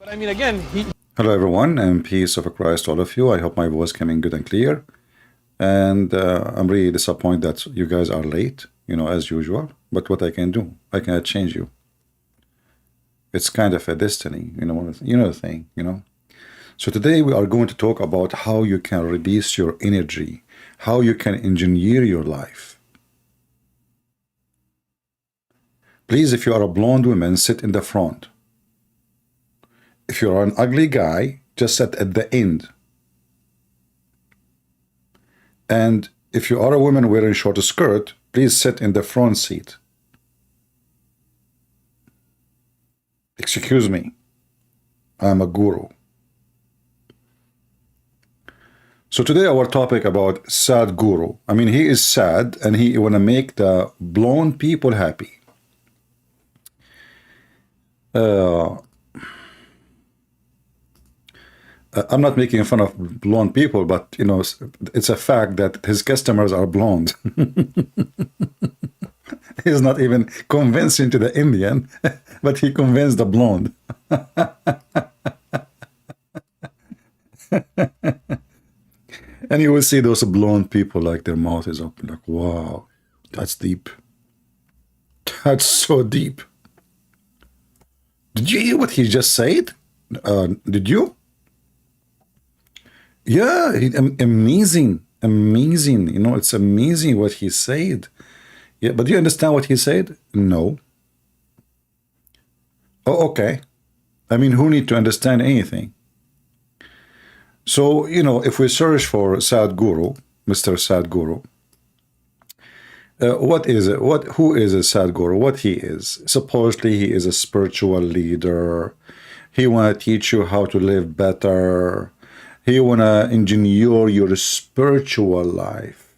But I mean, again, Hello, everyone, and peace of Christ, all of you. I hope my voice coming good and clear. And I'm really disappointed that you guys are late, as usual. But what I can do, I cannot change you. It's kind of a destiny, the thing. So today we are going to talk about how you can release your energy, how you can engineer your life. Please, if you are a blonde woman, sit in the front. If you are an ugly guy, just sit at the end. And if you are a woman wearing short skirt, please sit in the front seat. Excuse me, I'm a guru. So today our topic about Sadhguru. I mean, he is sad and he want to make the blonde people happy. I'm not making fun of blonde people, but it's a fact that his customers are blonde. He's not even convincing to the Indian, but he convinced the blonde. And you will see those blonde people like their mouth is open, like, wow, that's deep. That's so deep. Did you hear what he just said? Did you? Yeah, amazing. It's amazing what he said. Yeah, but do you understand what he said? No. Oh, okay. I mean, who need to understand anything? So, if we search for Sadhguru, Mr. Sadhguru, what is it? Who is a Sadhguru? What he is? Supposedly, he is a spiritual leader. He want to teach you how to live better. He want to engineer your spiritual life.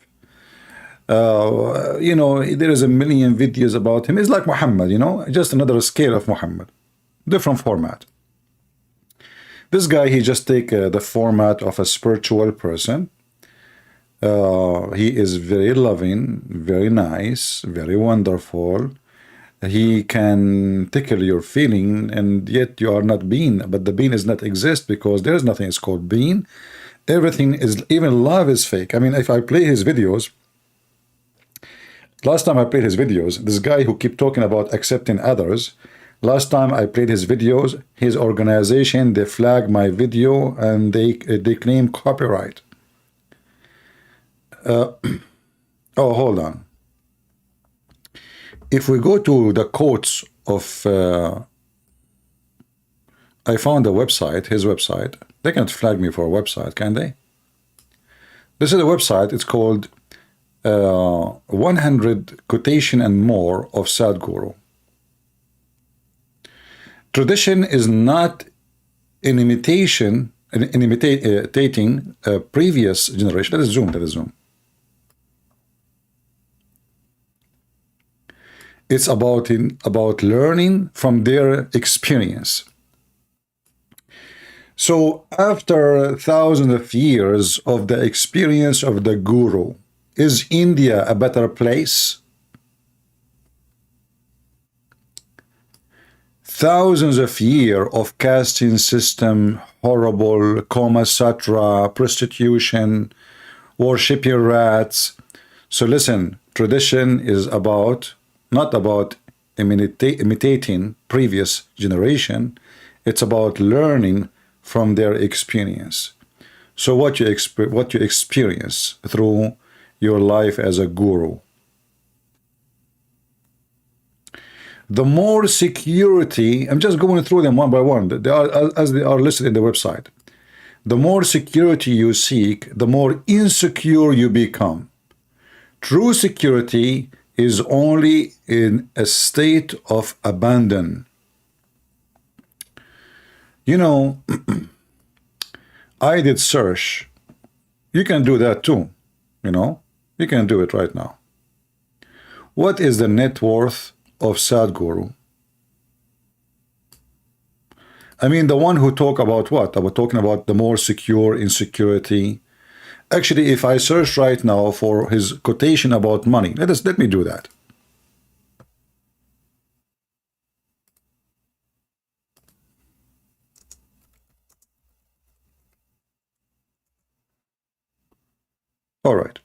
There is a million videos about him. It's like Muhammad, just another scale of Muhammad. Different format. This guy, he just take the format of a spiritual person. He is very loving, very nice, very wonderful. He can tickle your feeling, and yet you are not being. But the being is not exist because there is nothing is called being. Everything is, even love is fake. I mean, if I play his videos, last time I played his videos, this guy who keep talking about accepting others, last time I played his videos, his organization, they flag my video and they claim copyright. Oh, hold on. If we go to the quotes of, I found a website, his website. They can't flag me for a website, can they? This is a website. It's called 100 Quotation and More of Sadhguru. Tradition is not an imitation, imitating a previous generation. Let us zoom. It's about learning from their experience. So after thousands of years of the experience of the guru, is India a better place? Thousands of years of casting system, horrible, Kama Sutra, prostitution, worshiping rats. So listen, tradition is not about imitating previous generation. It's about learning from their experience. So what you experience through your life as a guru. The more security, I'm just going through them one by one, they are, as they are listed in the website. The more security you seek, the more insecure you become. True security is only in a state of abandon. I did search. You can do that too. You can do it right now. What is the net worth of Sadhguru? I mean, the one who talk about what? I was talking about the more secure insecurity. Actually, if I search right now for his quotation about money, let me do that. All right.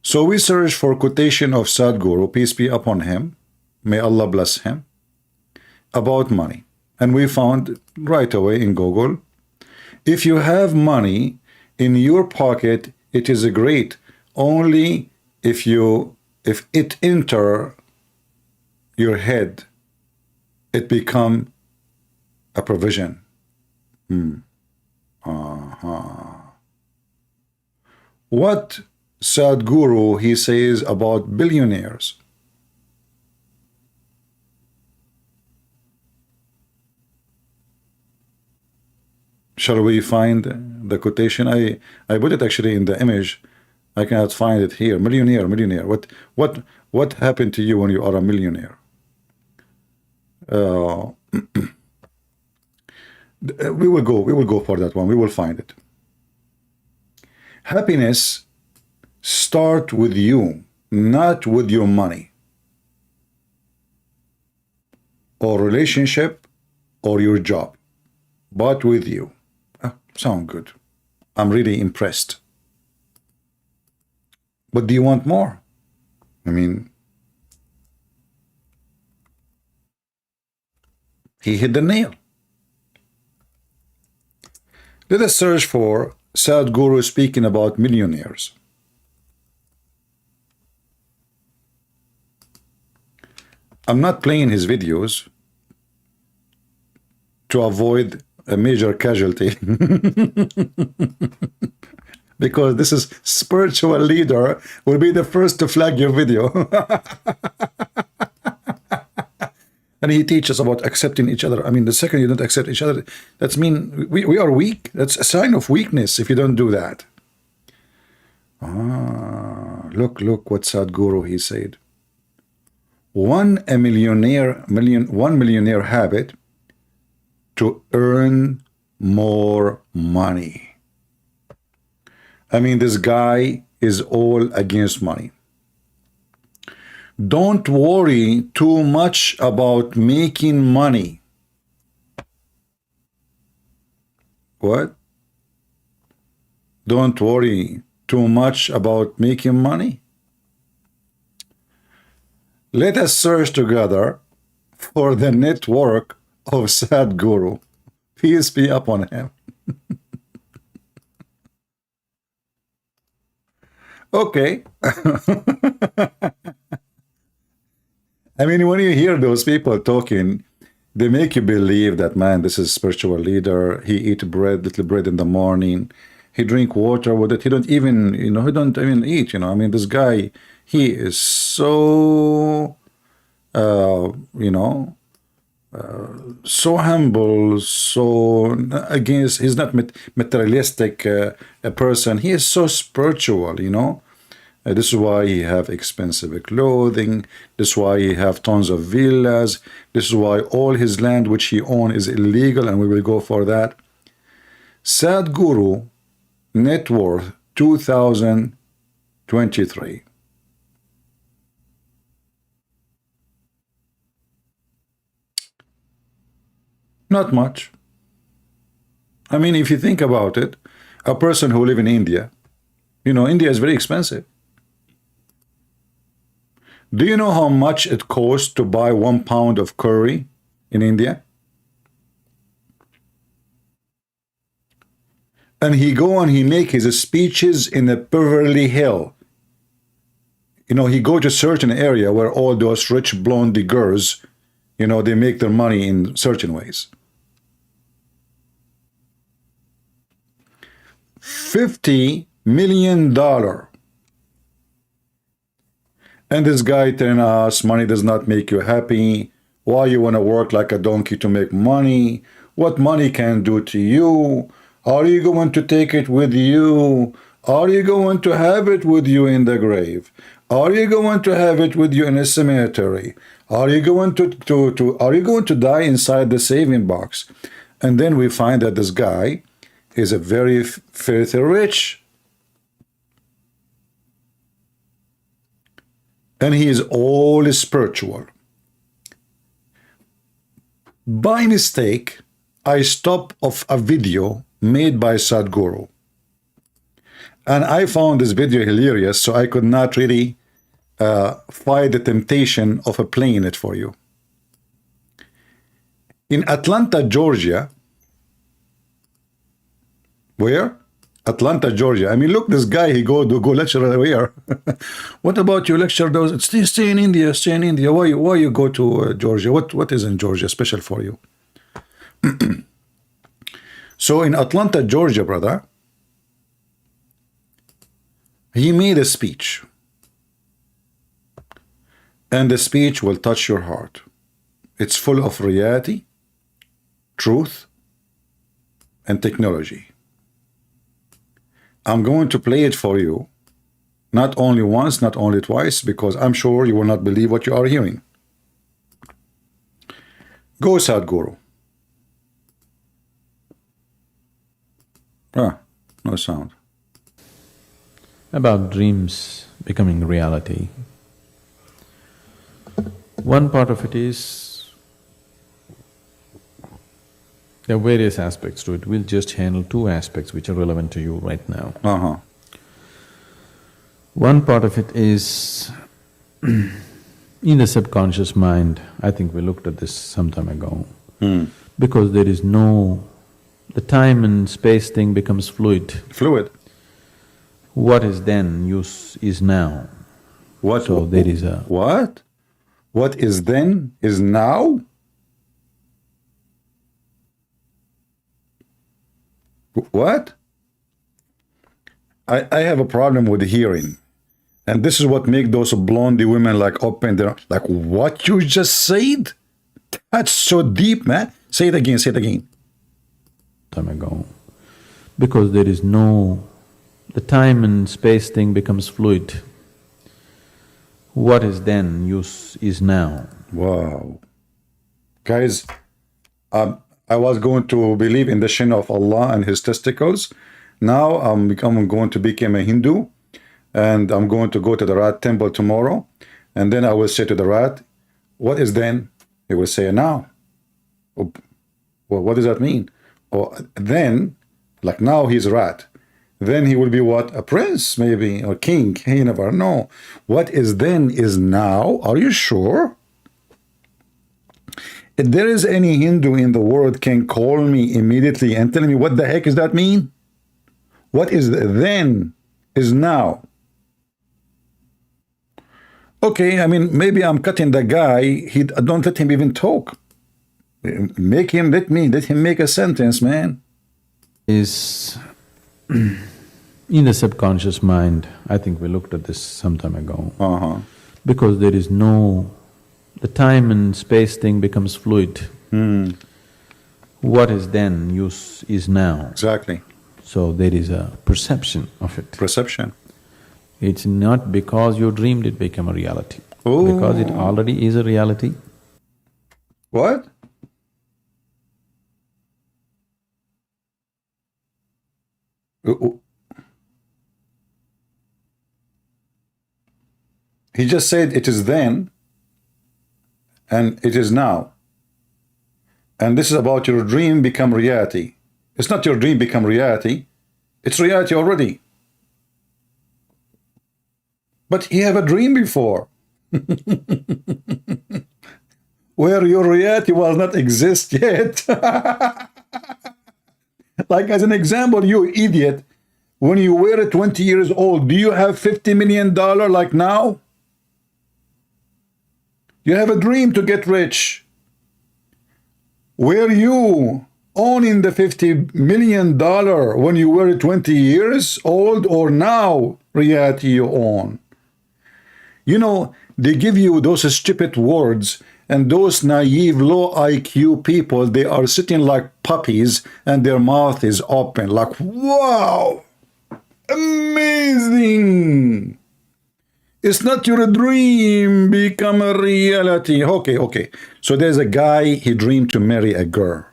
So we searched for quotation of Sadhguru, peace be upon him, may Allah bless him, about money. And we found right away in Google, if you have money in your pocket, it is great. Only if it enter your head, it become a provision. What Sadhguru he says about billionaires? Shall we find the quotation? I put it actually in the image. I cannot find it here. Millionaire. What happened to you when you are a millionaire? We will go for that one. We will find it. Happiness start with you, not with your money or relationship or your job, but with you. Sound good. I'm really impressed. But do you want more? I mean, he hit the nail. Let us search for Sadhguru speaking about millionaires. I'm not playing his videos to avoid a major casualty because this is spiritual leader will be the first to flag your video. And he teaches about accepting each other. I mean, the second you don't accept each other, that's mean we are weak. That's a sign of weakness if you don't do that. Look what Sadhguru he said. One millionaire habit to earn more money. I mean, this guy is all against money. Don't worry too much about making money. What? Don't worry too much about making money? Let us search together for the network of Sadhguru. Peace be upon him. Okay. I mean, when you hear those people talking, they make you believe that, man, this is a spiritual leader. He eat bread, little bread in the morning. He drink water with it. He don't even, he don't even eat, I mean, this guy, he is so, so humble, so against, he's not materialistic a person. He is so spiritual, this is why he have expensive clothing. This is why he have tons of villas. This is why all his land which he own is illegal, and we will go for that. Sadhguru net worth 2023. Not much. I mean, if you think about it, a person who live in India, India is very expensive. Do you know how much it costs to buy 1 pound of curry in India? And he go and he make his speeches in a Beverly Hill. He go to certain area where all those rich blondie girls, they make their money in certain ways. $50 million. And this guy telling us money does not make you happy. Why you want to work like a donkey to make money? What money can do to you? Are you going to take it with you? Are you going to have it with you in the grave? Are you going to have it with you in a cemetery? Are you going to die inside the saving box? And then we find that this guy is a very filthy rich. And he is all spiritual. By mistake, I stopped off a video made by Sadhguru. And I found this video hilarious, so I could not really fight the temptation of playing it for you. In Atlanta, Georgia, where? Atlanta, Georgia. I mean, look, this guy, he go lecture where? What about you lecture those? Stay in India, stay in India. Why you go to Georgia? What is in Georgia special for you? So in Atlanta, Georgia, brother, he made a speech. And the speech will touch your heart. It's full of reality, truth, and technology. I'm going to play it for you, not only once, not only twice, because I'm sure you will not believe what you are hearing. Go, Sadhguru. Ah, no sound. About dreams becoming reality. One part of it is, there are various aspects to it. We'll just handle two aspects which are relevant to you right now. One part of it is in the subconscious mind. I think we looked at this some time ago. Because there is no… the time and space thing becomes fluid. Fluid. What is then is now. What? So there is a… What? What is then is now? What? I have a problem with hearing. And this is what make those blondie women like open their… like, what you just said? That's so deep, man. Say it again, say it again. Time ago. Because there is no… the time and space thing becomes fluid. What is then is now. Wow. Guys, I was going to believe in the shin of Allah and his testicles. Now I'm going to become a Hindu, and I'm going to go to the rat temple tomorrow, and then I will say to the rat, what is then? He will say now. Well, what does that mean? Or then, like now he's a rat. Then he will be what? A prince, maybe, or king. You never know. What is then is now. Are you sure? If there is any Hindu in the world can call me immediately and tell me what the heck does that mean? What is then is now. Okay, I mean, maybe I'm cutting the guy. Don't let him even talk. Let him make a sentence, man. Is in the subconscious mind. I think we looked at this some time ago. Because there is no… the time and space thing becomes fluid. What is then is now. Exactly. So there is a perception of it. Perception. It's not because you dreamed it became a reality. Oh. Because it already is a reality. What? He just said it is then and it is now. And this is about your dream become reality. It's not your dream become reality. It's reality already. But he have a dream before where your reality was not exist yet. Like as an example, you idiot, when you were 20 years old, do you have $50 million like now? You have a dream to get rich. Were you owning the $50 million when you were 20 years old, or now reality you own? You know, they give you those stupid words, and those naive, low IQ people, they are sitting like puppies and their mouth is open like, wow, amazing. It's not your dream become a reality. Okay. So there's a guy, he dreamed to marry a girl.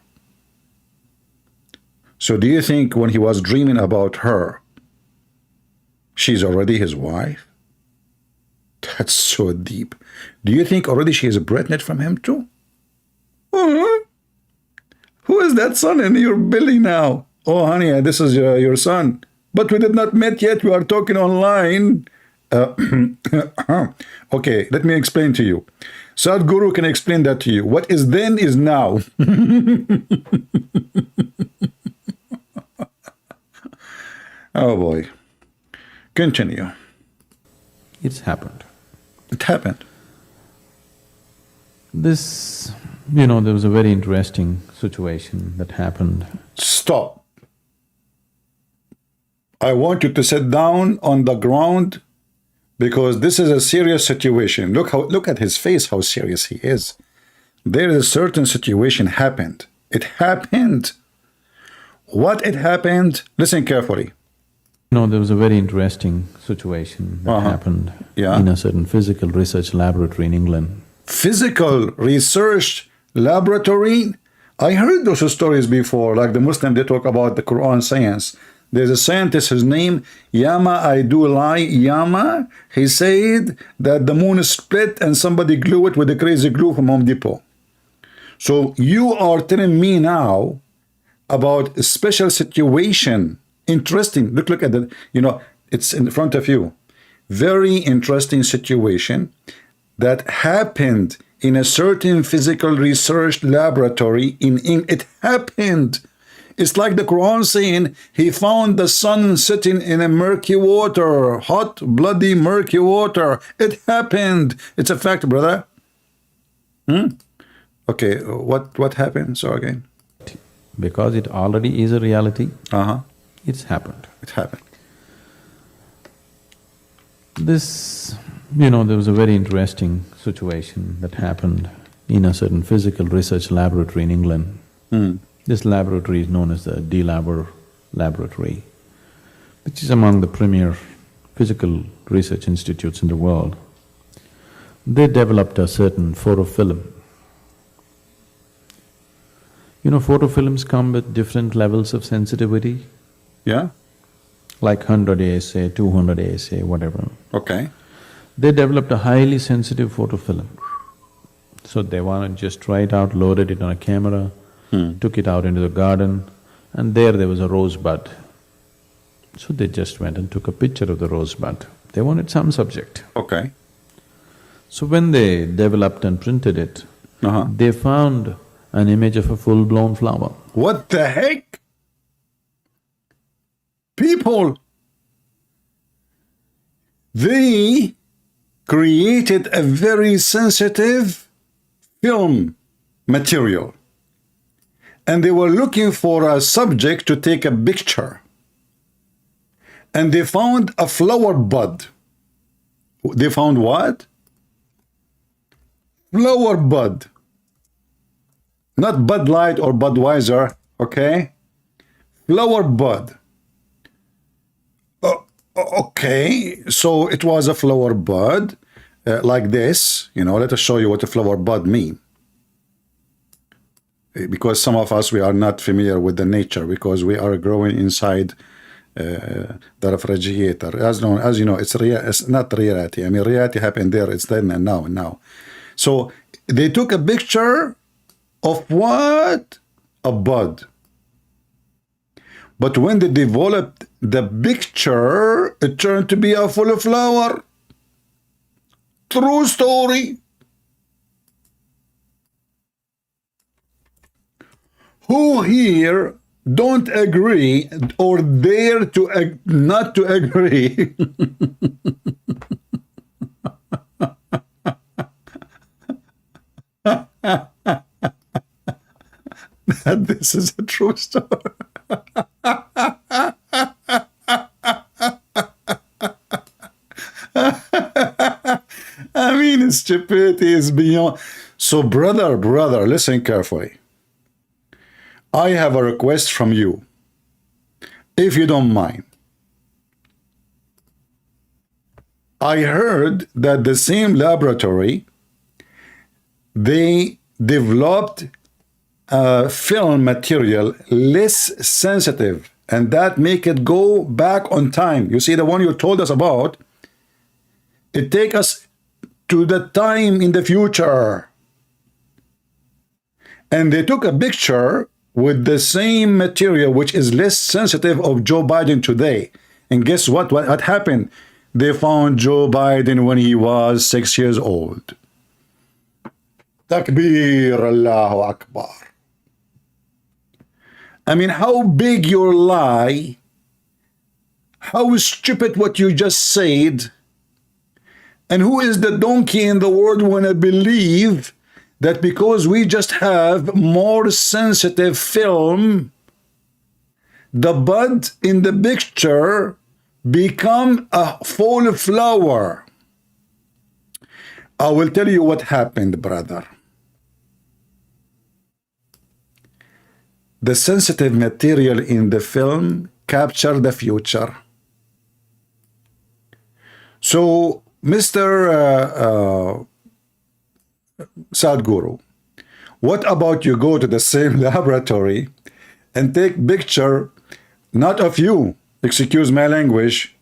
So do you think when he was dreaming about her, she's already his wife? That's so deep. Do you think already she is pregnant from him too? Who is that son in your belly now? Oh, honey, this is your son. but we did not met yet. We are talking online. Okay, let me explain to you. Sadhguru can explain that to you. What is then is now. Oh boy. Continue. It's happened. It happened. This, there was a very interesting situation that happened. Stop. I want you to sit down on the ground because this is a serious situation. Look at his face, how serious he is. There is a certain situation happened. It happened. What it happened? Listen carefully. There was a very interesting situation that happened in a certain physical research laboratory in England. Physical research laboratory? I heard those stories before, like the Muslim, they talk about the Quran science. There's a scientist, his name, Yama Aidulai Yama. He said that the moon is split and somebody glue it with a crazy glue from Home Depot. So you are telling me now about a special situation. Interesting. Look at it. It's in front of you. Very interesting situation that happened in a certain physical research laboratory in England. It happened. It's like the Quran saying he found the sun sitting in a murky water, hot, bloody, murky water. It happened. It's a fact, brother. Okay, what happened? So again. Because it already is a reality. It's happened. It happened. This, there was a very interesting situation that happened in a certain physical research laboratory in England. This laboratory is known as the D-Labor laboratory, which is among the premier physical research institutes in the world. They developed a certain photofilm. Photofilms come with different levels of sensitivity. Yeah? Like 100 ASA, 200 ASA, whatever. Okay. They developed a highly sensitive photofilm. So they wanted to just try it out, loaded it on a camera, took it out into the garden, and there was a rosebud. So they just went and took a picture of the rosebud. They wanted some subject. Okay. So when they developed and printed it, they found an image of a full-blown flower. What the heck? People, they created a very sensitive film material and they were looking for a subject to take a picture and they found a flower bud. They found what? Flower bud. Not Bud Light or Budweiser, okay? Flower bud. Okay, so it was a flower bud like this. Let us show you what a flower bud means. Because some of us, we are not familiar with the nature because we are growing inside the refrigerator. As you know, it's not reality. I mean, reality happened there, it's then and now. So they took a picture of what? A bud. But when they developed the picture, it turned to be a full flower. True story. Who here don't agree or dare to not to agree? That this is a true story. I mean, stupidity is beyond. So brother, listen carefully. I have a request from you, if you don't mind. I heard that the same laboratory, they developed a film material less sensitive, and that make it go back on time. You see, the one you told us about, it take us to the time in the future. And they took a picture with the same material, which is less sensitive of Joe Biden today. And guess what? What happened? They found Joe Biden when he was 6 years old. Takbir, Allahu Akbar. I mean, how big your lie, how stupid what you just said, and who is the donkey in the world when I believe that because we just have more sensitive film, the bud in the picture become a full flower. I will tell you what happened, brother. The sensitive material in the film captured the future. So, Mr. Sadhguru, what about you go to the same laboratory and take picture, not of you, excuse my language,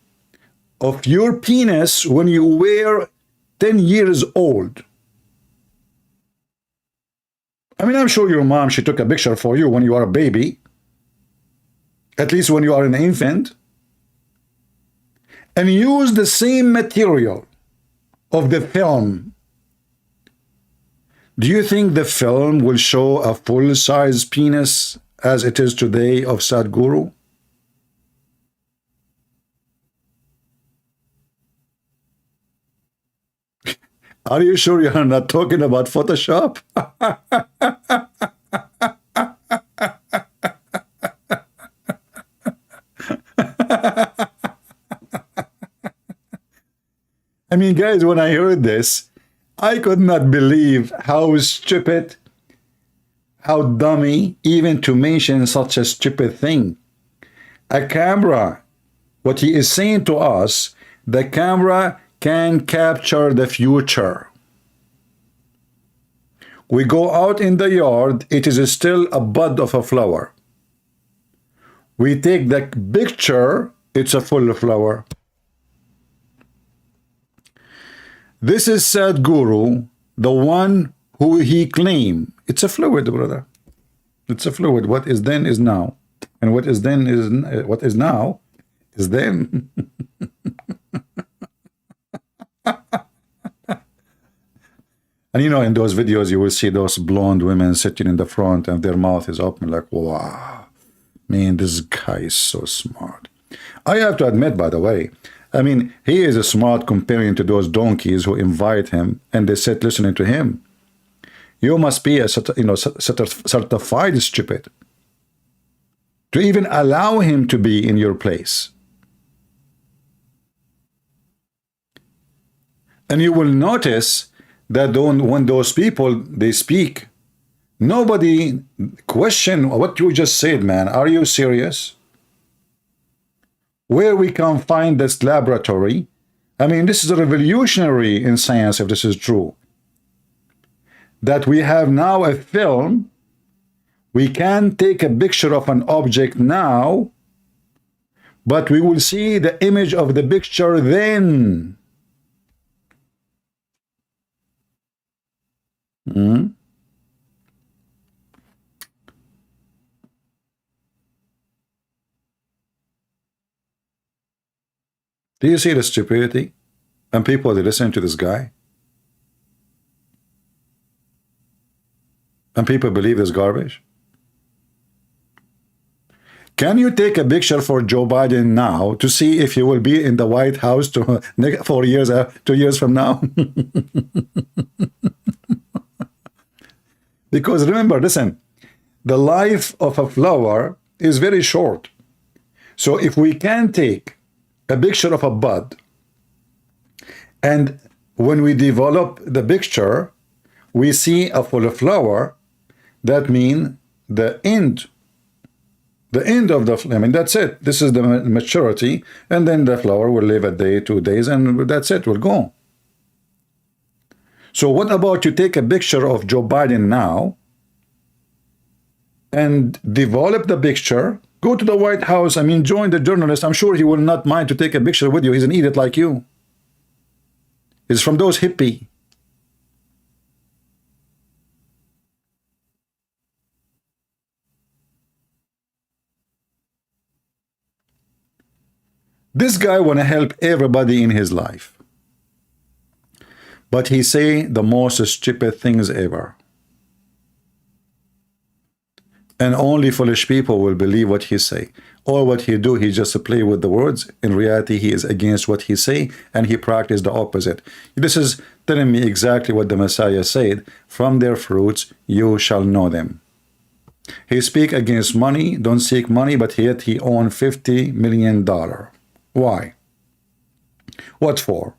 of your penis when you were 10 years old? I mean, I'm sure your mom, she took a picture for you when you are a baby, at least when you are an infant, and use the same material of the film. Do you think the film will show a full-size penis as it is today of Sadhguru? Are you sure you're not talking about Photoshop? I mean, guys, when I heard this, I could not believe how stupid, how dummy, even to mention such a stupid thing. A camera, what he is saying to us, the camera can capture the future. We go out in the yard, it is still a bud of a flower. We take the picture, it's a full flower. This is Sadhguru, the one who he claimed. It's a fluid, brother. It's a fluid. What is then is now. And what is then is what is now is then. And you know, in those videos, you will see those blonde women sitting in the front and their mouth is open like, wow, man, this guy is so smart. I have to admit, by the way, I mean, he is smart comparing to those donkeys who invite him and they sit listening to him. You must be a certified stupid to even allow him to be in your place. And you will notice that when those people, they speak, nobody question what you just said, man. Are you serious? Where we can find this laboratory? I mean, this is a revolutionary in science, if this is true. That we have now a film, we can take a picture of an object now, but we will see the image of the picture then. Do you see the stupidity? And people, they listen to this guy. And people believe this garbage. Can you take a picture for Joe Biden now to see if he will be in the White House 4 years, 2 years from now? Because remember, listen, the life of a flower is very short. So if we can take a picture of a bud, and when we develop the picture, we see a full flower, that means the end of the, I mean, that's it. This is the maturity, and then the flower will live a day, 2 days, and that's it, will go. So what about you take a picture of Joe Biden now and develop the picture, go to the White House, I mean, join the journalist. I'm sure he will not mind to take a picture with you. He's an idiot like you. He's from those hippie. This guy want to help everybody in his life, but he say the most stupid things ever. And only foolish people will believe what he say. All what he do, he just play with the words. In reality, he is against what he say, and he practice the opposite. This is telling me exactly what the Messiah said. From their fruits, you shall know them. He speak against money, don't seek money, but yet he own $50 million. Why? What for?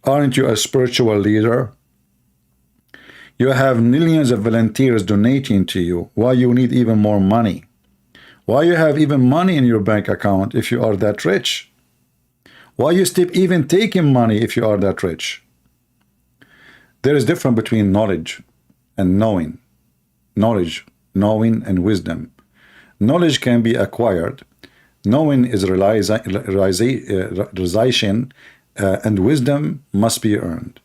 Aren't you a spiritual leader? You have millions of volunteers donating to you. Why you need even more money? Why you have even money in your bank account if you are that rich? Why you still even taking money if you are that rich? There is difference between knowledge and knowing. Knowledge, knowing, and wisdom. Knowledge can be acquired. Knowing is realization, and wisdom must be earned.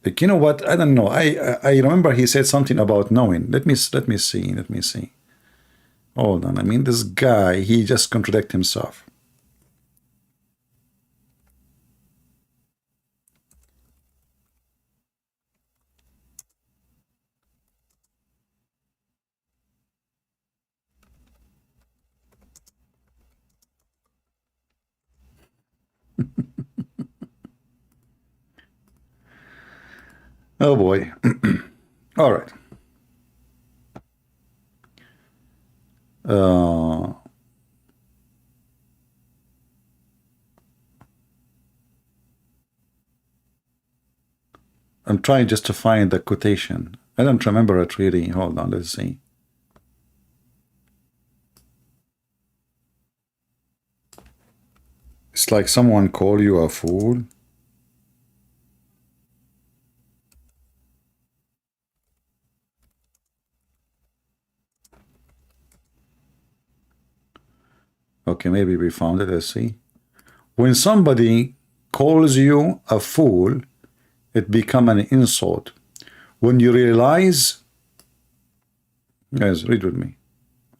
Like, you know what? I don't know. I remember he said something about knowing. Let me see. Hold on. I mean, this guy, he just contradict himself. Oh boy. All right. I'm trying just to find the quotation. I don't remember it really. Hold on, let's see. It's like someone call you a fool. Okay, maybe we found it. Let's see. When somebody calls you a fool, it becomes an insult. When you realize, guys, read with me.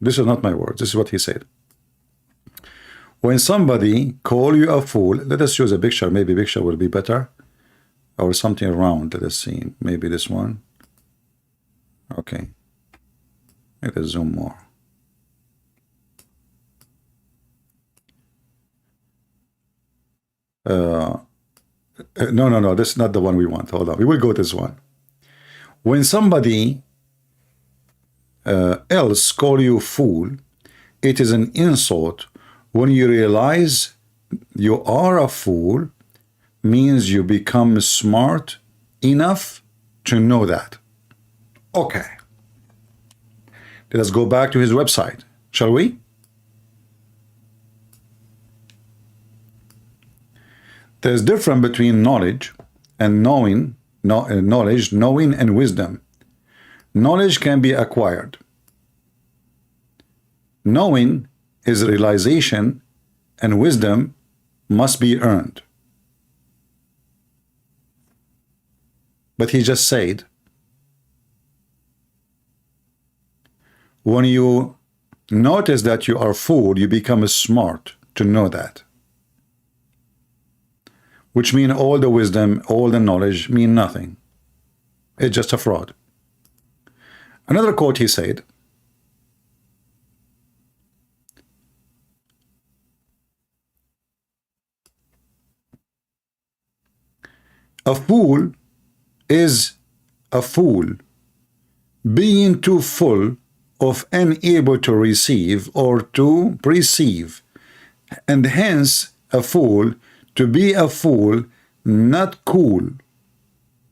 This is not my words. This is what he said. When somebody call you a fool, let us use a picture. Maybe picture will be better, or something around. Let us see. Maybe this one. Okay. Let us zoom more. No, this is not the one we want. Hold on, we will go this one. When somebody else call you fool, it is an insult. When you realize you are a fool, means you become smart enough to know that. Okay. Let us go back to his website, shall we? There's difference between knowledge and knowing, knowing and wisdom. Knowledge can be acquired. Knowing is realization, and wisdom must be earned. But he just said, when you notice that you are fooled, you become smart to know that. Which means all the wisdom, all the knowledge mean nothing. It's just a fraud. Another quote he said, a fool is a fool, being too full of unable to receive or to perceive, and hence a fool. To be a fool, not cool.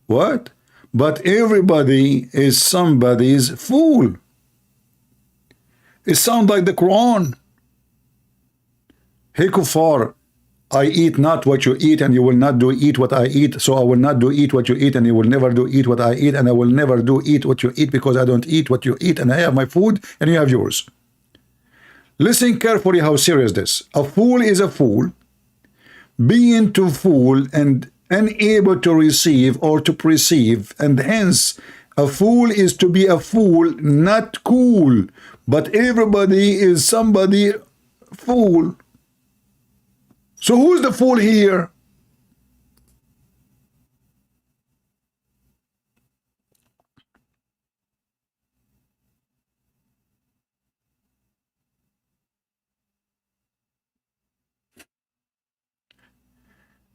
What? But everybody is somebody's fool. It sounds like the Quran. Hey kuffar, I eat not what you eat, and you will not do eat what I eat, so I will not do eat what you eat, and you will never do eat what I eat, and I will never do eat what you eat, because I don't eat what you eat, and I have my food, and you have yours. Listen carefully how serious this. A fool is a fool, being too full and unable to receive or to perceive, and hence a fool is to be a fool, not cool, but everybody is somebody fool. So who's the fool here?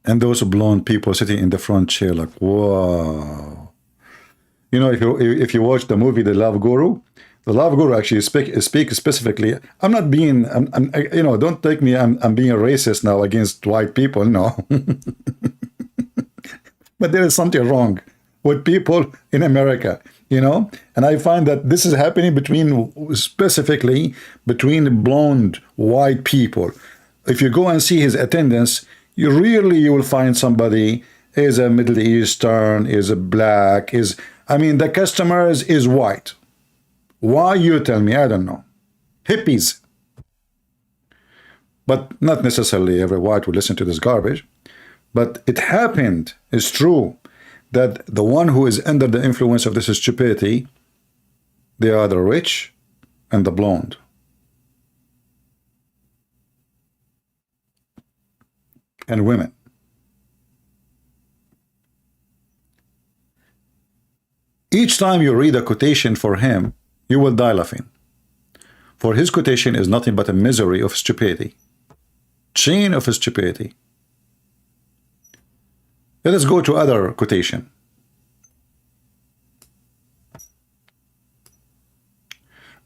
And those blonde people sitting in the front chair like, whoa. You know, if you watch the movie The Love Guru, the Love Guru actually speak specifically. I'm not being, you know, don't take me, I'm being a racist now against white people, no. But there is something wrong with people in America, you know? And I find that this is happening specifically between blonde white people. If you go and see his attendance, you will find somebody is a Middle Eastern, is a black, I mean, the customers is white. Why, you tell me? I don't know. Hippies. But not necessarily every white will listen to this garbage. But it happened, it's true, that the one who is under the influence of this stupidity, they are the rich and the blonde. And women. Each time you read a quotation for him, you will die laughing. For his quotation is nothing but a misery of stupidity. Chain of stupidity. Let us go to other quotation.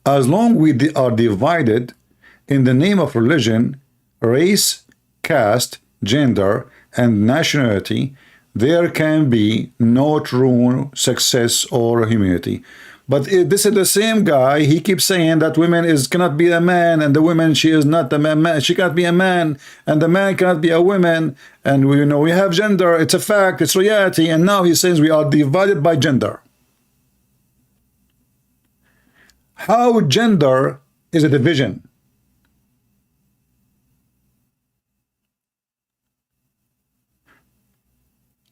As long we are divided in the name of religion, race, caste, gender, and nationality, there can be no true success or humanity. But this is the same guy. He keeps saying that women cannot be a man, and the woman, she is not a man. She cannot be a man, and the man cannot be a woman. And we have gender. It's a fact. It's reality. And now he says we are divided by gender. How gender is a division?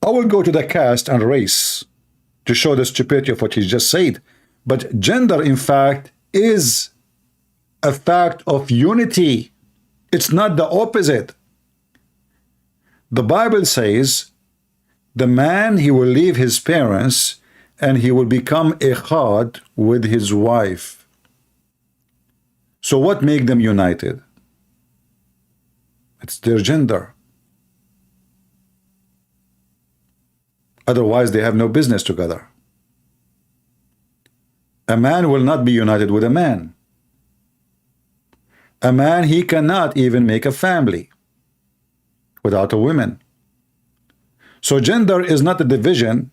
I will go to the caste and race to show the stupidity of what he just said. But gender, in fact, is a fact of unity. It's not the opposite. The Bible says the man, he will leave his parents and he will become echad with his wife. So what makes them united? It's their gender. Otherwise, they have no business together. A man will not be united with a man. A man, he cannot even make a family without a woman. So gender is not a division.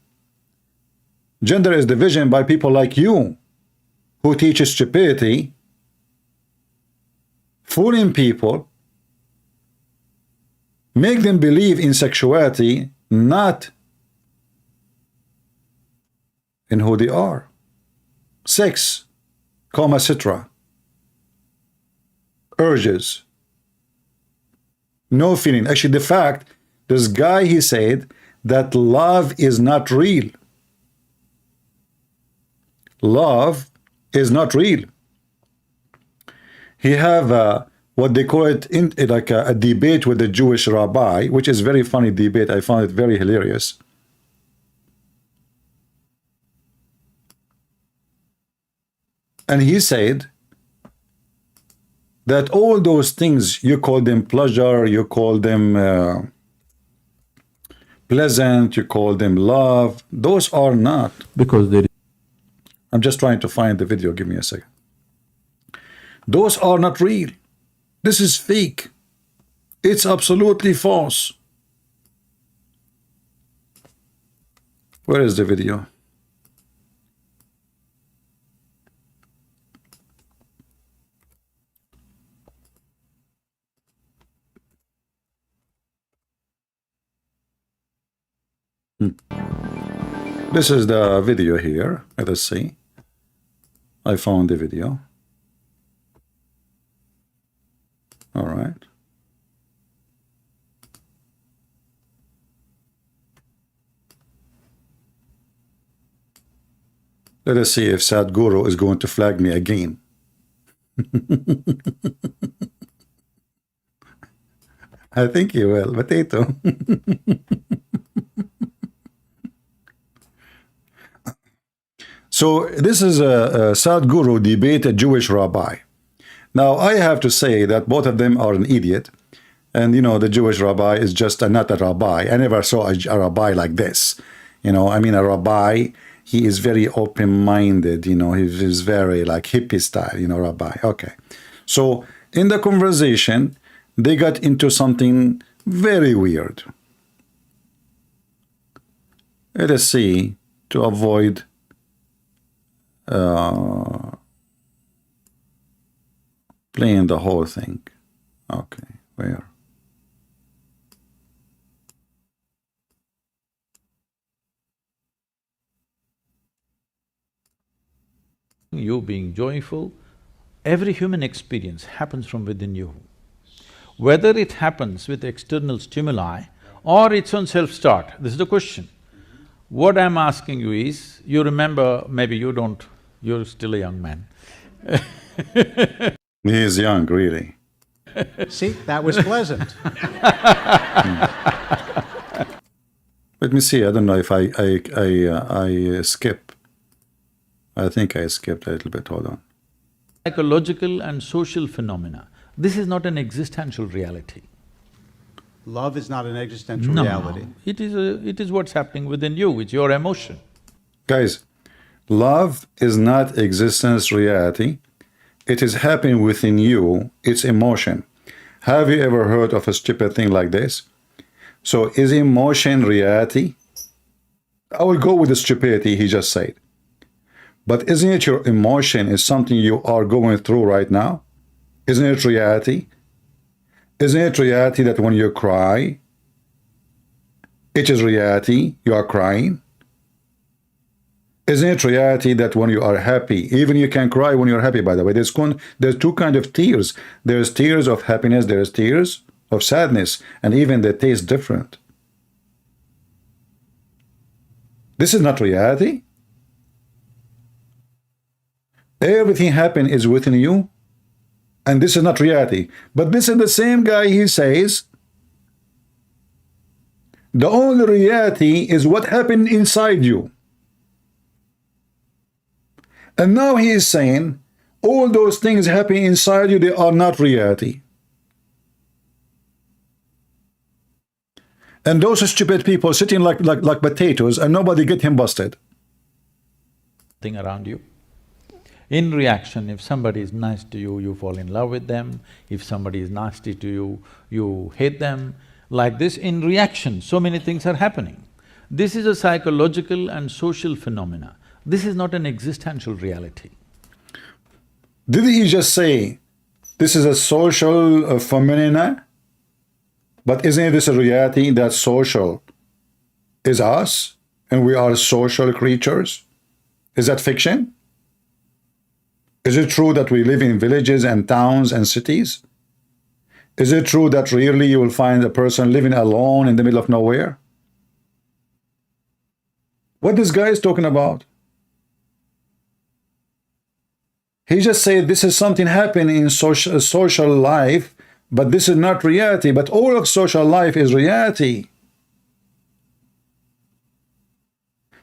Gender is division by people like you who teach stupidity, fooling people, make them believe in sexuality, not in who they are. Sex, etc. Urges. No feeling. Actually, the fact, this guy, he said that love is not real. Love is not real. He have what they call it like a debate with the Jewish rabbi, which is very funny debate. I found it very hilarious. And he said that all those things, you call them pleasure, you call them pleasant, you call them love, those are not. Because there is. I'm just trying to find the video. Give me a second. Those are not real. This is fake. It's absolutely false. Where is the video? This is the video here. Let us see. I found the video. All right. Let us see if Sadhguru is going to flag me again. I think you will, potato. So this is a Sadhguru debate a Jewish rabbi. Now I have to say that both of them are an idiot. And you know, the Jewish rabbi is just not a rabbi. I never saw a rabbi like this. You know, I mean, a rabbi, he is very open-minded, you know, he's very like hippie style, you know, rabbi. Okay. So in the conversation, they got into something very weird. Let us see, to avoid playing the whole thing. Okay, where? You being joyful, every human experience happens from within you. Whether it happens with external stimuli or its own self-start, this is the question. What I'm asking you is, you remember, maybe you don't, you're still a young man. He is young, really. See, that was pleasant. Let me see, I don't know if I skip. I think I skipped a little bit, hold on. Psychological and social phenomena. This is not an existential reality. Love is not an existential reality. It is what's happening within you, it's your emotion. Guys, love is not existence reality. It is happening within you, it's emotion. Have you ever heard of a stupid thing like this? So is emotion reality? I will go with the stupidity he just said. But isn't it your emotion is something you are going through right now? Isn't it reality? Isn't it reality that when you cry, it is reality, you are crying? Isn't it reality that when you are happy, even you can cry when you're happy, by the way, there's two kinds of tears. There's tears of happiness, there's tears of sadness, and even they taste different. This is not reality. Everything happening is within you, and this is not reality. But this is the same guy, he says, the only reality is what happened inside you. And now he is saying, all those things happening inside you, they are not reality. And those stupid people sitting like potatoes, and nobody get him busted. Thing around you. In reaction, if somebody is nice to you, you fall in love with them. If somebody is nasty to you, you hate them. Like this, in reaction, so many things are happening. This is a psychological and social phenomena. This is not an existential reality. Did he just say, this is a social phenomena? But isn't this a reality that social is us, and we are social creatures? Is that fiction? Is it true that we live in villages and towns and cities? Is it true that rarely you will find a person living alone in the middle of nowhere? What this guy is talking about? He just said this is something happening in social life, but this is not reality. But all of social life is reality.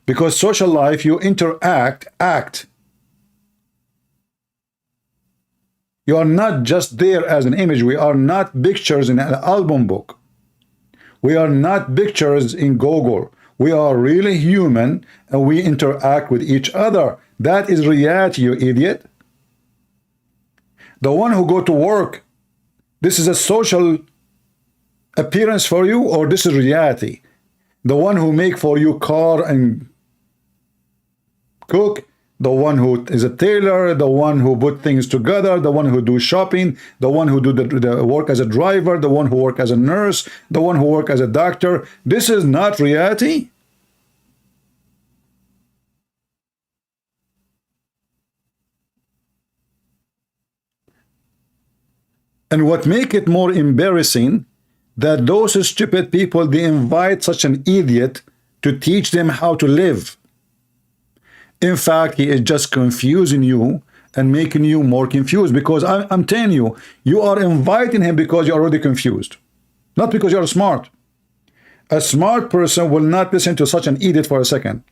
Because social life, you interact, act. You are not just there as an image. We are not pictures in an album book. We are not pictures in Google. We are really human, and we interact with each other. That is reality, you idiot. The one who go to work, this is a social appearance for you, or this is reality? The one who make for you car and cook, the one who is a tailor, the one who put things together, the one who do shopping, the one who do the work as a driver, the one who work as a nurse, the one who work as a doctor. This is not reality. And what make it more embarrassing, that those stupid people, they invite such an idiot to teach them how to live. In fact, he is just confusing you and making you more confused, because I'm telling you, you are inviting him because you're already confused. Not because you're smart. A smart person will not listen to such an idiot for a second.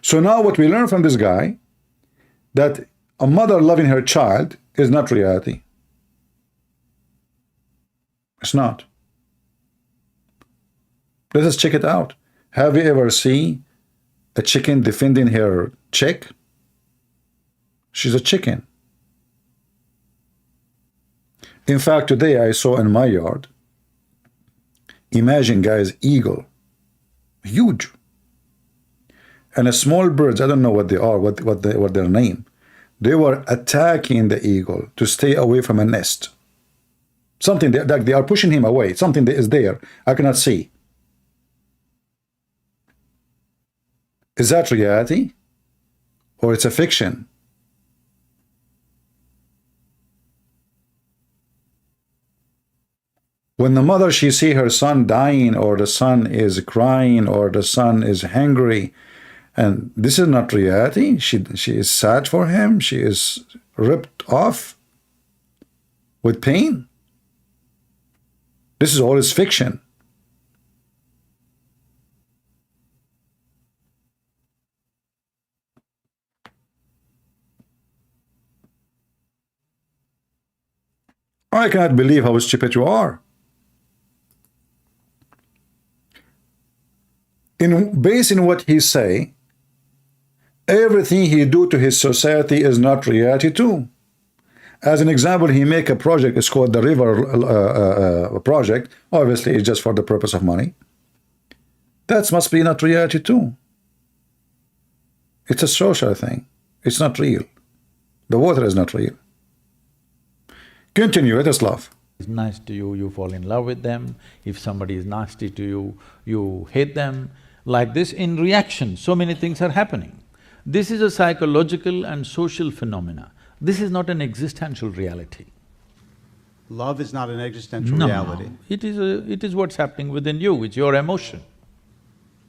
So now what we learn from this guy, that a mother loving her child is not reality. It's not. Let us check it out. Have you ever seen a chicken defending her chick? She's a chicken. In fact, today I saw in my yard, imagine guys, eagle, huge. And a small birds, I don't know what they are, what their name. They were attacking the eagle to stay away from a nest. Something that they are pushing him away. Something that is there. I cannot see. Is that reality? Or it's a fiction? When the mother, she see her son dying, or the son is crying, or the son is hungry, and this is not reality. She is sad for him. She is ripped off with pain. This is all is fiction. I cannot believe how stupid you are. Based on what he say, everything he do to his society is not reality too. As an example, he make a project, it's called the river project. Obviously, it's just for the purpose of money. That must be not reality too. It's a social thing. It's not real. The water is not real. Continue, let us laugh. Is nice to you, you fall in love with them. If somebody is nasty to you, you hate them. Like this, in reaction, so many things are happening. This is a psychological and social phenomena. This is not an existential reality. Love is not an existential reality. It is what's happening within you, it's your emotion.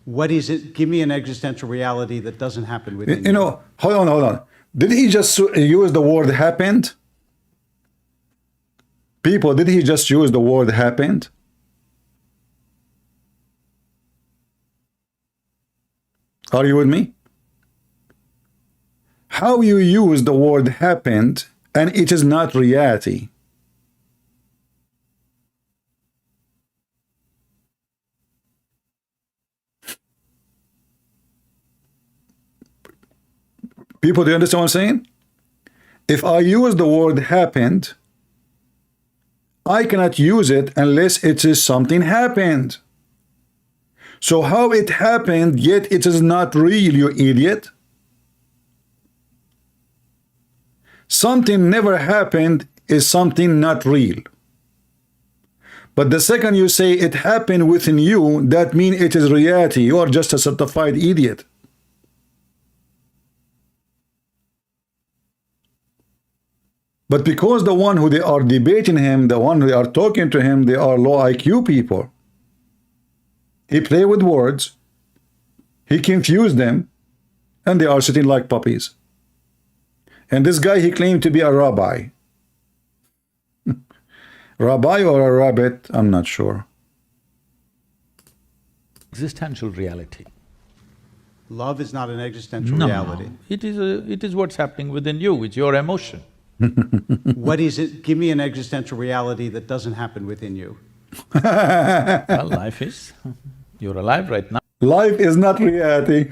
What is it? Give me an existential reality that doesn't happen within you. You know, hold on. Did he just use the word happened? People, did he just use the word happened? Are you with me? How you use the word happened and it is not reality? People, do you understand what I'm saying? If I use the word happened, I cannot use it unless it is something happened. So how it happened, yet it is not real, you idiot? Something never happened is something not real. But the second you say it happened within you, that means it is reality. You are just a certified idiot. But because the one who they are debating him, the one who they are talking to him, they are low IQ people. He played with words, he confused them, and they are sitting like puppies. And this guy, he claimed to be a rabbi. Rabbi or a rabbit, I'm not sure. Existential reality. Love is not an existential reality. It is what's happening within you, it's your emotion. What is it? Give me an existential reality that doesn't happen within you. Well, life is. You're alive right now. Life is not reality.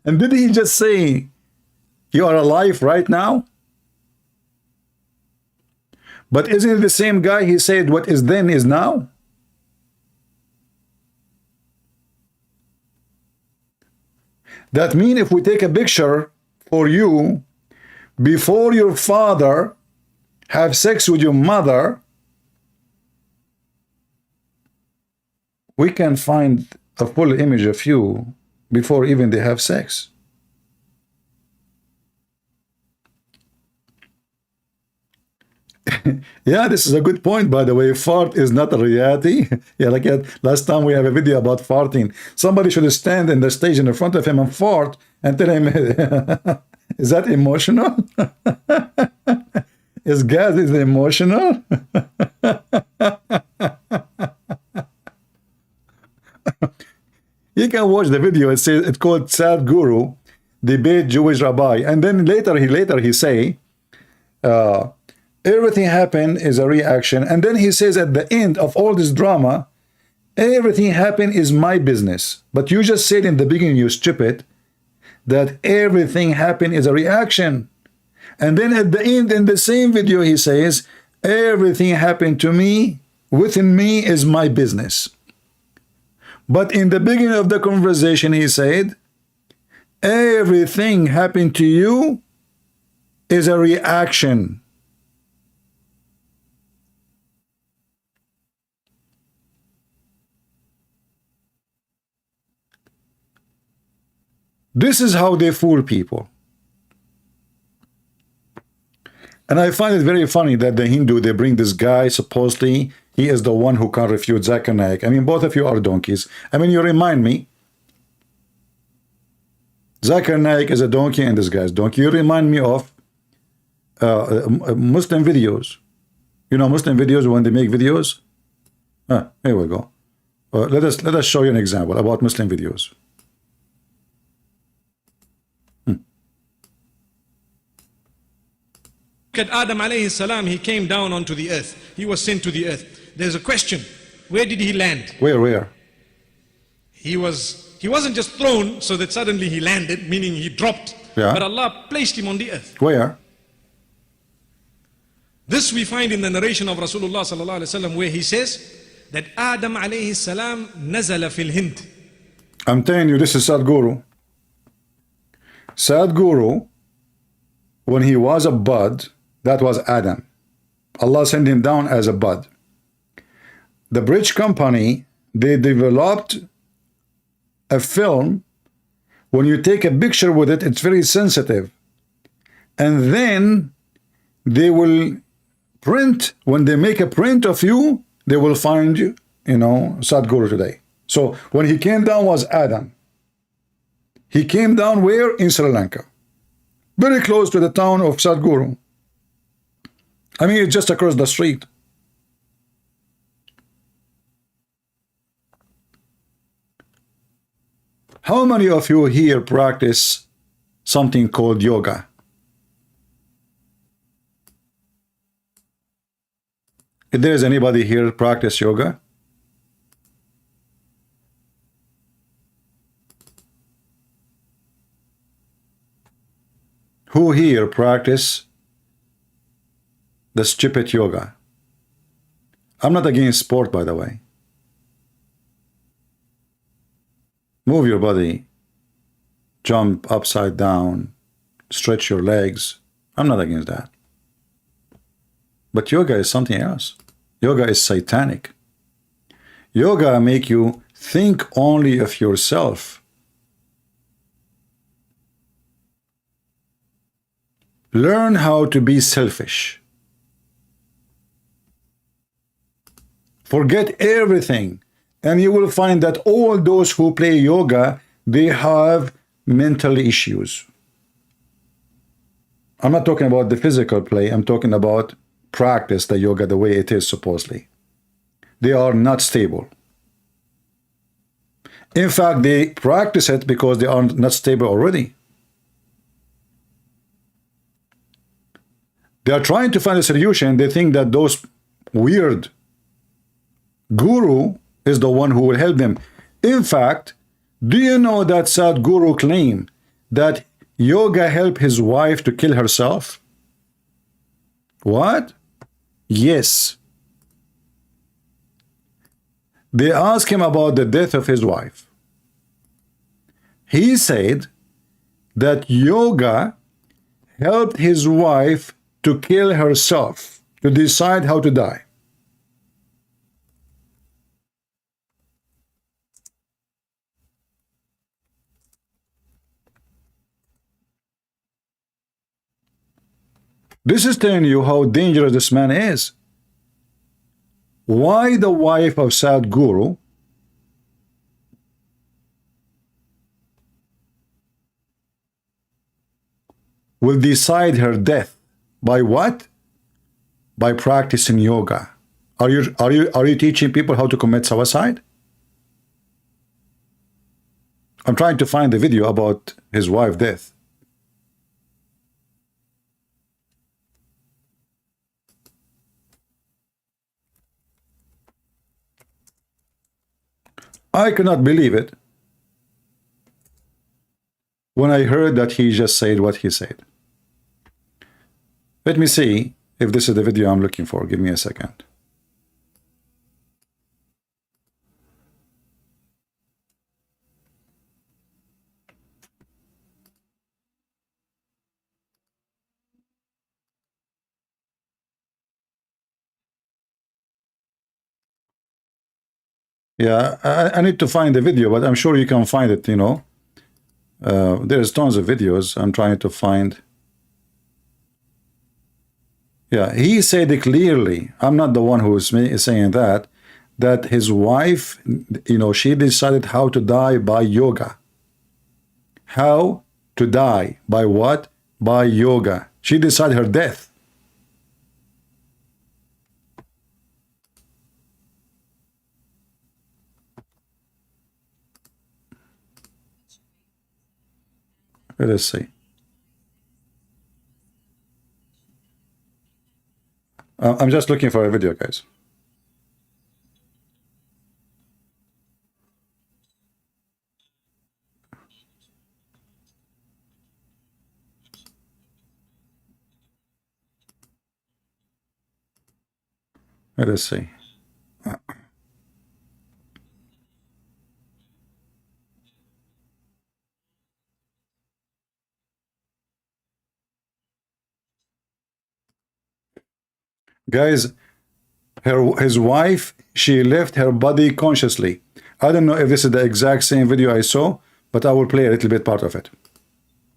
And did he just say, you are alive right now? But isn't it the same guy he said, what is then is now? That means if we take a picture for you, before your father have sex with your mother, we can find a full image of you before even they have sex. Yeah, this is a good point, by the way. Fart is not a reality. Yeah, like last time we have a video about farting. Somebody should stand in the stage in front of him and fart and tell him, is that emotional? Is gas is emotional? You can watch the video. It says it's called Sadhguru debate Jewish rabbi, and then later he say everything happened is a reaction, and then he says at the end of all this drama, everything happened is my business. But you just said in the beginning, you stupid, that everything happened is a reaction. And then at the end, in the same video, he says, everything happened to me, within me is my business. But in the beginning of the conversation, he said, everything happened to you is a reaction. This is how they fool people. And I find it very funny that the Hindu, they bring this guy, supposedly, he is the one who can refute Zakir Naik. I mean, both of you are donkeys. I mean, you remind me, Zakir Naik is a donkey and this guy is a donkey. You remind me of Muslim videos. You know Muslim videos when they make videos? Here we go. Let us show you an example about Muslim videos. Look at Adam alayhi salam, he came down onto the earth. He was sent to the earth. There's a question. Where did he land? Where? He wasn't just thrown so that suddenly he landed, meaning he dropped. Yeah. But Allah placed him on the earth. Where? This we find in the narration of Rasulullah sallallahu alaihi wasallam, where he says that Adam alayhi salam nazala fil Hind. I'm telling you, this is Sadhguru. Sadhguru, when he was a bud, that was Adam. Allah sent him down as a bud. The British company, they developed a film. When you take a picture with it, it's very sensitive. And then they will print, when they make a print of you, they will find you, Sadhguru today. So when he came down was Adam. He came down where? In Sri Lanka. Very close to the town of Sadhguru. I mean, it's just across the street. How many of you here practice something called yoga? If there is anybody here practice yoga? Who here practice the stupid yoga? I'm not against sport, by the way. Move your body, jump upside down, stretch your legs. I'm not against that. But yoga is something else. Yoga is satanic. Yoga make you think only of yourself. Learn how to be selfish. Forget everything, and you will find that all those who play yoga, they have mental issues. I'm not talking about the physical play. I'm talking about practice the yoga the way it is supposedly. They are not stable. In fact, they practice it because they are not stable already. They are trying to find a solution. They think that those weird guru is the one who will help them. In fact, do you know that Sadhguru claimed that yoga helped his wife to kill herself? What? Yes. They asked him about the death of his wife. He said that yoga helped his wife to kill herself, to decide how to die. This is telling you how dangerous this man is. Why the wife of Sadhguru will decide her death by what? By practicing yoga. Are you teaching people how to commit suicide? I'm trying to find the video about his wife's death. I could not believe it when I heard that he just said what he said. Let me see if this is the video I'm looking for. Give me a second. Yeah, I need to find the video, but I'm sure you can find it, you know. There's tons of videos. I'm trying to find. Yeah, he said it clearly. I'm not the one who is saying that his wife, you know, she decided how to die by yoga. How to die? By what? By yoga. She decided her death. Let us see. I'm just looking for a video, guys. Let us see. Guys, his wife, she left her body consciously. I don't know if this is the exact same video I saw, but I will play a little bit part of it.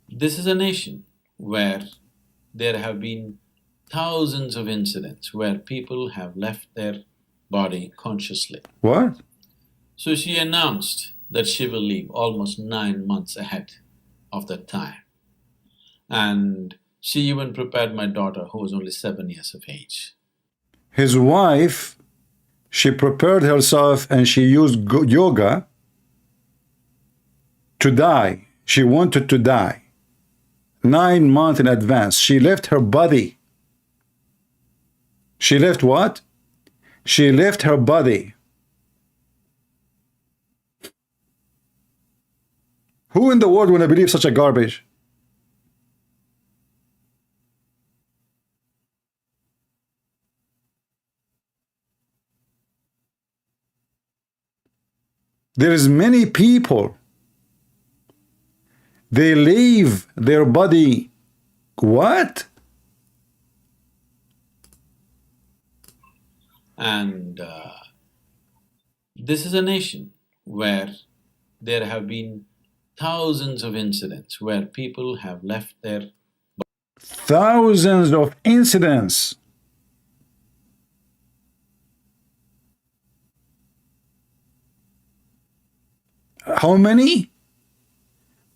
This is a nation where there have been thousands of incidents where people have left their body consciously. What? So she announced that she will leave almost 9 months ahead of that time. And she even prepared my daughter, who was only 7 years of age. His wife, she prepared herself and she used yoga to die. She wanted to die. 9 months in advance. She left her body. She left what? She left her body. Who in the world would believe such a garbage? There is many people, they leave their body. What? And this is a nation where there have been thousands of incidents where people have left their Thousands of incidents. How many?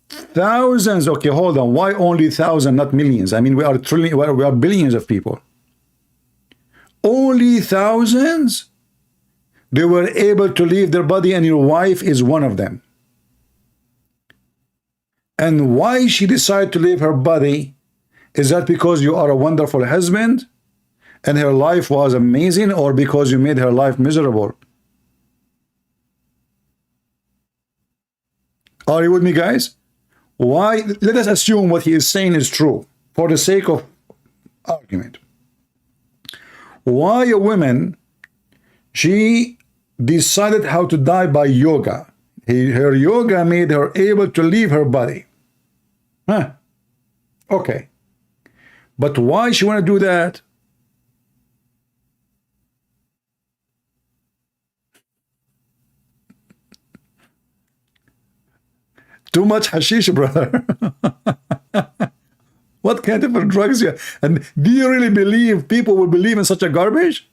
Thousands. Okay, hold on. Why only thousand, not millions? I mean, we are billions of people. Only thousands? They were able to leave their body, and your wife is one of them. And why she decided to leave her body? Is that because you are a wonderful husband and her life was amazing, or because you made her life miserable? Are you with me, guys? Why? Let us assume what he is saying is true for the sake of argument. Why a woman, she decided how to die by yoga. Her yoga made her able to leave her body. Huh. Okay. But why she want to do that? Too much hashish, brother. What kind of drugs you? And do you really believe people will believe in such a garbage?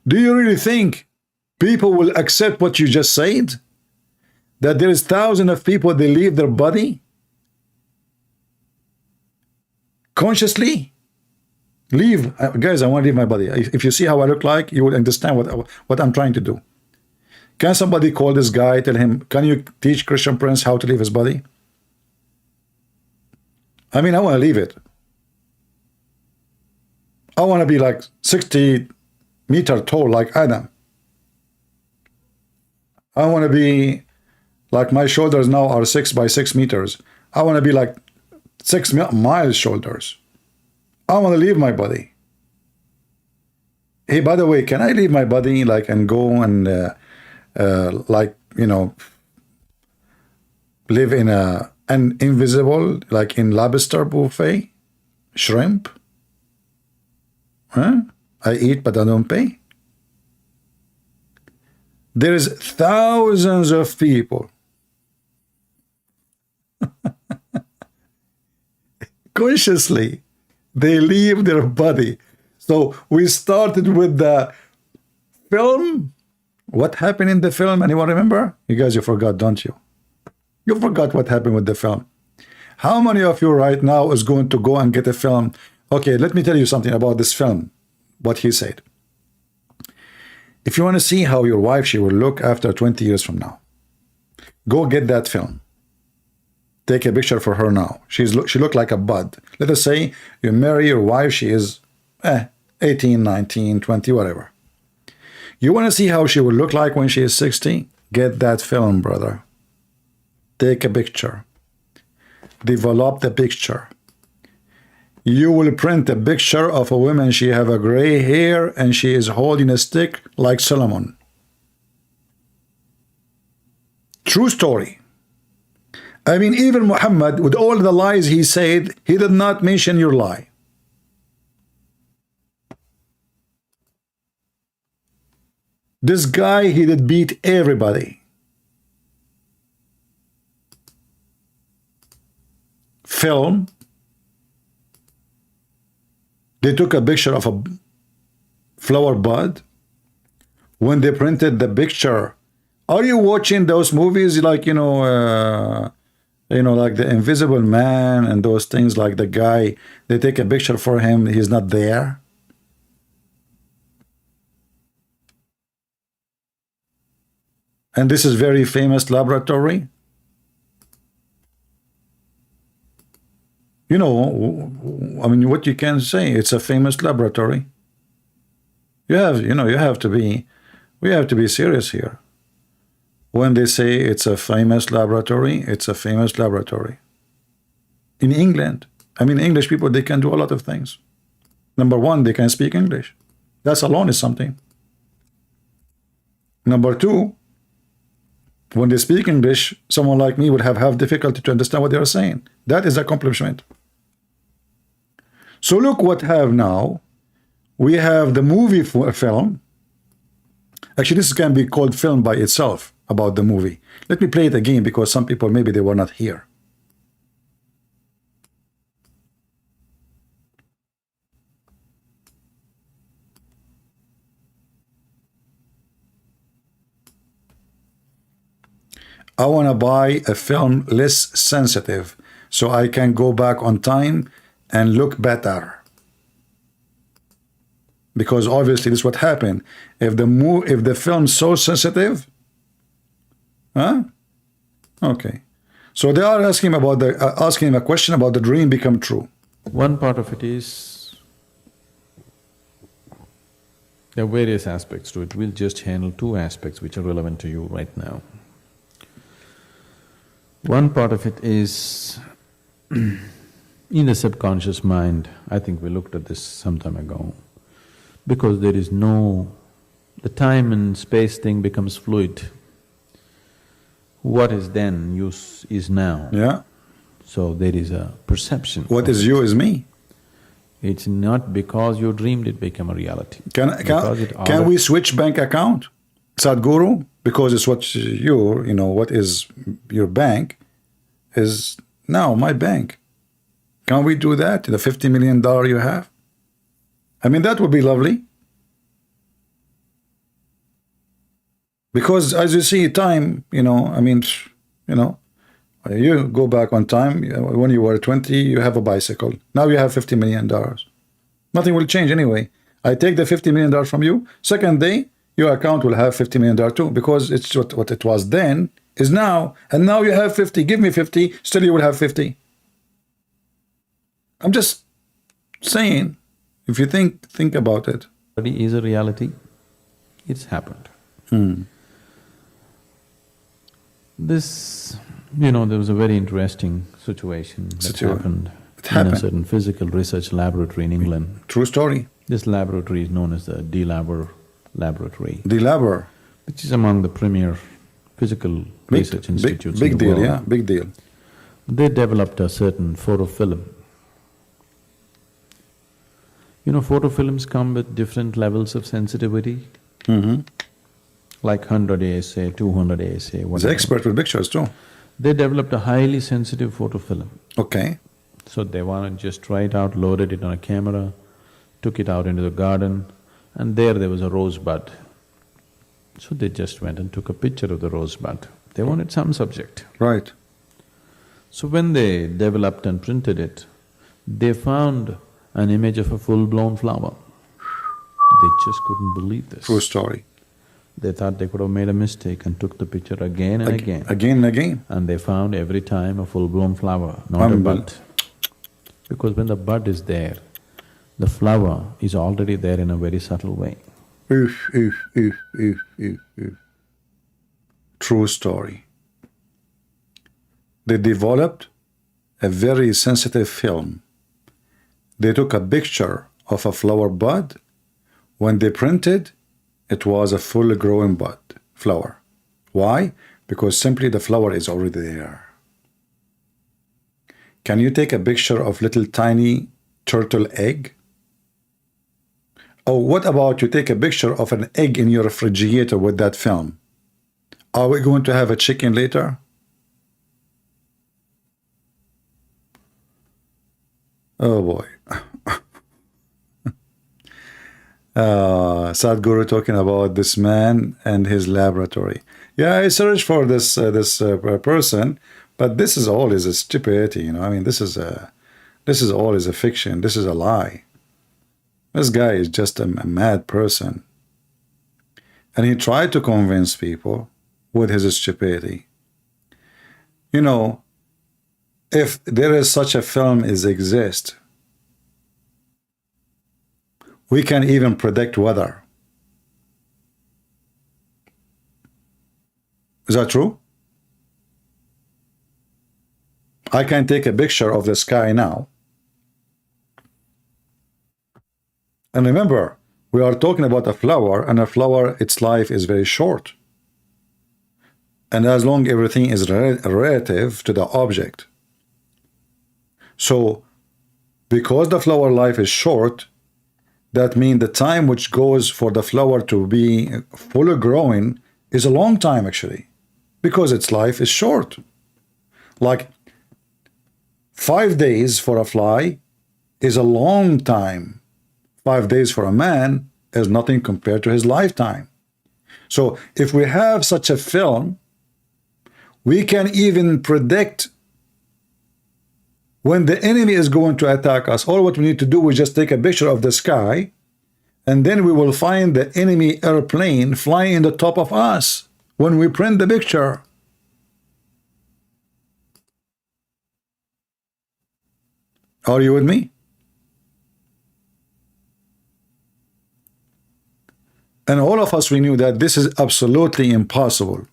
Do you really think people will accept what you just said? That there is thousands of people, they leave their body consciously? Leave. Guys, I want to leave my body. If you see how I look like, you will understand what I'm trying to do. Can somebody call this guy, tell him, can you teach Christian Prince how to leave his body? I mean, I want to leave it. I want to be like 60 meters tall like Adam. I want to be like my shoulders now are 6 by 6 meters. I want to be like 6 miles shoulders. I want to leave my body. Hey, by the way, can I leave my body like and go and like, you know, live in an invisible, like in lobster buffet, shrimp? Huh? I eat, but I don't pay. There's thousands of people consciously they leave their body. So we started with the film. What happened in the film? Anyone remember? You guys, you forgot, don't you? You forgot what happened with the film. How many of you right now is going to go and get a film? Okay, let me tell you something about this film, what he said. If you want to see how your wife, she will look after 20 years from now, go get that film. Take a picture for her now. She looked like a bud. Let us say you marry your wife, she is 18, 19, 20, whatever. You want to see how she will look like when she is 60? Get that film, brother. Take a picture. Develop the picture. You will print a picture of a woman, she have a gray hair and she is holding a stick like Solomon. True story. I mean, even Muhammad, with all the lies he said, he did not mention your lie. This guy, he did beat everybody. Film. They took a picture of a flower bud. When they printed the picture, are you watching those movies like, you know, like The Invisible Man and those things, like the guy, they take a picture for him, he's not there? And this is very famous laboratory. You know, I mean, what you can say, it's a famous laboratory. You have, you know, we have to be serious here. When they say it's a famous laboratory, it's a famous laboratory. In England, I mean, English people, they can do a lot of things. Number one, they can speak English. That alone is something. Number two, when they speak English, someone like me would have difficulty to understand what they are saying. That is an accomplishment. So look what we have now. We have the movie film. Actually, this can be called film by itself about the movie. Let me play it again because some people, maybe they were not here. I want to buy a film less sensitive so I can go back on time and look better. Because obviously this is what happened. If the film's so sensitive, huh? Okay. So they are asking about asking him a question about the dream become true. One part of it is, there are various aspects to it. We'll just handle two aspects which are relevant to you right now. One part of it is in the subconscious mind. I think we looked at this some time ago. Because there is no… the time and space thing becomes fluid. What is then is now. Yeah. So there is a perception. What is you is me. It's not because you dreamed it became a reality. Can we switch bank account, Sadhguru? Because it's what you know, what is your bank is now, my bank. Can we do that? The $50 million you have? I mean, that would be lovely. Because as you see, time, you go back on time. When you were 20, you have a bicycle. Now you have $50 million. Nothing will change anyway. I take the $50 million from you. Second day, your account will have $50 million too, because it's what it was then is now. And now you have 50. Give me 50, still you will have 50. I'm just saying, if you think about it. Is a reality. It's happened. This, there was a very interesting situation that happened in a certain physical research laboratory in England. True story. This laboratory is known as the DeLabor Laboratory. DeLabor. Which is among the premier physical research institutes big in the deal, world. yeah, big deal. They developed a certain photofilm. Photofilms come with different levels of sensitivity. Like 100 ASA, 200 ASA, whatever. He's an expert with pictures too. They developed a highly sensitive photofilm. Okay. So they wanted to just try it out, loaded it on a camera, took it out into the garden, and there was a rosebud. So they just went and took a picture of the rosebud. They wanted some subject. Right. So when they developed and printed it, they found an image of a full-blown flower. They just couldn't believe this. True story. They thought they could have made a mistake and took the picture again and again. Again and again. And they found every time a full-blown flower, not a bud. Because when the bud is there, the flower is already there in a very subtle way. True story. They developed a very sensitive film. They took a picture of a flower bud. When they printed, it was a full-grown bud, flower. Why? Because simply the flower is already there. Can you take a picture of little tiny turtle egg? Oh, what about you take a picture of an egg in your refrigerator with that film? Are we going to have a chicken later? Oh boy. Sadhguru talking about this man and his laboratory. Yeah, I searched for this person, but this is all is a stupidity. I mean, this is all is a fiction. This is a lie. This guy is just a mad person, and he tried to convince people with his stupidity. If there is such a film exists, we can even predict weather. Is that true? I can take a picture of the sky now. And remember, we are talking about a flower, and a flower, its life is very short. And as long everything is relative to the object. So, because the flower life is short, that means the time which goes for the flower to be fully growing is a long time actually, because its life is short. Like 5 days for a fly is a long time. 5 days for a man is nothing compared to his lifetime. So if we have such a film, we can even predict when the enemy is going to attack us. All what we need to do is just take a picture of the sky, and then we will find the enemy airplane flying in the top of us when we print the picture. Are you with me? And all of us, we knew that this is absolutely impossible.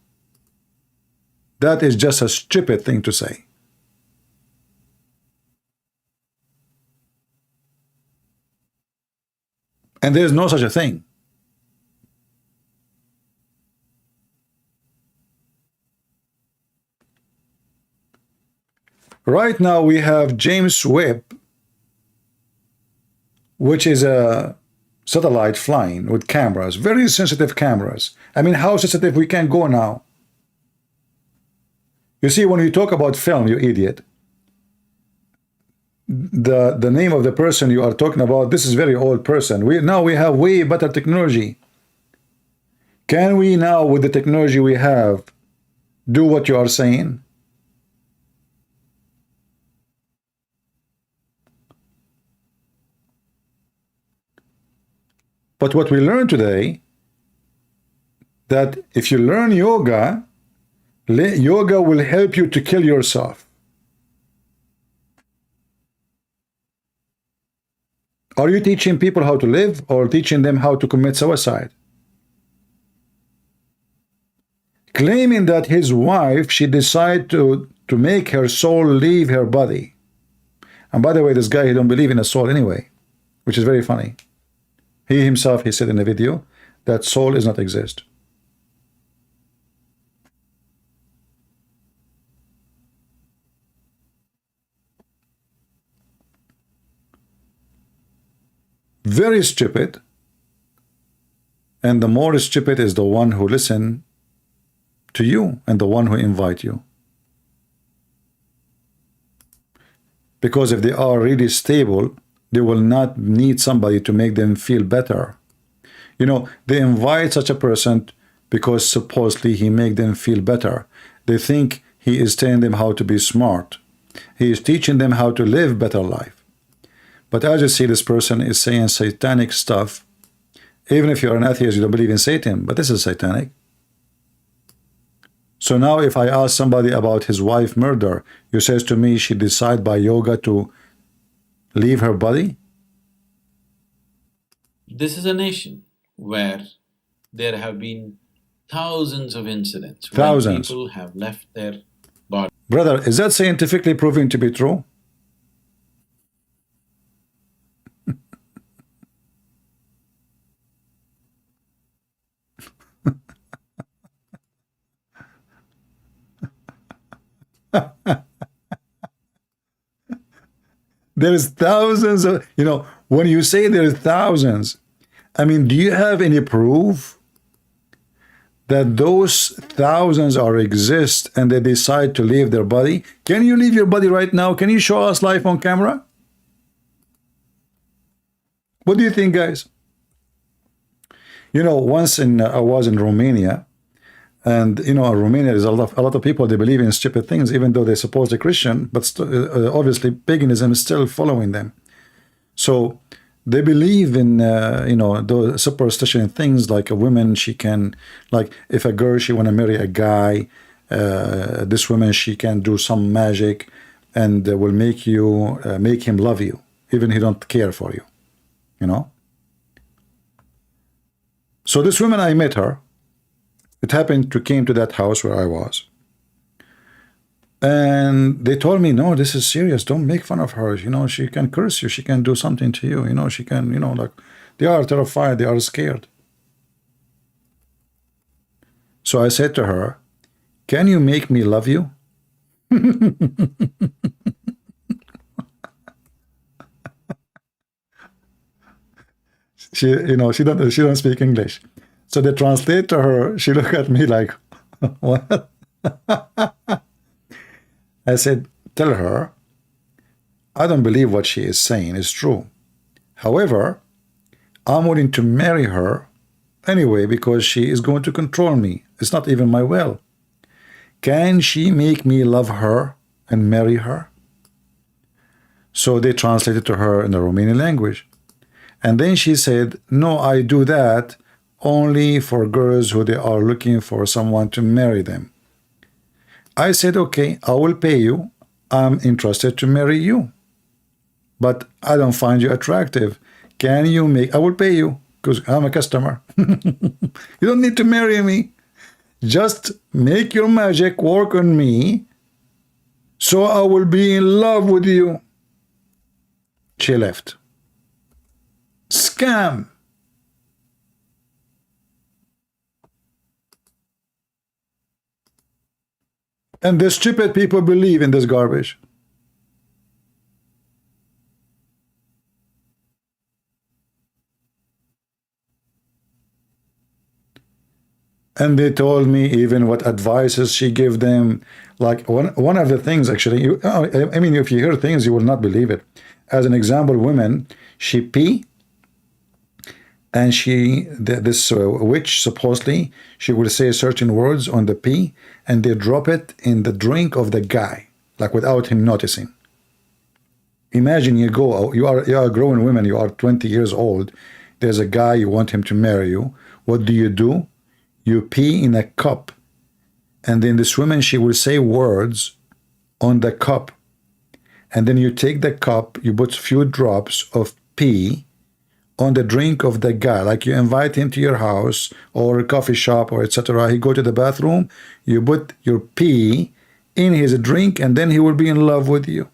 That is just a stupid thing to say. And there is no such a thing. Right now we have James Webb, which is a satellite flying with cameras, very sensitive cameras. I mean, how sensitive we can go now. You see, when you talk about film, you idiot, the name of the person you are talking about, this is very old person. Now we have way better technology. Can we now, with the technology we have, do what you are saying? But what we learn today, that if you learn yoga, yoga will help you to kill yourself. Are you teaching people how to live or teaching them how to commit suicide? Claiming that his wife, she decided to make her soul leave her body. And by the way, this guy, he don't believe in a soul anyway, which is very funny. He himself, he said in the video that soul does not exist. Very stupid. And the more stupid is the one who listen to you and the one who invite you. Because if they are really stable, they will not need somebody to make them feel better. You know, they invite such a person because supposedly he make them feel better. They think he is telling them how to be smart. He is teaching them how to live better life. But as you see, this person is saying satanic stuff. Even if you're an atheist, you don't believe in Satan, but this is satanic. So now if I ask somebody about his wife murder, you says to me she decide by yoga to leave her body? This is a nation where there have been thousands of incidents Thousands. where people have left their body. Brother, is that scientifically proven to be true? There's thousands of, you know, when you say there's thousands, I mean, do you have any proof that those thousands are exist and they decide to leave their body? Can you leave your body right now? Can you show us live on camera? What do you think, guys? You know, once I was in Romania, and you know, in Romania, there's a lot of people, they believe in stupid things, even though they're supposedly Christian, but obviously paganism is still following them. So they believe in, you know, those superstition things like a woman, she can, like if a girl, she want to marry a guy, this woman, she can do some magic and will make you, make him love you, even he don't care for you, you know? So this woman, I met her. It happened to came to that house where I was. And they told me, no, this is serious. Don't make fun of her. You know, she can curse you. She can do something to you. You know, she can, you know, like, they are terrified. They are scared. So I said to her, can you make me love you? She, you know, she don't speak English. So they translate to her. She looked at me like, what? I said, tell her, I don't believe what she is saying is true. However, I'm willing to marry her anyway because she is going to control me. It's not even my will. Can she make me love her and marry her? So they translated to her in the Romanian language. And then she said, no, I do that only for girls who they are looking for someone to marry them. I said, okay, I will pay you. I'm interested to marry you. But I don't find you attractive. Can you make, I will pay you because I'm a customer. You don't need to marry me. Just make your magic work on me so I will be in love with you. She left. Scam. And the stupid people believe in this garbage. And they told me even what advices she gave them. Like one of the things, actually, I mean, if you hear things, you will not believe it. As an example, women, she pee, and this witch, supposedly, she will say certain words on the pee, and they drop it in the drink of the guy, like without him noticing. Imagine you are a grown woman, you are 20 years old, there's a guy, you want him to marry you. What do? You pee in a cup, and then this woman, she will say words on the cup, and then you take the cup, you put a few drops of pee on the drink of the guy, like you invite him to your house or a coffee shop or etc. He go to the bathroom, you put your pee in his drink, and then he will be in love with you.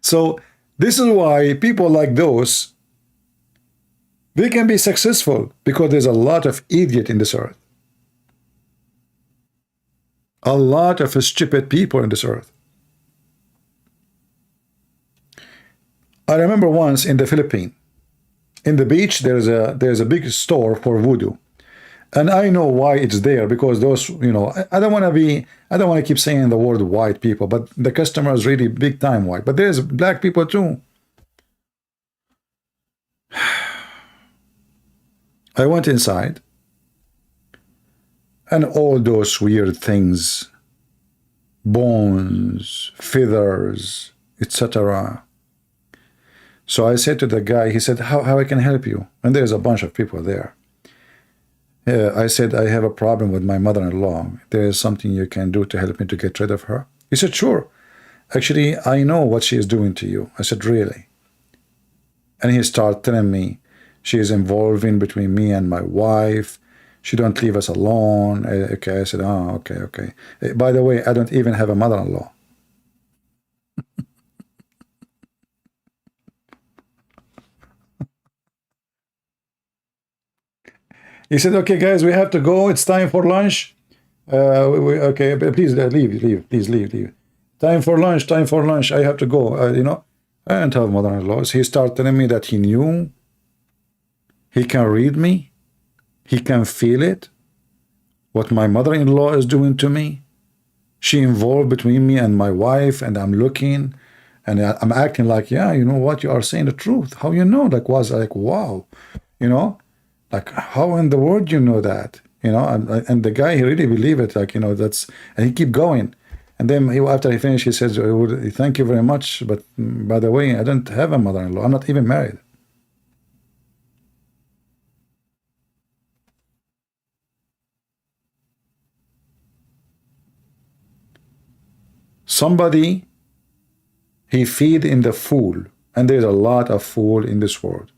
So this is why people like those, they can be successful, because there's a lot of idiot in this earth. A lot of stupid people in this earth. I remember once in the Philippines, in the beach, there's a big store for voodoo. And I know why it's there, because those, I don't want to keep saying the word white people, but the customer is really big time white. But there's black people too. I went inside, and all those weird things, bones, feathers, etc. So I said to the guy, he said, how I can help you? And there's a bunch of people there. I said, I have a problem with my mother-in-law. There is something you can do to help me to get rid of her? He said, sure. Actually, I know what she is doing to you. I said, really? And he started telling me, she is involving between me and my wife. She don't leave us alone. Okay, I said, oh, okay. By the way, I don't even have a mother-in-law. He said, okay, guys, we have to go. It's time for lunch. Okay, please leave. Please leave. Time for lunch. I have to go. I don't have mother-in-laws. He started telling me that he knew. He can read me. He can feel it. What my mother-in-law is doing to me. She involved between me and my wife, and I'm looking, and I'm acting like, yeah, you know what? You are saying the truth. How you know? Wow. Like, how in the world you know that? And the guy, he really believed it. That's, and he keep going. And then after he finished, he says, thank you very much. But by the way, I don't have a mother-in-law. I'm not even married. Somebody, he feed in the fool. And there's a lot of fool in this world.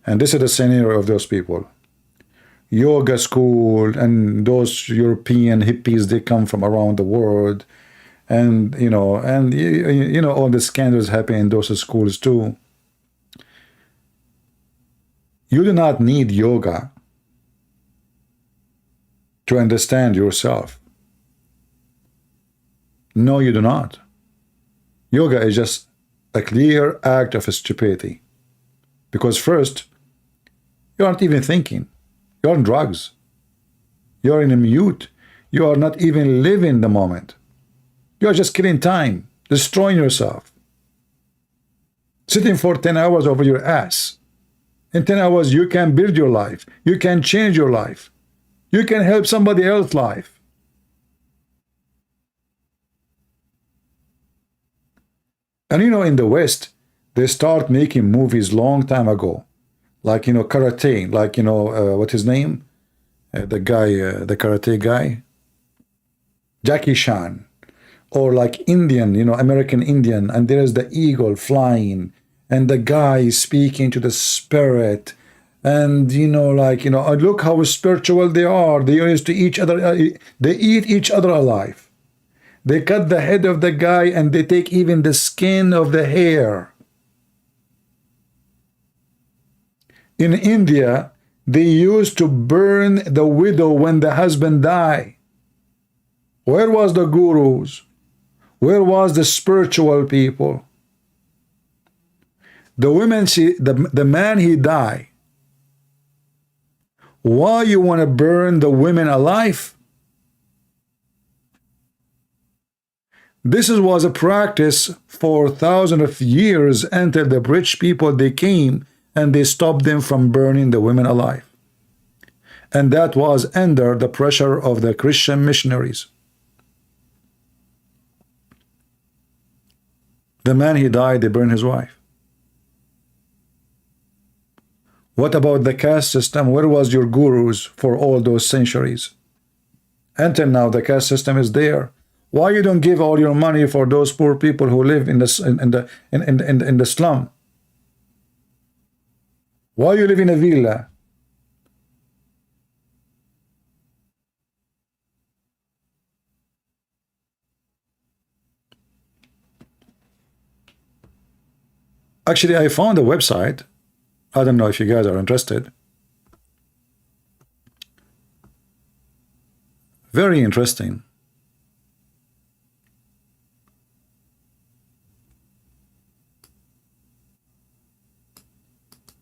And this is the scenario of those people. Yoga school and those European hippies, they come from around the world. And, all the scandals happen in those schools too. You do not need yoga to understand yourself. No, you do not. Yoga is just a clear act of stupidity. Because first, you aren't even thinking. You're on drugs. You're in a mute. You are not even living the moment. You are just killing time, destroying yourself. Sitting for 10 hours over your ass. In 10 hours, you can build your life. You can change your life. You can help somebody else's life. And in the West, they start making movies long time ago. Like, karate, like, what's his name? The guy, the karate guy? Jackie Chan. Or like Indian, American Indian, and there's the eagle flying, and the guy speaking to the spirit, and, look how spiritual they are. They used to each other, they eat each other alive. They cut the head of the guy, and they take even the skin of the hair. In India, they used to burn the widow when the husband died. Where was the gurus? Where was the spiritual people? The women, the man, he died. Why you want to burn the women alive? This was a practice for thousands of years until the rich people, they came and they stopped them from burning the women alive. And that was under the pressure of the Christian missionaries. The man, he died, they burned his wife. What about the caste system? Where was your gurus for all those centuries? Until now, the caste system is there. Why you don't give all your money for those poor people who live in the slum? Why you live in a villa? Actually, I found a website. I don't know if you guys are interested. Very interesting.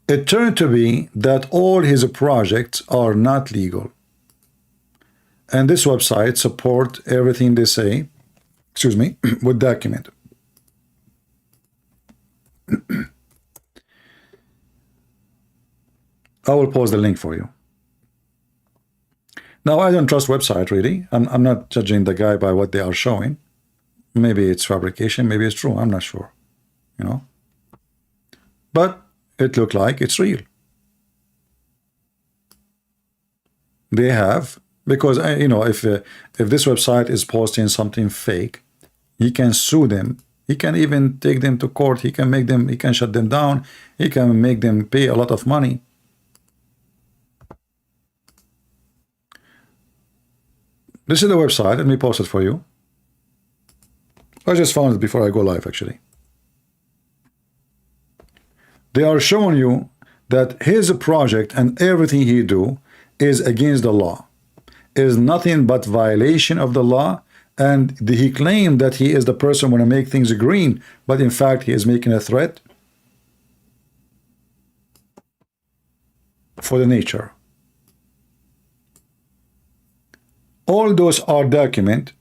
It turned to be that all his projects are not legal. And this website support everything they say, excuse me, with document. I will post the link for you. Now, I don't trust website, really. I'm not judging the guy by what they are showing. Maybe it's fabrication, maybe it's true, I'm not sure, you know. But it looked like it's real. They have, because, you know, if this website is posting something fake, he can sue them. He can even take them to court. He can make them, he can shut them down. He can make them pay a lot of money. This is the website. Let me post it for you. I just found it before I go live, actually. They are showing you that his project and everything he do is against the law, is nothing but violation of the law, and he claimed that he is the person who want to make things green, but in fact he is making a threat for the nature. All those are documents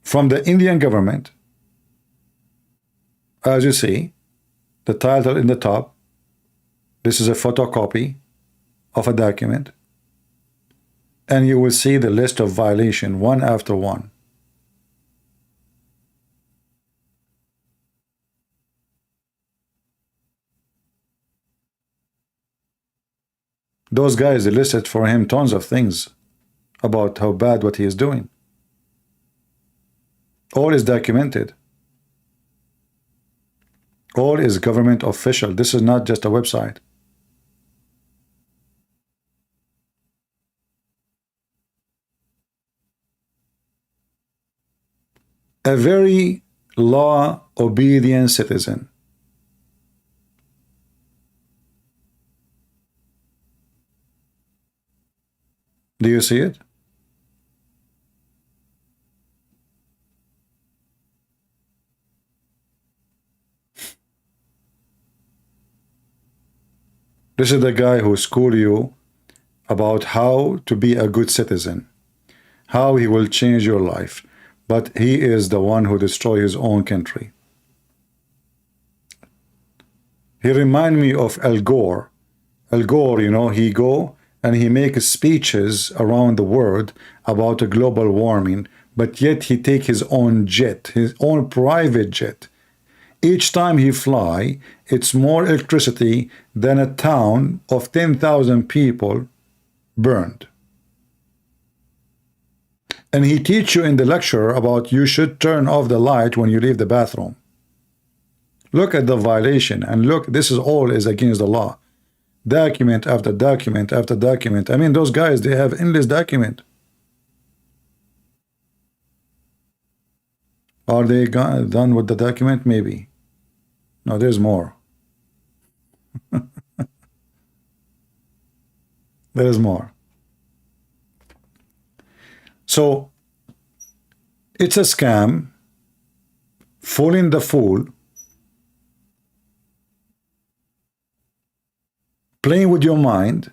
from the Indian government. As you see, the title in the top, this is a photocopy of a document, and you will see the list of violation one after one. Those guys, they listed for him tons of things about how bad what he is doing. All is documented. All is government official. This is not just a website. A very law-obedient citizen. Do you see it? This is the guy who schooled you about how to be a good citizen, how he will change your life, but he is the one who destroyed his own country. He reminds me of Al Gore. Al Gore, you know, he go and he makes speeches around the world about a global warming, but yet he take his own jet, his own private jet. Each time he fly, it's more electricity than a town of 10,000 people burned. And he teach you in the lecture about you should turn off the light when you leave the bathroom. Look at the violation, and look, this is all is against the law. Document after document after document. I mean, those guys, they have endless document. Are they done with the document? Maybe. No, there's more. There is more. So, it's a scam, fooling the fool, playing with your mind,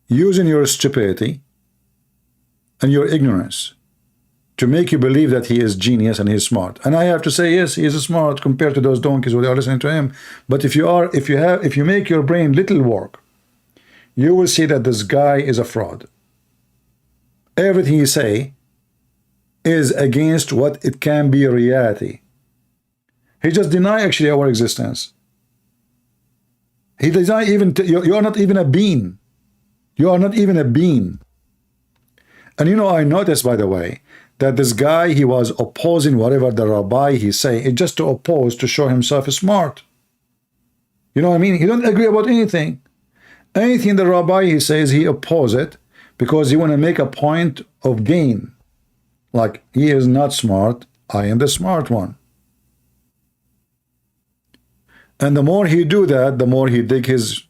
using your stupidity, and your ignorance to make you believe that he is genius and he's smart. And I have to say, yes, he is smart compared to those donkeys who are listening to him. But if you make your brain little work, you will see that this guy is a fraud. Everything he say is against what it can be reality. He just deny actually our existence. He deny even you are not even a being. You are not even a being. And you know, I noticed, by the way, that this guy, he was opposing whatever the rabbi he's saying, it just to oppose, to show himself smart. You know what I mean? He don't agree about anything. Anything the rabbi he says, he oppose it because he want to make a point of gain. Like, he is not smart, I am the smart one. And the more he do that, the more he dig his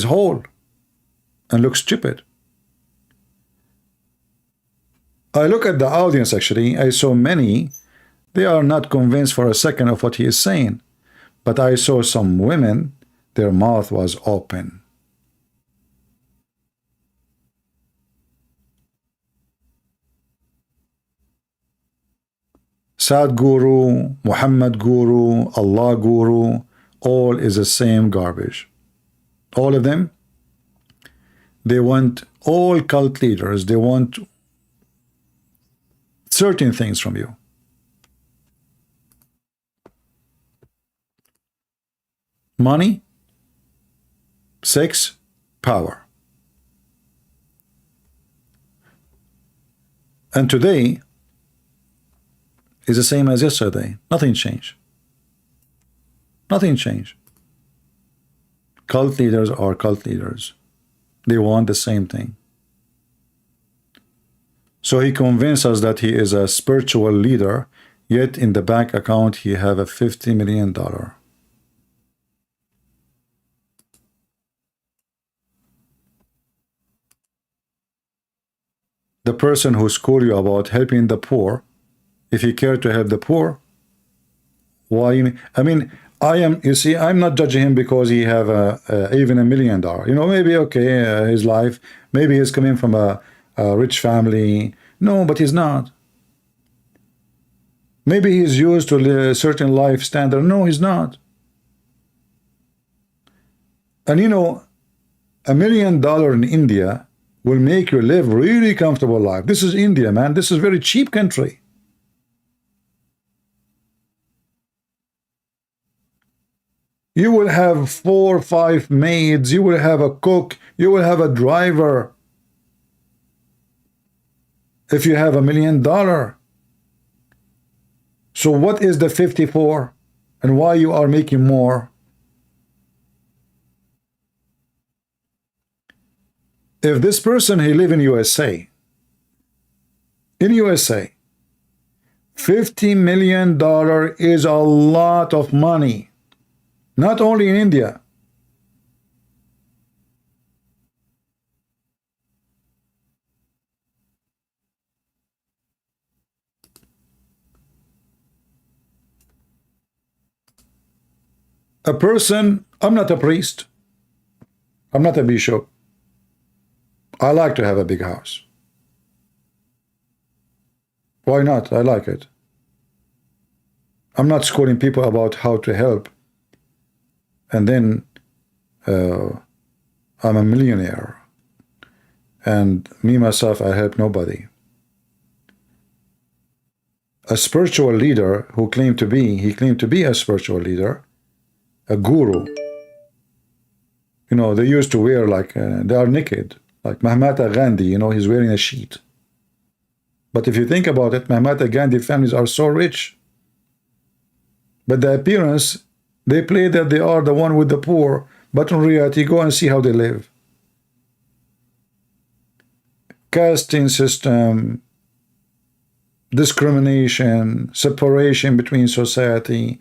hole and look stupid. I look at the audience actually, I saw many, they are not convinced for a second of what he is saying. But I saw some women, their mouth was open. Sadhguru, Muhammad Guru, Allah Guru, all is the same garbage. All of them, they want, all cult leaders, they want certain things from you. Money, sex, power. And today is the same as yesterday. Nothing changed. Nothing changed. Cult leaders are cult leaders. They want the same thing. So he convinced us that he is a spiritual leader, yet in the bank account he have a $50 million. The person who schooled you about helping the poor, if he cared to help the poor, why? I mean, you see, I'm not judging him because he have even $1 million. You know, maybe, okay, his life, maybe he's coming from a rich family. No, but he's not. Maybe he's used to a certain life standard. No, he's not. And you know, $1 million in India will make you live really comfortable life. This is India, man. This is a very cheap country. You will have 4 or 5 maids. You will have a cook. You will have a driver. If you have $1 million. So what is the 54 and why you are making more? If this person, he live in USA, $50 million is a lot of money, not only in India. A person, I'm not a priest, I'm not a bishop. I like to have a big house. Why not? I like it. I'm not schooling people about how to help. And then I'm a millionaire. And me, myself, I help nobody. A spiritual leader who claimed to be a spiritual leader, a guru. You know, they used to wear like, they are naked. Like Mahatma Gandhi, you know, he's wearing a sheet. But if you think about it, Mahatma Gandhi families are so rich. But the appearance, they play that they are the one with the poor. But in reality, go and see how they live. Casting system, discrimination, separation between society.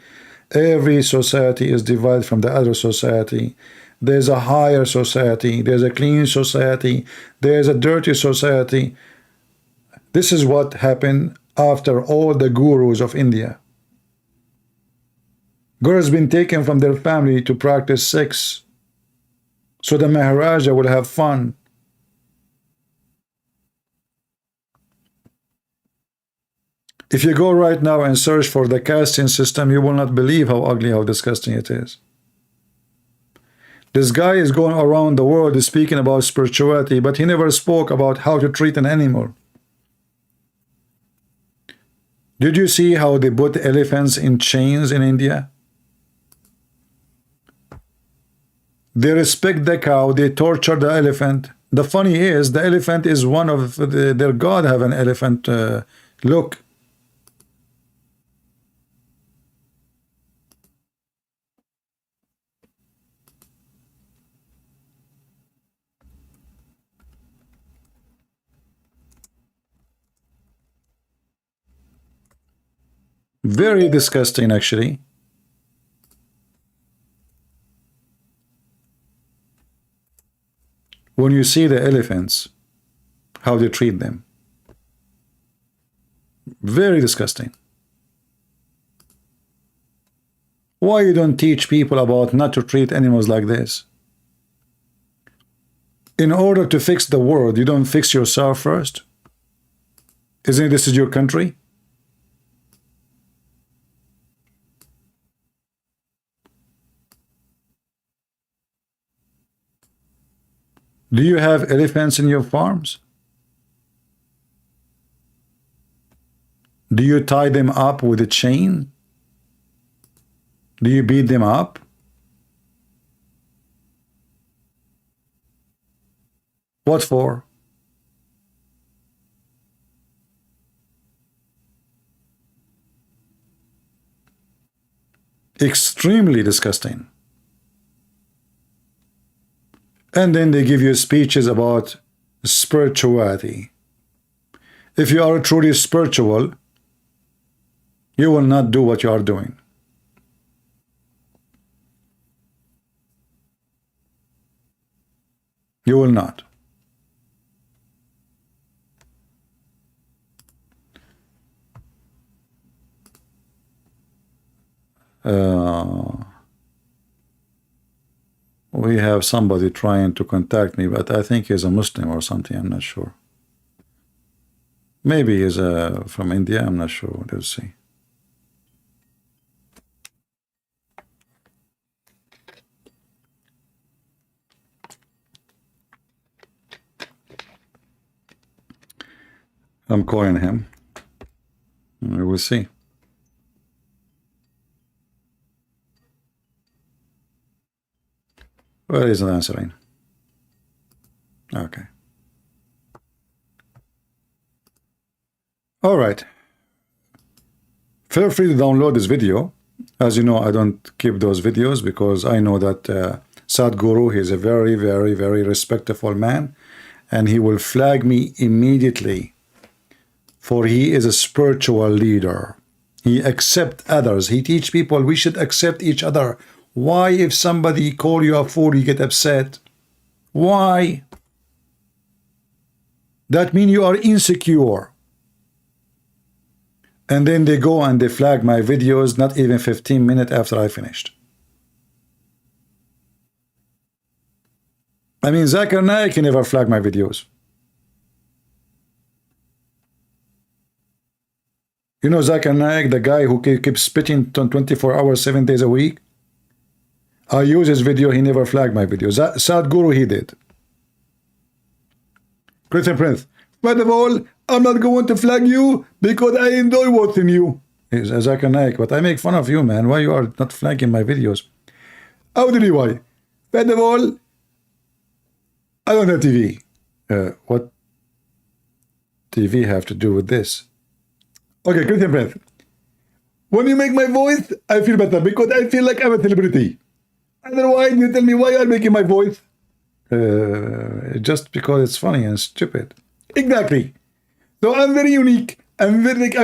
Every society is divided from the other society. There's a higher society, there's a clean society, there's a dirty society. This is what happened after all the gurus of India. Girls been taken from their family to practice sex, so the Maharaja will have fun. If you go right now and search for the casting system, you will not believe how ugly, how disgusting it is. This guy is going around the world speaking about spirituality, but he never spoke about how to treat an animal. Did you see how they put elephants in chains in India? They respect the cow, they torture the elephant. The funny is, the elephant is one of their god have an elephant look. Very disgusting, actually. When you see the elephants, how they treat them. Very disgusting. Why you don't teach people about not to treat animals like this? In order to fix the world, you don't fix yourself first? Isn't it this is your country? Do you have elephants in your farms? Do you tie them up with a chain? Do you beat them up? What for? Extremely disgusting. And then they give you speeches about spirituality. If you are truly spiritual, you will not do what you are doing. You will not. We have somebody trying to contact me, but I think he's a Muslim or something. I'm not sure. Maybe he's from India. I'm not sure. Let's see. I'm calling him. We will see. Well, he's not answering. Okay. All right. Feel free to download this video. As you know, I don't keep those videos because I know that Sadhguru, he is a very, very, very respectful man, and he will flag me immediately, for he is a spiritual leader. He accepts others. He teach people we should accept each other. Why, if somebody call you a fool, you get upset? Why? That means you are insecure. And then they go and they flag my videos not even 15 minutes after I finished. I mean, Zakir Naik, he never flagged my videos. You know Zakir Naik, the guy who keeps spitting 24 hours, 7 days a week? I use his video, he never flagged my videos. Sadhguru, he did. Christian Prince, first of all, I'm not going to flag you because I enjoy watching you. He's Zakir Naik, but I make fun of you, man. Why you are not flagging my videos? How did you why? First of all, I don't have TV. What TV have to do with this? Okay, Christian Prince. When you make my voice, I feel better because I feel like I'm a celebrity. Otherwise, you tell me why you're making my voice. Just because it's funny and stupid. Exactly. So I'm very unique. I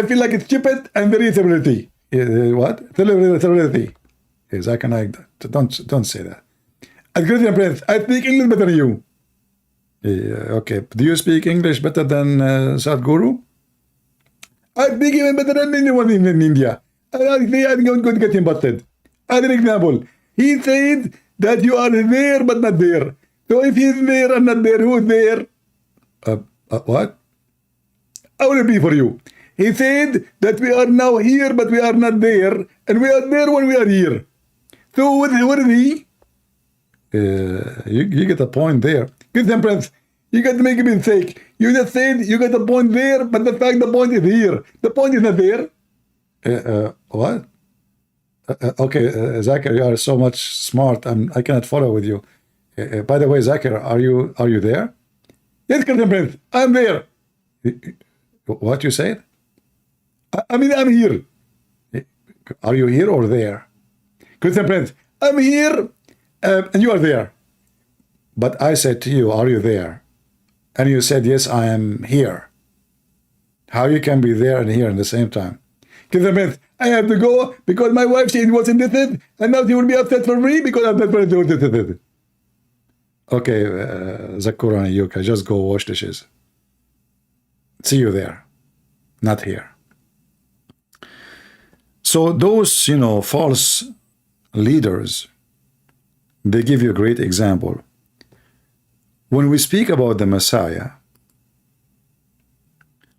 feel like it's stupid and very celebrity. What? Celebrity. Yes, I can like that. Don't say that. As Christian Prince, I speak English better than you. Okay. Do you speak English better than Sadhguru? I speak even better than anyone in India. I'm going to get him busted. As an example, he said that you are there but not there. So if he's there and not there, who is there? What? I will repeat for you. He said that we are now here, but we are not there, and we are there when we are here. So what is he? You get a point there. Good Prince. You got to make a mistake. You just said you got a point there, but the fact the point is here. The point is not there. What? Okay, Zakir, you are so much smart. I cannot follow with you. By the way, Zakir, are you there? Yes, Captain Prince, I'm there. What you said? I mean, I'm here. Are you here or there? Captain Prince, I'm here, and you are there. But I said to you, are you there? And you said, yes, I am here. How you can be there and here at the same time? Captain Prince, I have to go because my wife, she was in this, and now she will be upset for me because I'm not going to do this. Okay, Zakura and Yuka, just go wash dishes. See you there, not here. So those, false leaders, they give you a great example. When we speak about the Messiah,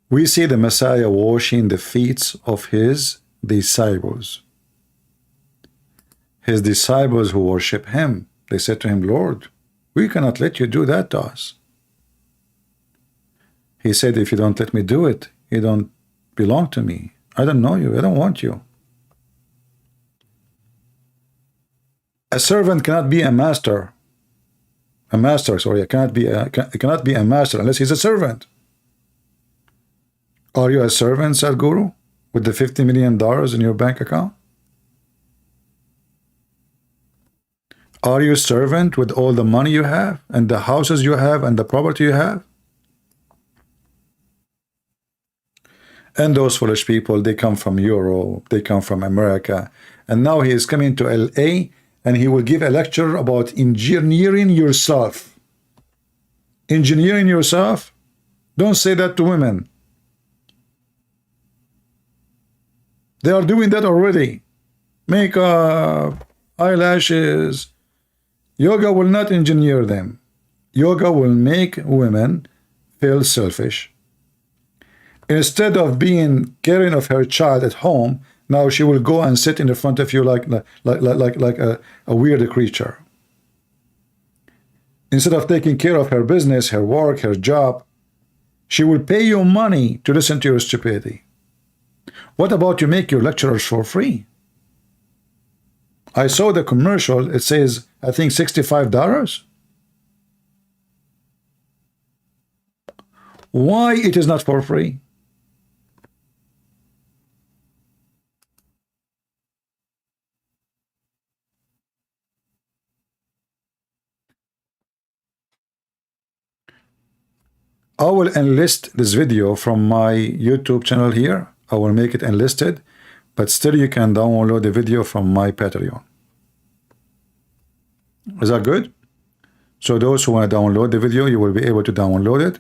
we see the Messiah washing the feet of his disciples. His disciples who worship him, they said to him, Lord, we cannot let you do that to us. He said, if you don't let me do it, you don't belong to me. I don't know you. I don't want you. A servant cannot be a master. A master, sorry, cannot be a master unless he's a servant. Are you a servant, Sadhguru, with the $50 million in your bank account? Are you a servant with all the money you have and the houses you have and the property you have? And those foolish people, they come from Europe, they come from America, and now he is coming to LA and he will give a lecture about engineering yourself. Engineering yourself? Don't say that to women. They are doing that already. Makeup, eyelashes. Yoga will not engineer them. Yoga will make women feel selfish. Instead of being caring of her child at home, now she will go and sit in the front of you like a weird creature. Instead of taking care of her business, her work, her job, she will pay you money to listen to your stupidity. What about you make your lecturers for free? I saw the commercial, it says, I think $65. Why it is not for free? I will enlist this video from my YouTube channel here. I will make it enlisted, but still you can download the video from my Patreon. Is that good? So those who want to download the video, you will be able to download it,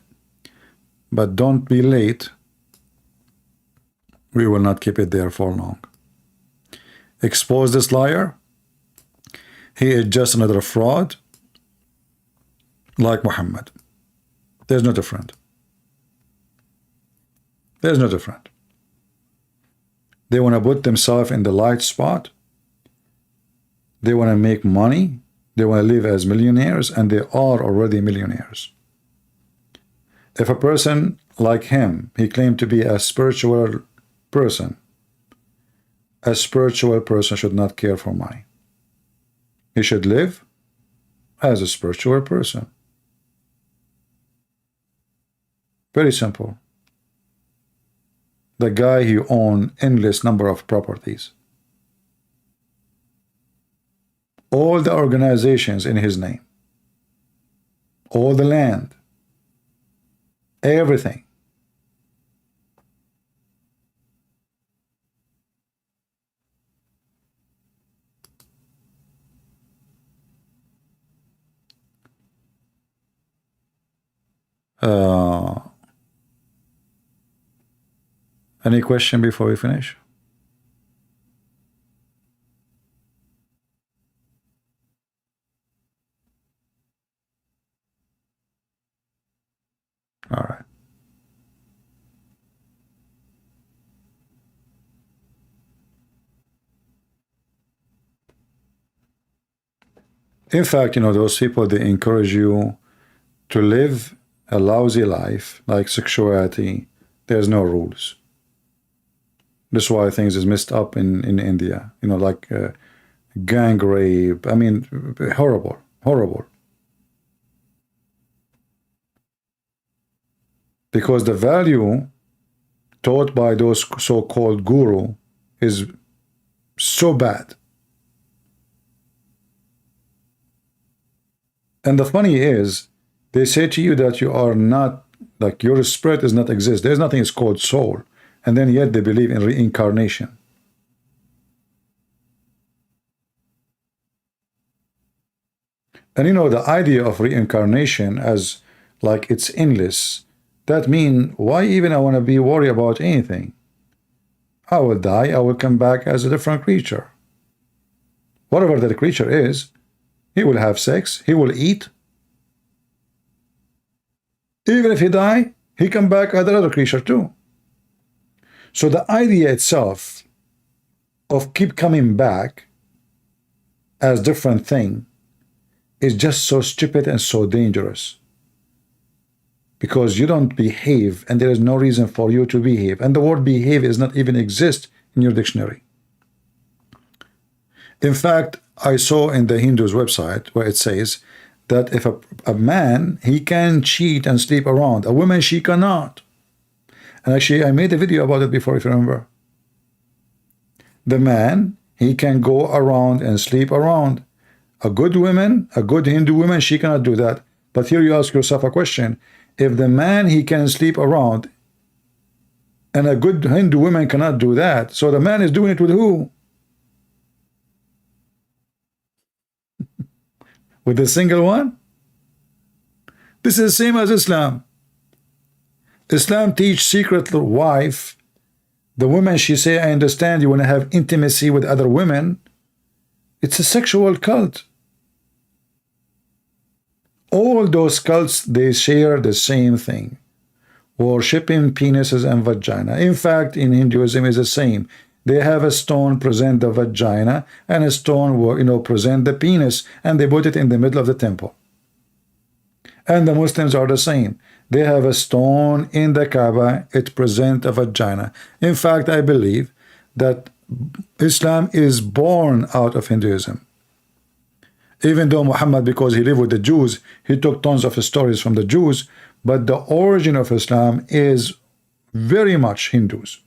but don't be late. We will not keep it there for long. Expose this liar. He is just another fraud like Muhammad. There's no different. There's no different. They want to put themselves in the light spot. They want to make money. They want to live as millionaires, and they are already millionaires. If a person like him, he claimed to be a spiritual person should not care for money. He should live as a spiritual person. Very simple. The guy who owned endless number of properties. All the organizations in his name. All the land. Everything. Any question before we finish? All right. In fact, those people, they encourage you to live a lousy life, like sexuality. There's no rules. That's why things is messed up in India. Like gang rape. I mean, horrible, horrible. Because the value taught by those so-called guru is so bad. And the funny is, they say to you that you are not, like your spirit does not exist. There's nothing is called soul. And then yet they believe in reincarnation. And the idea of reincarnation as like it's endless, that means why even I want to be worried about anything? I will die, I will come back as a different creature. Whatever that creature is, he will have sex, he will eat. Even if he die, he come back as another creature too. So the idea itself of keep coming back as different thing is just so stupid and so dangerous. Because you don't behave and there is no reason for you to behave. And the word behave is not even exist in your dictionary. In fact, I saw in the Hindu's website where it says that if a man, he can cheat and sleep around. A woman, she cannot. And actually, I made a video about it before, if you remember. The man, he can go around and sleep around. A good woman, a good Hindu woman, she cannot do that. But here you ask yourself a question. If the man, he can sleep around, and a good Hindu woman cannot do that, so the man is doing it with who? With the single one? This is the same as Islam. Islam teach secret wife. The woman, she say, I understand you want to have intimacy with other women. It's a sexual cult. All those cults, they share the same thing. Worshipping penises and vagina. In fact, in Hinduism is the same. They have a stone present the vagina and a stone present the penis, and they put it in the middle of the temple. And the Muslims are the same. They have a stone in the Kaaba, it present a vagina. In fact, I believe that Islam is born out of Hinduism. Even though Muhammad, because he lived with the Jews, he took tons of stories from the Jews, but the origin of Islam is very much Hindus.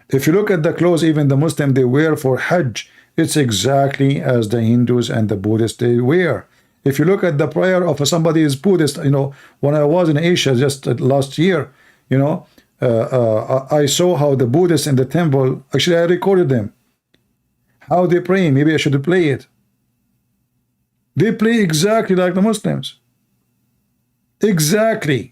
If you look at the clothes even the Muslim they wear for Hajj, it's exactly as the Hindus and the Buddhists they wear. If you look at the prayer of somebody is Buddhist, when I was in Asia just last year, I saw how the Buddhists in the temple, actually I recorded them, how they pray. Maybe I should play it. They play exactly like the Muslims. Exactly.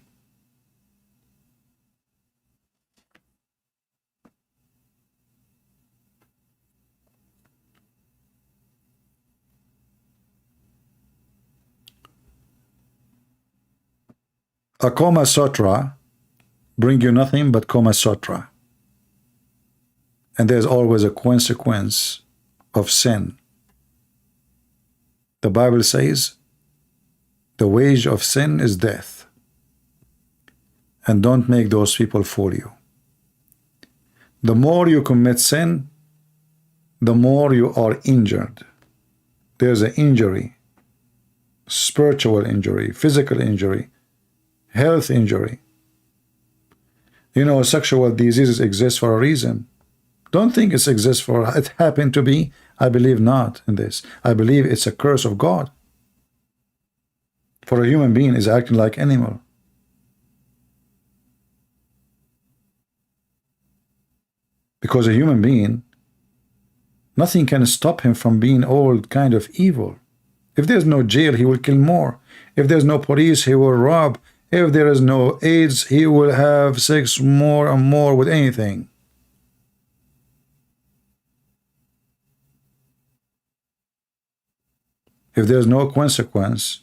A Kama Sutra bring you nothing but Kama Sutra. And there's always a consequence of sin. The Bible says, the wage of sin is death. And don't make those people fool you. The more you commit sin, the more you are injured. There's an injury, spiritual injury, physical injury, health injury. Sexual diseases exist for a reason. Don't think it exists for it happened to be. I believe not in this. I believe it's a curse of God. For a human being is acting like animal. Because a human being, nothing can stop him from being all kind of evil. If there's no jail, he will kill more. If there's no police, he will rob. If there is no AIDS, he will have sex more and more with anything. If there's no consequence,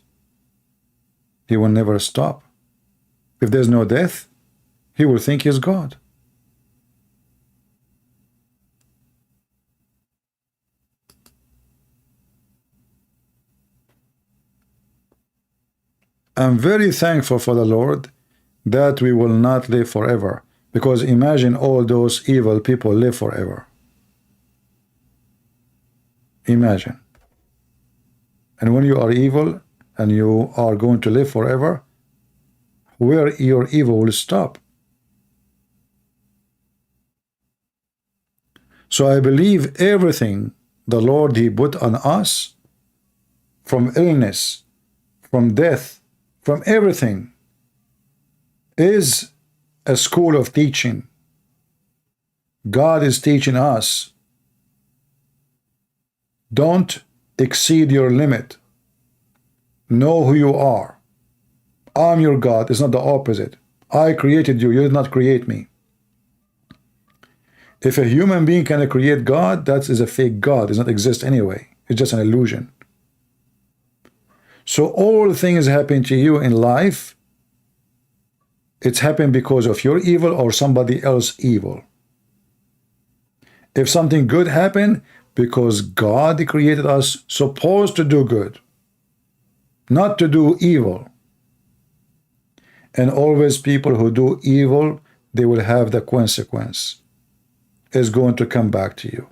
he will never stop. If there's no death, he will think he's God. I'm very thankful for the Lord that we will not live forever. Because imagine all those evil people live forever. Imagine. And when you are evil and you are going to live forever, where your evil will stop. So I believe everything the Lord He put on us, from illness, from death, from everything, is a school of teaching. God is teaching us. Don't exceed your limit. Know who you are. I'm your God. It's not the opposite. I created you. You did not create me. If a human being can create God, that is a fake God. It does not exist anyway. It's just an illusion. So all things happen to you in life, it's happened because of your evil or somebody else's evil. If something good happened, because God created us supposed to do good, not to do evil. And always people who do evil, they will have the consequence. It's going to come back to you.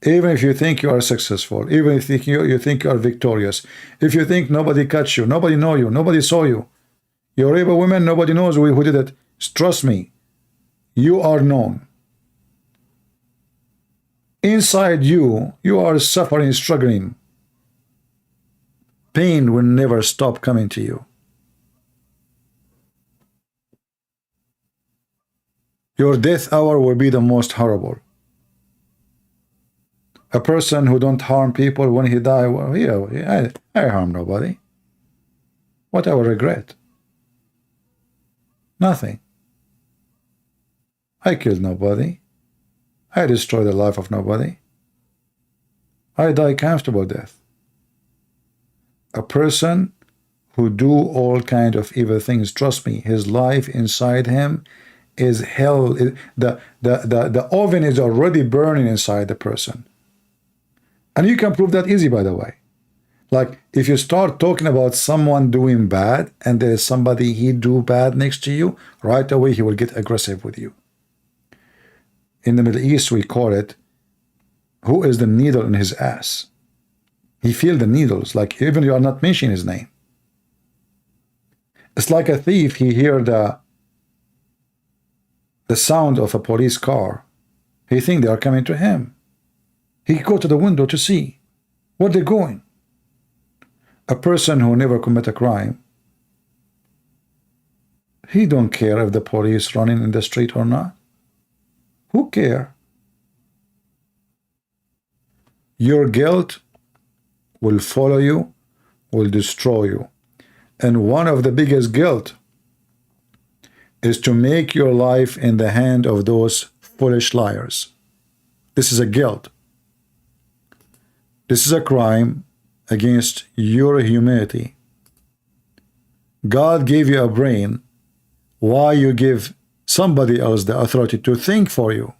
Even if you think you are successful, even if you think you are victorious, if you think nobody catch you, nobody know you, nobody saw you, you're able woman, nobody knows who did it. Trust me, you are known. Inside you, you are suffering, struggling. Pain will never stop coming to you. Your death hour will be the most horrible. A person who don't harm people, when he die, well, yeah, I harm nobody. What I will regret? Nothing. I killed nobody. I destroyed the life of nobody. I die comfortable death. A person who do all kind of evil things, trust me, his life inside him is hell. The oven is already burning inside the person. And you can prove that easy, by the way. Like, if you start talking about someone doing bad and there is somebody he do bad next to you, right away he will get aggressive with you. In the Middle East, we call it, who is the needle in his ass? He feel the needles, like even you are not mentioning his name. It's like a thief, he hear the sound of a police car. He think they are coming to him. He go to the window to see where they're going. A person who never commit a crime, he don't care if the police running in the street or not. Who care? Your guilt will follow you, will destroy you. And one of the biggest guilt is to make your life in the hand of those foolish liars. This is a guilt. This is a crime against your humanity. God gave you a brain. Why you give somebody else the authority to think for you?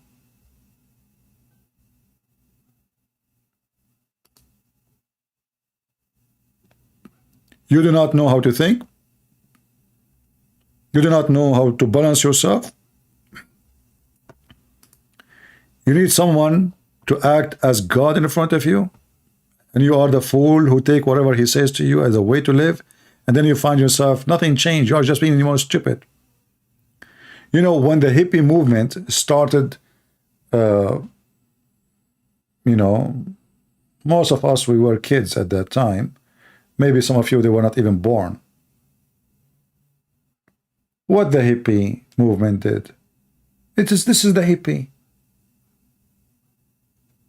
You do not know how to think? You do not know how to balance yourself? You need someone to act as God in front of you? And you are the fool who take whatever he says to you as a way to live, and then you find yourself, nothing changed, you are just being more stupid. You know, when the hippie movement started, you know, most of us, we were kids at that time. Maybe some of you, they were not even born. What the hippie movement did, this is the hippie.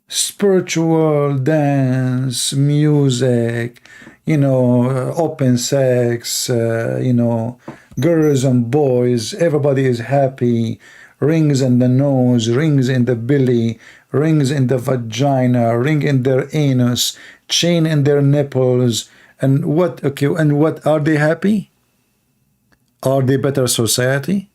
Spiritual, dance, music, you know, open sex, you know, girls and boys, everybody is happy, rings in the nose, rings in the belly, rings in the vagina, ring in their anus, chain in their nipples, and what, okay, and what, are they happy? Are they better society?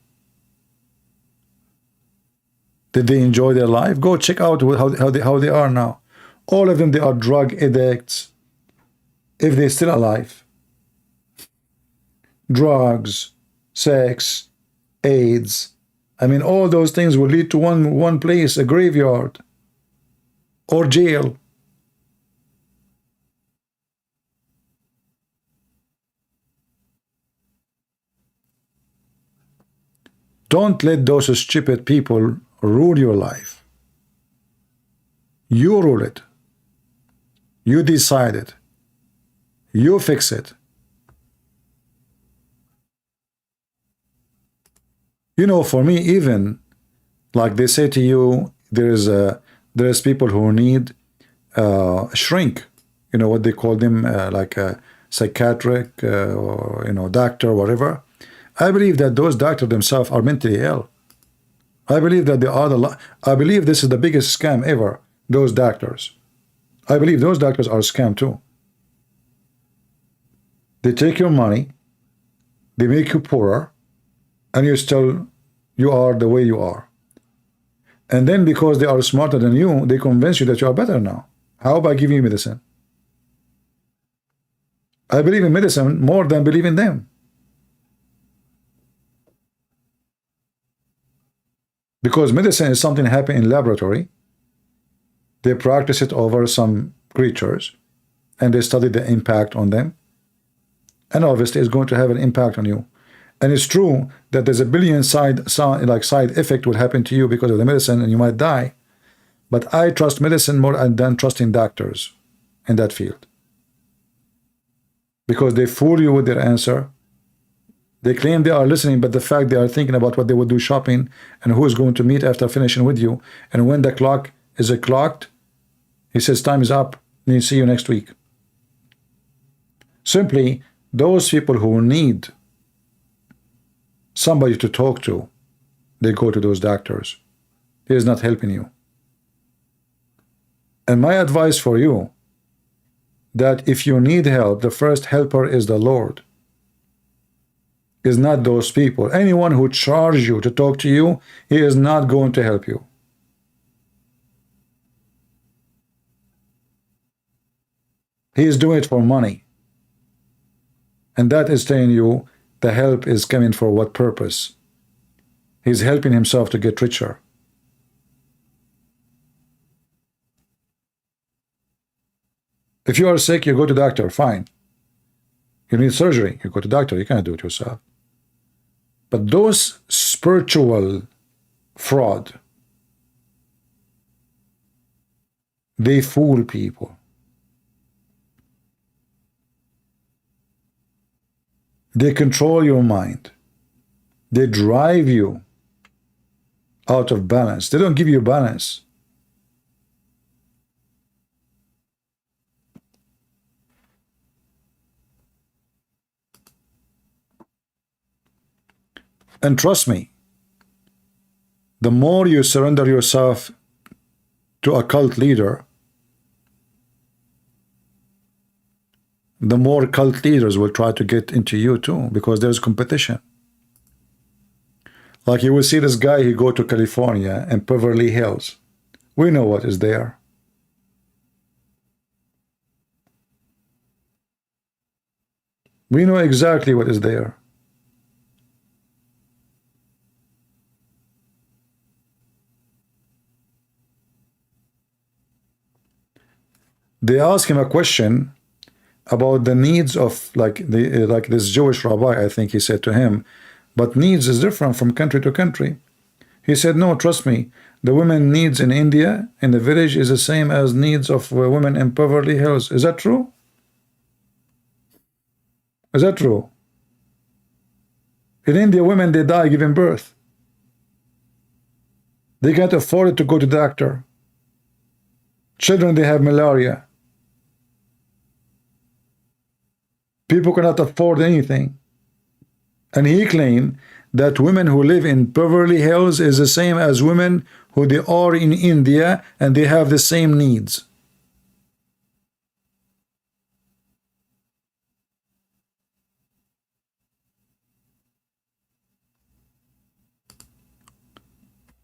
Did they enjoy their life? Go check out how they are now. All of them, they are drug addicts. If they're still alive. drugs, sex, AIDS. I mean, all those things will lead to one place, a graveyard or jail. Don't let those stupid people rule your life. You rule it. You decide it. You fix it. You know, for me, even like they say to you, there's people who need shrink. You know what they call them, like a psychiatric or doctor, whatever. I believe that those doctors themselves are mentally ill. I believe that they are I believe this is the biggest scam ever. Those doctors. I believe those doctors are scam too. They take your money, they make you poorer, and you are the way you are. And then because they are smarter than you, they convince you that you are better now. How by giving you medicine? I believe in medicine more than believe in them. Because medicine is something happening in laboratory. They practice it over some creatures and they study the impact on them. And obviously it's going to have an impact on you. And it's true that there's a billion side effect will happen to you because of the medicine and you might die. But I trust medicine more than trusting doctors in that field. Because they fool you with their answer. They claim they are listening, but the fact they are thinking about what they would do shopping and who is going to meet after finishing with you. And when the clock is clocked, he says time is up and he'll see you next week. Simply, those people who need somebody to talk to, they go to those doctors. He is not helping you. And my advice for you, that if you need help, the first helper is the Lord. Is not those people. Anyone who charges you to talk to you, he is not going to help you. He is doing it for money. And that is telling you the help is coming for what purpose? He's helping himself to get richer. If you are sick, you go to doctor, fine. You need surgery, you go to doctor, you can't do it yourself. But those spiritual fraud, they fool people. They control your mind. They drive you out of balance. They don't give you balance. And trust me, the more you surrender yourself to a cult leader, the more cult leaders will try to get into you too, because there's competition. Like you will see this guy, he go to California and Beverly Hills. We know what is there. We know exactly what is there. They ask him a question about the needs of like this Jewish rabbi, I think he said to him, but needs is different from country to country. He said, no, trust me, the women needs in India in the village is the same as needs of women in Beverly Hills. Is that true? Is that true? In India, women, they die giving birth. They can't afford it to go to the doctor. Children, they have malaria. People cannot afford anything. And he claimed that women who live in Beverly Hills is the same as women who they are in India and they have the same needs.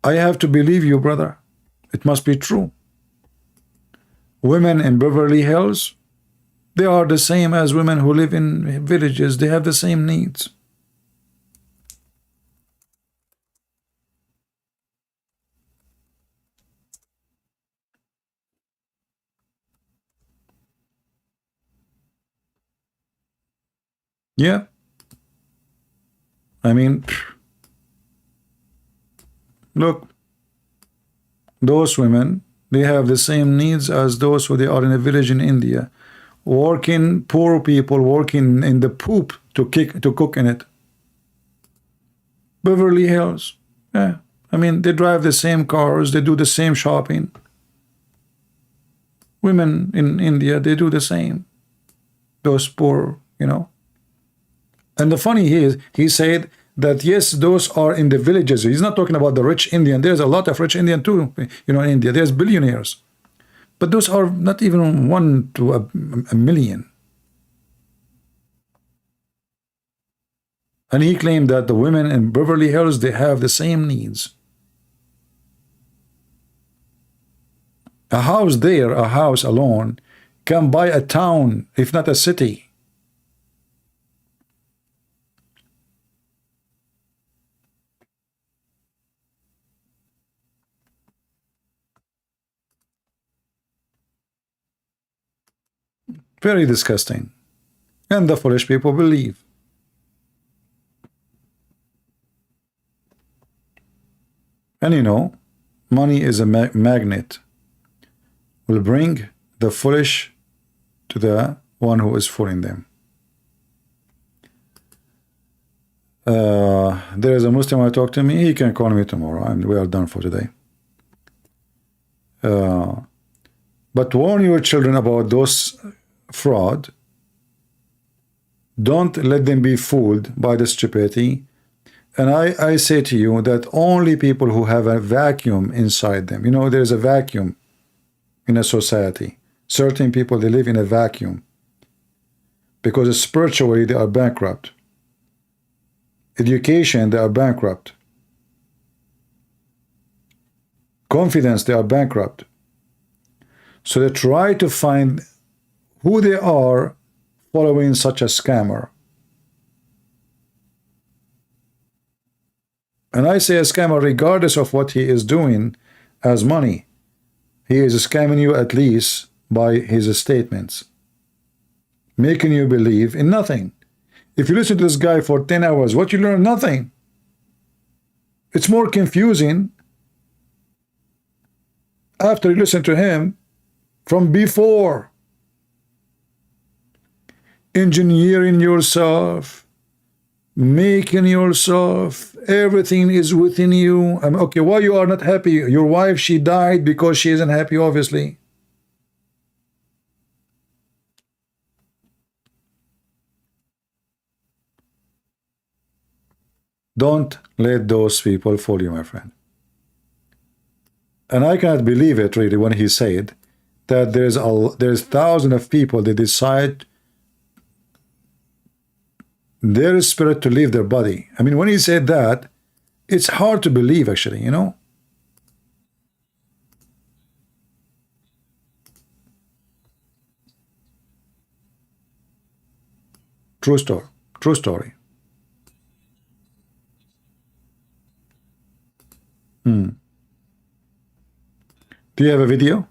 I have to believe you, brother. It must be true. Women in Beverly Hills, they are the same as women who live in villages. They have the same needs. Yeah. I mean, look, those women, they have the same needs as those who they are in a village in India, working, poor people working in the poop to cook in it. Beverly Hills, yeah. I mean, they drive the same cars, they do the same shopping. Women in India, they do the same. Those poor, you know. And the funny is, he said that yes, those are in the villages. He's not talking about the rich Indian. There's a lot of rich Indian too, you know, in India. There's billionaires. But those are not even 1 to a million. And he claimed that the women in Beverly Hills, they have the same needs. A house there, a house alone, can buy a town, if not a city. Very disgusting. And the foolish people believe. And you know, money is a magnet. Will bring the foolish to the one who is fooling them. There is a Muslim who talked to me. He can call me tomorrow. We are done for today. But warn your children about those fraud. Don't let them be fooled by the stupidity. And I say to you that only people who have a vacuum inside them, you know, there's a vacuum in a society. Certain people, they live in a vacuum because spiritually they are bankrupt. Education, they are bankrupt. Confidence, they are bankrupt. So they try to find who they are following such a scammer. And I say a scammer regardless of what he is doing as money. He is scamming you at least by his statements, making you believe in nothing. If you listen to this guy for 10 hours, what you learn? Nothing. It's more confusing after you listen to him from before. Engineering yourself, making yourself, everything is within you. Okay, why you are not happy? Your wife, she died because she isn't happy, obviously. Don't let those people fool you, my friend. And I cannot believe it, really, when he said that there's thousands of people that decide their spirit to leave their body. I mean, when he said that, it's hard to believe, actually, you know. True story. True story. Do you have a video?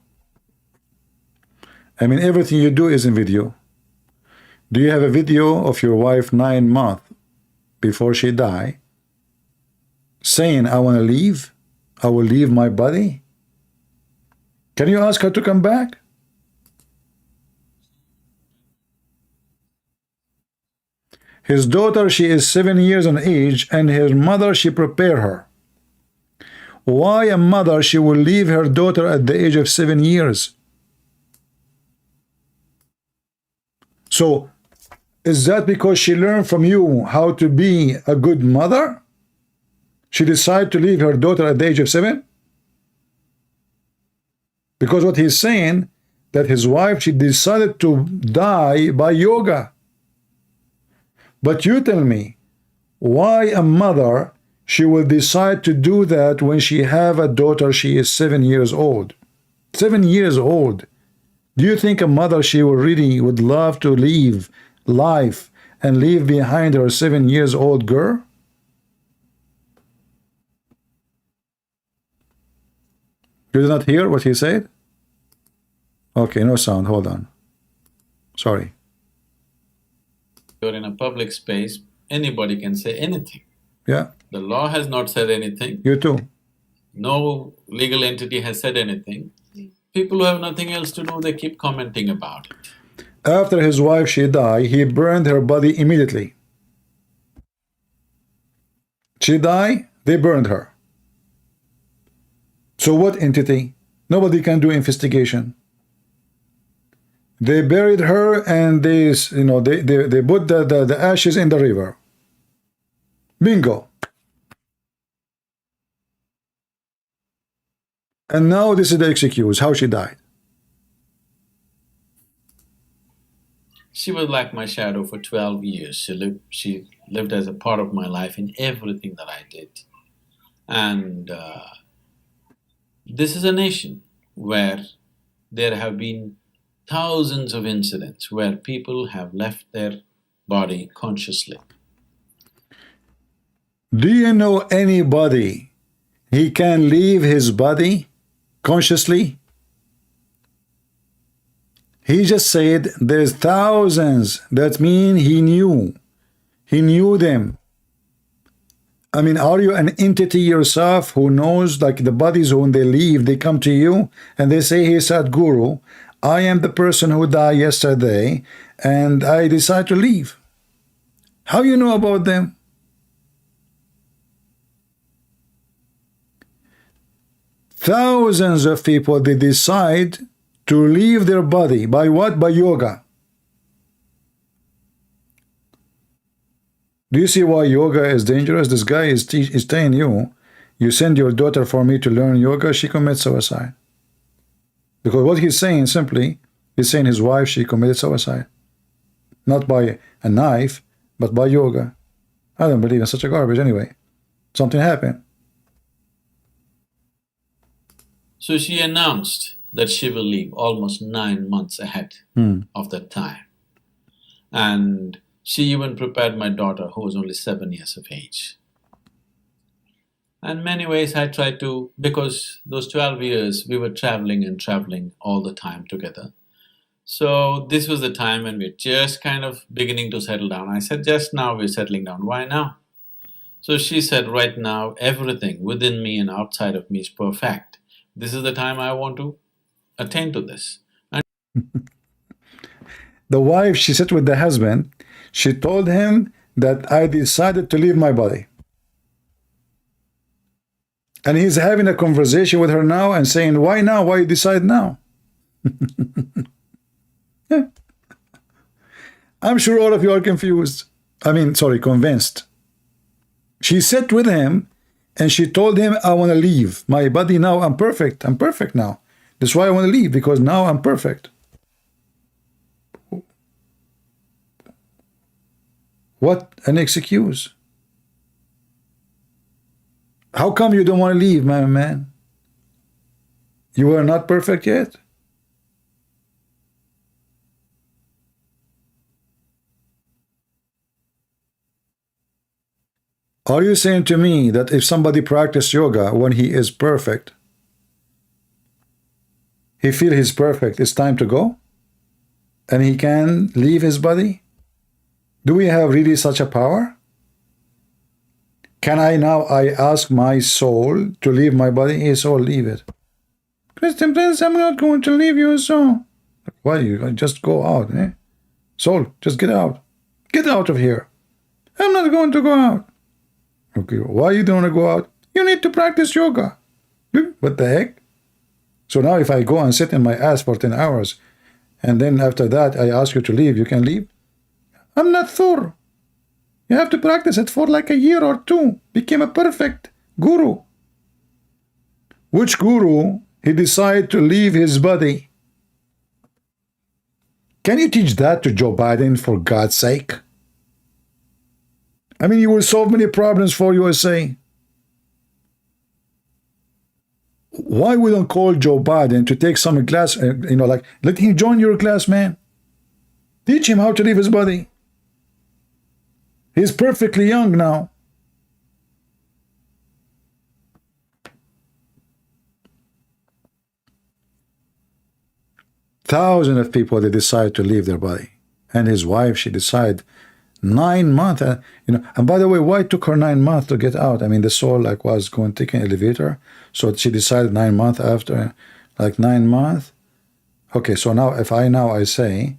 I mean, everything you do is in video. Do you have a video of your wife 9 months before she died saying, I want to leave? I will leave my body? Can you ask her to come back? His daughter, she is 7 years of age, and her mother, she prepared her. Why a mother, she will leave her daughter at the age of 7 years? So, is that because she learned from you how to be a good mother? She decided to leave her daughter at the age of 7? Because what he's saying, that his wife, she decided to die by yoga. But you tell me, why a mother, she will decide to do that when she have a daughter, she is 7 years old? 7 years old. Do you think a mother, she will really would love to leave life and leave behind her 7 years old girl? You did not hear what he said? Okay, no sound. Hold on. Sorry. you're in a public space, anybody can say anything. Yeah, The law has not said anything, you too. no legal entity has said anything. People who have nothing else to do, they keep commenting about it. After his wife she died, he burned her body immediately. She died, they burned her. So what entity? Nobody can do investigation. They buried her and they put the ashes in the river. Bingo. And now this is the excuse, how she died. She was like my shadow for 12 years. She lived as a part of my life in everything that I did. And this is a nation where there have been thousands of incidents where people have left their body consciously. Do you know anybody he can leave his body consciously? He just said there's thousands. That means he knew. He knew them. I mean, are you an entity yourself who knows, like the bodies when they leave, they come to you and they say, hey, Sadhguru, I am the person who died yesterday and I decide to leave. How you know about them? Thousands of people, they decide to leave their body. By what? By yoga. Do you see why yoga is dangerous? This guy is telling you, you send your daughter for me to learn yoga, she commits suicide. Because what he's saying simply, he's saying his wife, she committed suicide. Not by a knife, but by yoga. I don't believe in such a garbage anyway. Something happened. So she announced that she will leave almost 9 months ahead of that time. And she even prepared my daughter, who was only 7 years of age. And many ways I tried to, because those 12 years we were traveling and traveling all the time together. So this was the time when we're just kind of beginning to settle down. I said, just now we're settling down. Why now? So she said, right now everything within me and outside of me is perfect. This is the time I want to attain to this. And the wife, she sat with the husband. She told him that I decided to leave my body. And he's having a conversation with her now and saying, why now? Why you decide now? Yeah. I'm sure all of you are confused. Convinced. She sat with him and she told him, I want to leave my body now. I'm perfect. I'm perfect now. That's why I want to leave, because now I'm perfect. What an excuse. How come you don't want to leave, my man? You are not perfect yet? Are you saying to me that if somebody practices yoga when he is perfect, he feels he's perfect, it's time to go? And he can leave his body? Do we have really such a power? Can I ask my soul to leave my body? Hey, soul, leave it. Christian Prince, I'm not going to leave your soul. Why? You just go out, eh? Soul, just get out. Get out of here. I'm not going to go out. Okay, why you don't want to go out? You need to practice yoga. What the heck? So now if I go and sit in my ass for 10 hours, and then after that I ask you to leave, you can leave? I'm not Thor. You have to practice it for like a year or two. Become a perfect guru. Which guru? He decided to leave his body. Can you teach that to Joe Biden, for God's sake? I mean, you will solve many problems for USA. Why we don't call Joe Biden to take some class, let him join your class, man. Teach him how to leave his body. He's perfectly young now. Thousands of people, they decide to leave their body. And his wife, she decided 9 months, and by the way, why it took her 9 months to get out? I mean, the soul like was going to take an elevator, so she decided 9 months after, like 9 months. Okay, so now if I say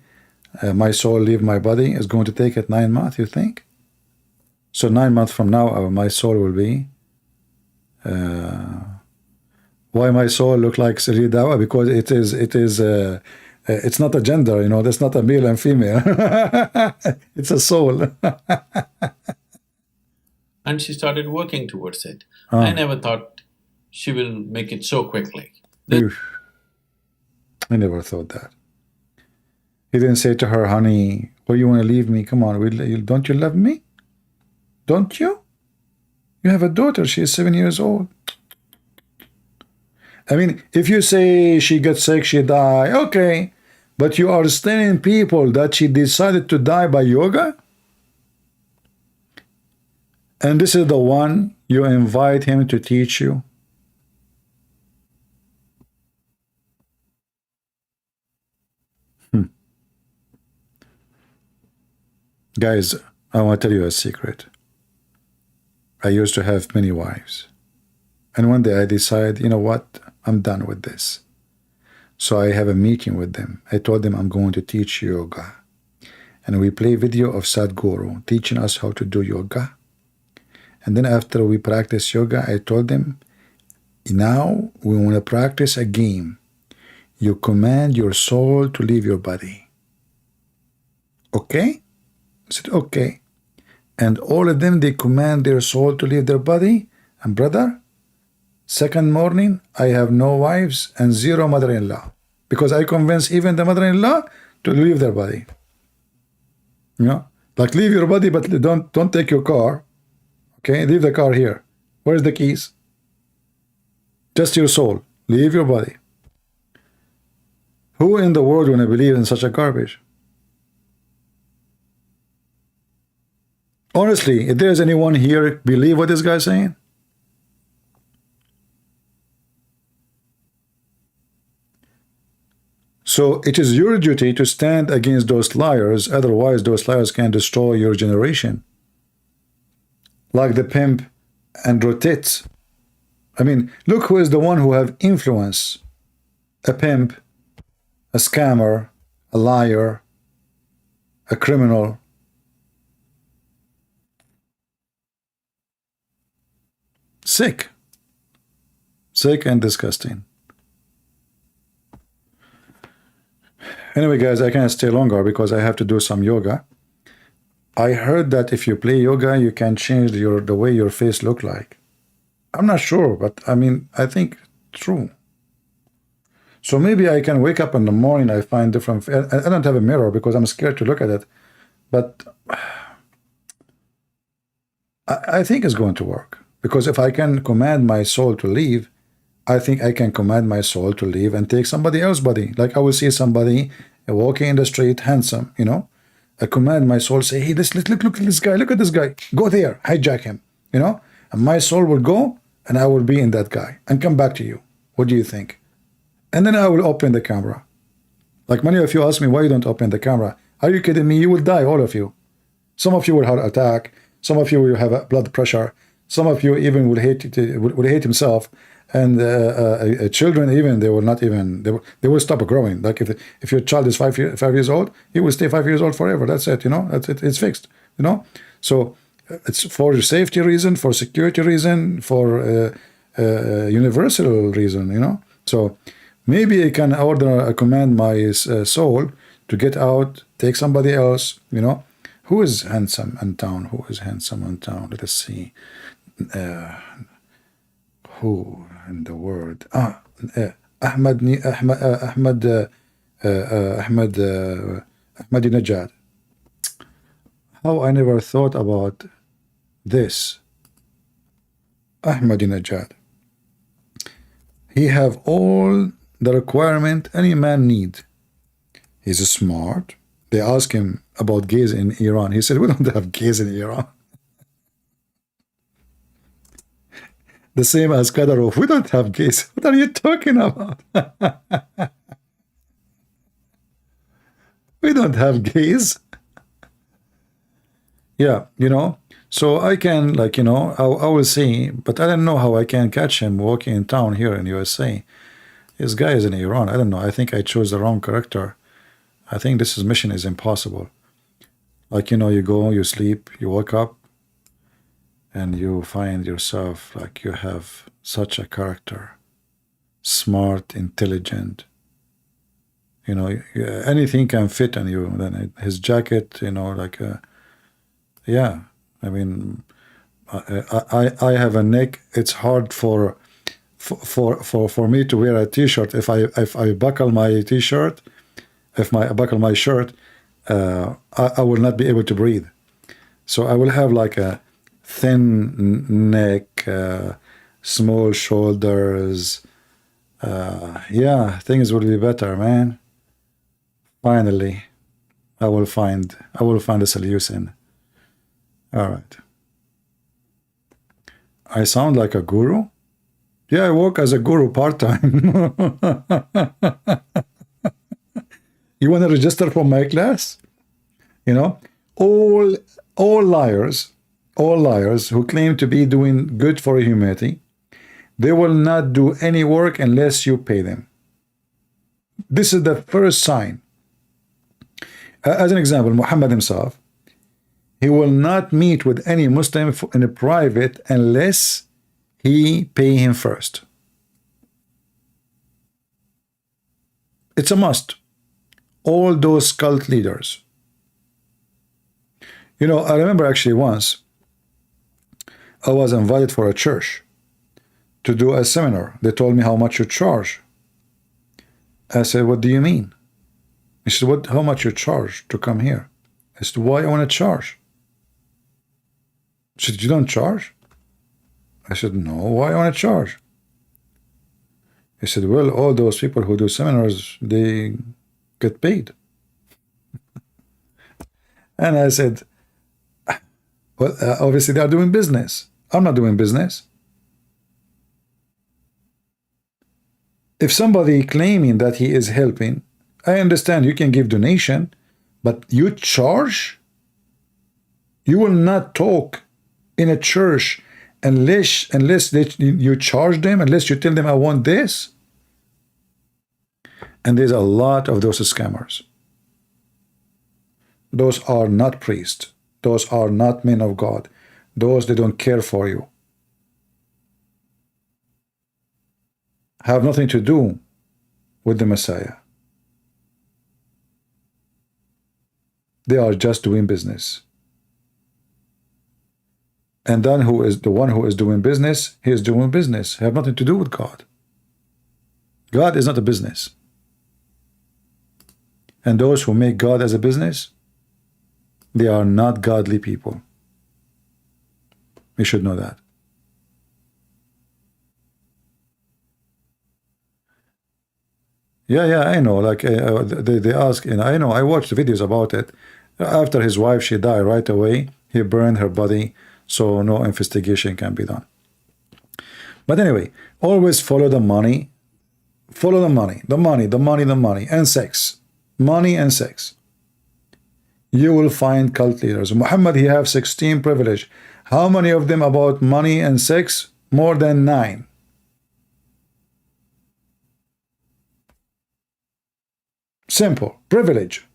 my soul leave my body, is going to take it 9 months, you think? So 9 months from now, my soul will be why my soul look like Sri Dawa? Because it's not a gender, that's not a male and female. It's a soul. And she started working towards it. I never thought she will make it so quickly. I never thought that. He didn't say to her, honey, why you want to leave me? Come on, don't you love me? Don't you? You have a daughter, she is 7 years old. I mean, if you say she gets sick, she die, okay. But you are telling people that she decided to die by yoga? And this is the one you invite him to teach you? Guys, I want to tell you a secret. I used to have many wives. And one day I decided, you know what? I'm done with this. So I have a meeting with them. I told them I'm going to teach yoga. And we play video of Sadhguru teaching us how to do yoga. And then after we practice yoga, I told them, now we want to practice a game. You command your soul to leave your body. Okay? I said, okay. And all of them, they command their soul to leave their body. And brother, second morning, I have no wives and 0 mother-in-law. Because I convince even the mother-in-law to leave their body. Like leave your body, but don't take your car. Okay, leave the car here. Where's the keys? Just your soul. Leave your body. Who in the world want to believe in such a garbage? Honestly, if there's anyone here believe what this guy's saying? So it is your duty to stand against those liars, otherwise those liars can destroy your generation. Like the pimp and rotate. I mean, look who is the one who have influence. A pimp, a scammer, a liar, a criminal. Sick. Sick and disgusting. Anyway, guys, I can't stay longer because I have to do some yoga. I heard that if you play yoga, you can change the way your face look like. I'm not sure, but I mean, I think true. So maybe I can wake up in the morning, I find different. I don't have a mirror because I'm scared to look at it, but I think it's going to work. Because if I can command my soul to leave, I think I can command my soul to leave and take somebody else's body. Like I will see somebody walking in the street, handsome, I command my soul, say, hey, look at this guy, look at this guy. Go there, hijack him, And my soul will go and I will be in that guy and come back to you. What do you think? And then I will open the camera. Like many of you ask me, why you don't open the camera? Are you kidding me? You will die, all of you. Some of you will have an attack. Some of you will have blood pressure. Some of you even will hate himself. And children even, they will not even, they will stop growing. Like if your child is 5 years old, he will stay 5 years old forever. That's it, That's it. It's fixed, So it's for safety reason, for security reason, for universal reason, So maybe I can command my soul to get out, take somebody else, Who is handsome in town? Who is handsome in town? Let us see. Who in the world? Ahmadinejad. How I never thought about this. Ahmadinejad. He have all the requirement any man need. He's smart. They ask him about gays in Iran. He said, we don't have gays in Iran. The same as Kadyrov. We don't have gays. What are you talking about? We don't have gays. Yeah, you know, so I can, like, you know, I will see, but I don't know how I can catch him walking in town here in USA. This guy is in Iran. I don't know. I think I chose the wrong character. I think this mission is impossible. Like, you know, you go, you sleep, you wake up, and you find yourself like you have such a character, smart, intelligent. You know, anything can fit on you. Then his jacket, you know, like, yeah. I mean, I have a neck. It's hard for me to wear a t-shirt. If I buckle my t-shirt, if I buckle my shirt, I will not be able to breathe. So I will have like a thin neck, small shoulders. Yeah, things will be better, man. Finally, I will find a solution. All right. I sound like a guru? Yeah, I work as a guru part-time. You want to register for my class? You know, all liars who claim to be doing good for humanity, they will not do any work unless you pay them. This is the first sign. As an example, Muhammad himself, he will not meet with any Muslim in a private unless he pay him first. It's a must. All those cult leaders. You know, I remember actually once I was invited for a church to do a seminar. They told me how much you charge. I said, what do you mean? He said, how much you charge to come here? I said, why I want to charge? He said, you don't charge? I said, no, why I want to charge? He said, well, all those people who do seminars, they get paid. And I said, well, obviously they are doing business. I'm not doing business. If somebody claiming that he is helping, I understand you can give donation, but you charge? You will not talk in a church unless you charge them, unless you tell them I want this. And there's a lot of those scammers. Those are not priests. Those are not men of God. Those, they don't care for you. Have nothing to do with the Messiah. They are just doing business. And then who is the one who is doing business? He is doing business. Have nothing to do with God. God is not a business. And those who make God as a business, they are not godly people. You should know that. Yeah, I know. Like they ask, and I know. I watched videos about it. After his wife, she died right away. He burned her body, so no investigation can be done. But anyway, always follow the money. Follow the money, and sex. Money and sex. You will find cult leaders. Muhammad, he have 16 privilege. How many of them about money and sex? More than 9. Simple. Privilege.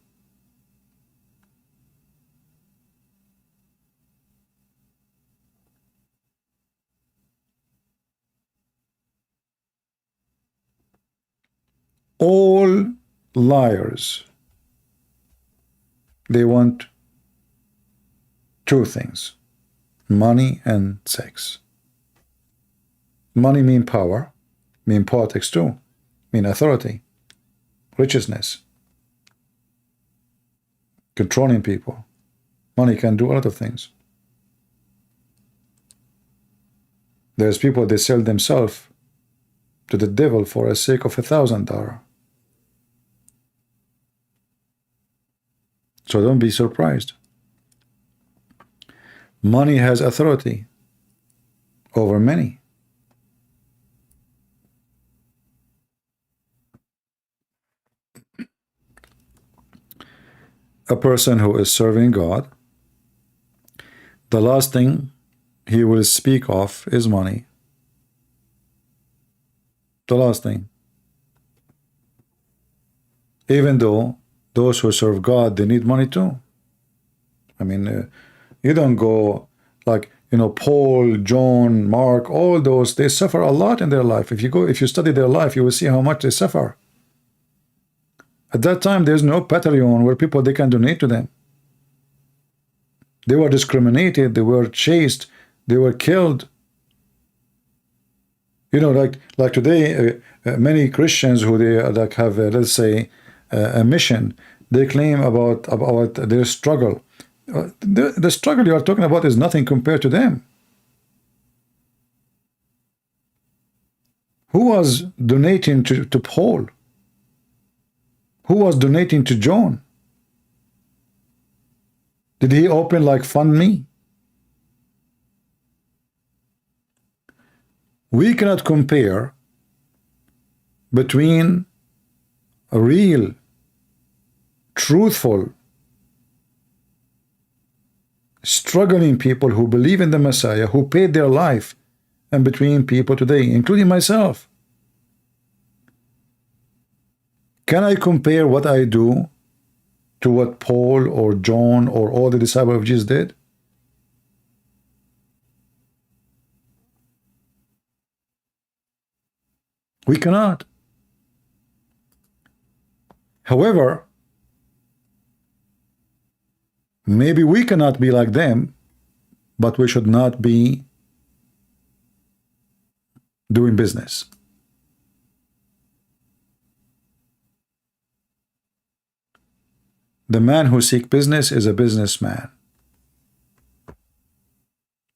All liars, they want 2 things: money and sex. Money mean power, mean politics too, mean authority, righteousness, controlling people. Money can do a lot of things. There's people, they sell themselves to the devil for the sake of $1,000. So don't be surprised. Money has authority over many. A person who is serving God, the last thing he will speak of is money. The last thing. Even though those who serve God, they need money too. I mean, you don't go like, you know, Paul, John, Mark, all those, they suffer a lot in their life. If you study their life, you will see how much they suffer. At that time, there's no Patreon where people, they can donate to them. They were discriminated, they were chased, they were killed. You know, like today, many Christians who they like have, let's say, a mission, they claim about their struggle. The struggle you are talking about is nothing compared to them. Who was donating to Paul? Who was donating to John? Did he open like Fund Me? We cannot compare between a real, truthful, struggling people who believe in the Messiah, who paid their life, and between people today, including myself. Can I compare what I do to what Paul or John or all the disciples of Jesus did? We cannot. However, maybe we cannot be like them, but we should not be doing business. The man who seeks business is a businessman.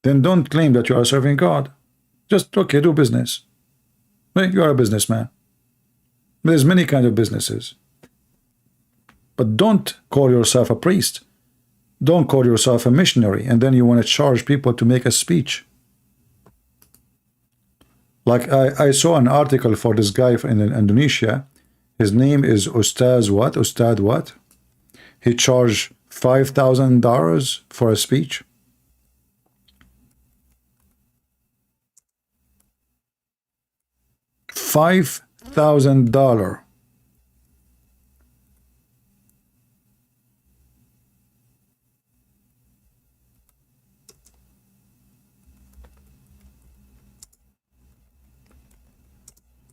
Then don't claim that you are serving God. Just, okay, do business. You are a businessman. There's many kinds of businesses. But don't call yourself a priest. Don't call yourself a missionary, and then you want to charge people to make a speech. Like I saw an article for this guy in Indonesia. His name is Ustad what? He charged $5,000 for a speech. $5,000.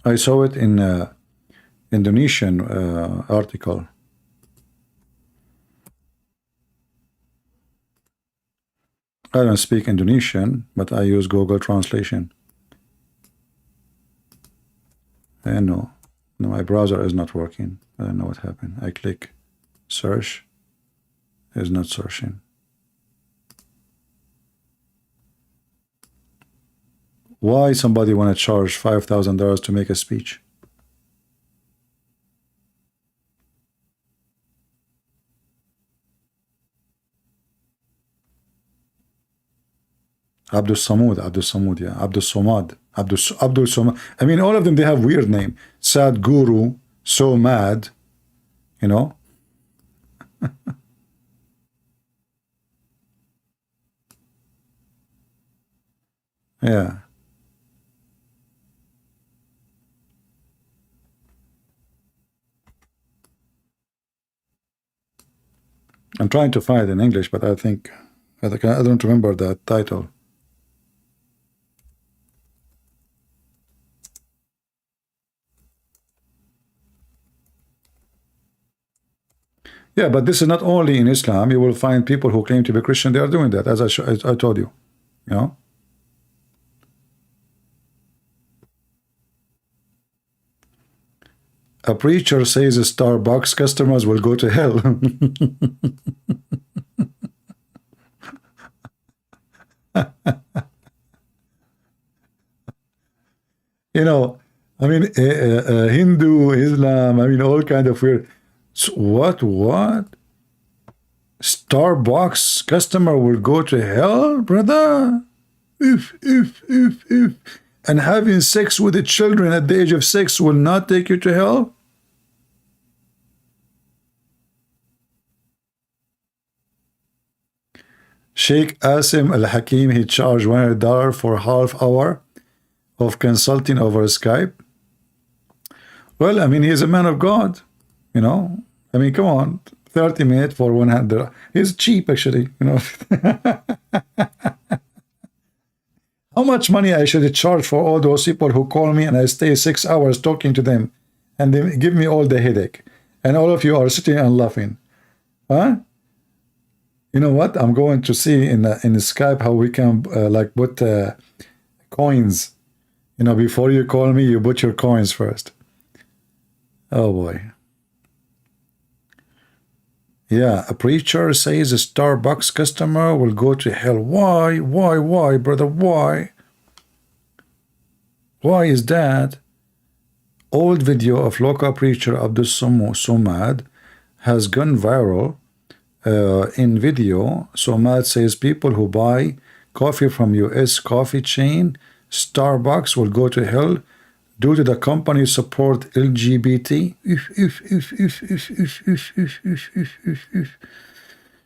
I saw it in Indonesian article. I don't speak Indonesian, but I use Google Translation. And no, my browser is not working. I don't know what happened. I click search, it's not searching. Why somebody want to charge $5,000 to make a speech? Abdul Samad. I mean, all of them, they have weird name. Sadhguru, so mad, you know. Yeah. I'm trying to find it in English, but I think I don't remember that title. Yeah, but this is not only in Islam. You will find people who claim to be Christian, they are doing that, as I told you, you know. A preacher says Starbucks customers will go to hell. You know, I mean, Hindu, Islam, I mean, all kind of weird. What? Starbucks customer will go to hell, brother? If. And having sex with the children at the age of 6 will not take you to hell? Sheikh Asim Al-Hakim, he charged $100 for half hour of consulting over Skype. Well, I mean, he's a man of God, you know. I mean, come on, 30 minutes for $100. He's cheap, actually, you know. How much money I should charge for all those people who call me and I stay 6 hours talking to them and they give me all the headache. And all of you are sitting and laughing. Huh? You know what? I'm going to see in Skype how we can like put coins. You know, before you call me, you put your coins first. Oh boy. Yeah, a preacher says a Starbucks customer will go to hell. Why? Why, brother? Why? Why is that? Old video of local preacher Abdul Somad has gone viral. In video, Somad says people who buy coffee from US coffee chain Starbucks will go to hell due to the company support LGBT.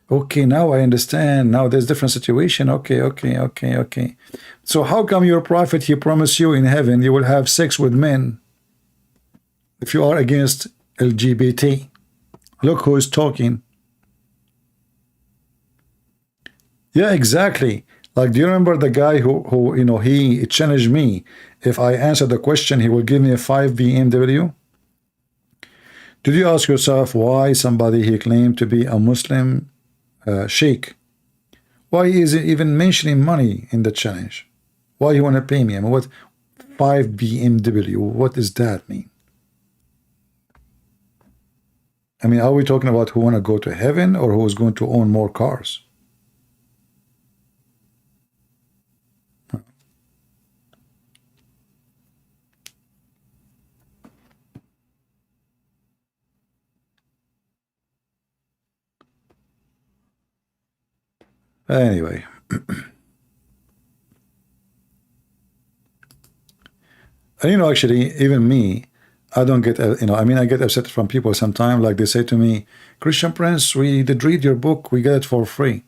Okay, now I understand. Now there's different situation. Okay. So how come your prophet, he promised you in heaven you will have sex with men if you are against LGBT? Look who is talking. Yeah, exactly. Like, do you remember the guy who you know, he challenged me? If I answer the question, he will give me a 5 BMW. Did you ask yourself why somebody he claimed to be a Muslim sheikh? Why is he even mentioning money in the challenge? Why you want to pay me? I mean, what 5 BMW? What does that mean? I mean, are we talking about who want to go to heaven or who is going to own more cars? Anyway, and you know, actually, even me, I don't get, you know, I mean, I get upset from people sometimes, like they say to me, Christian Prince, we did read your book, we get it for free.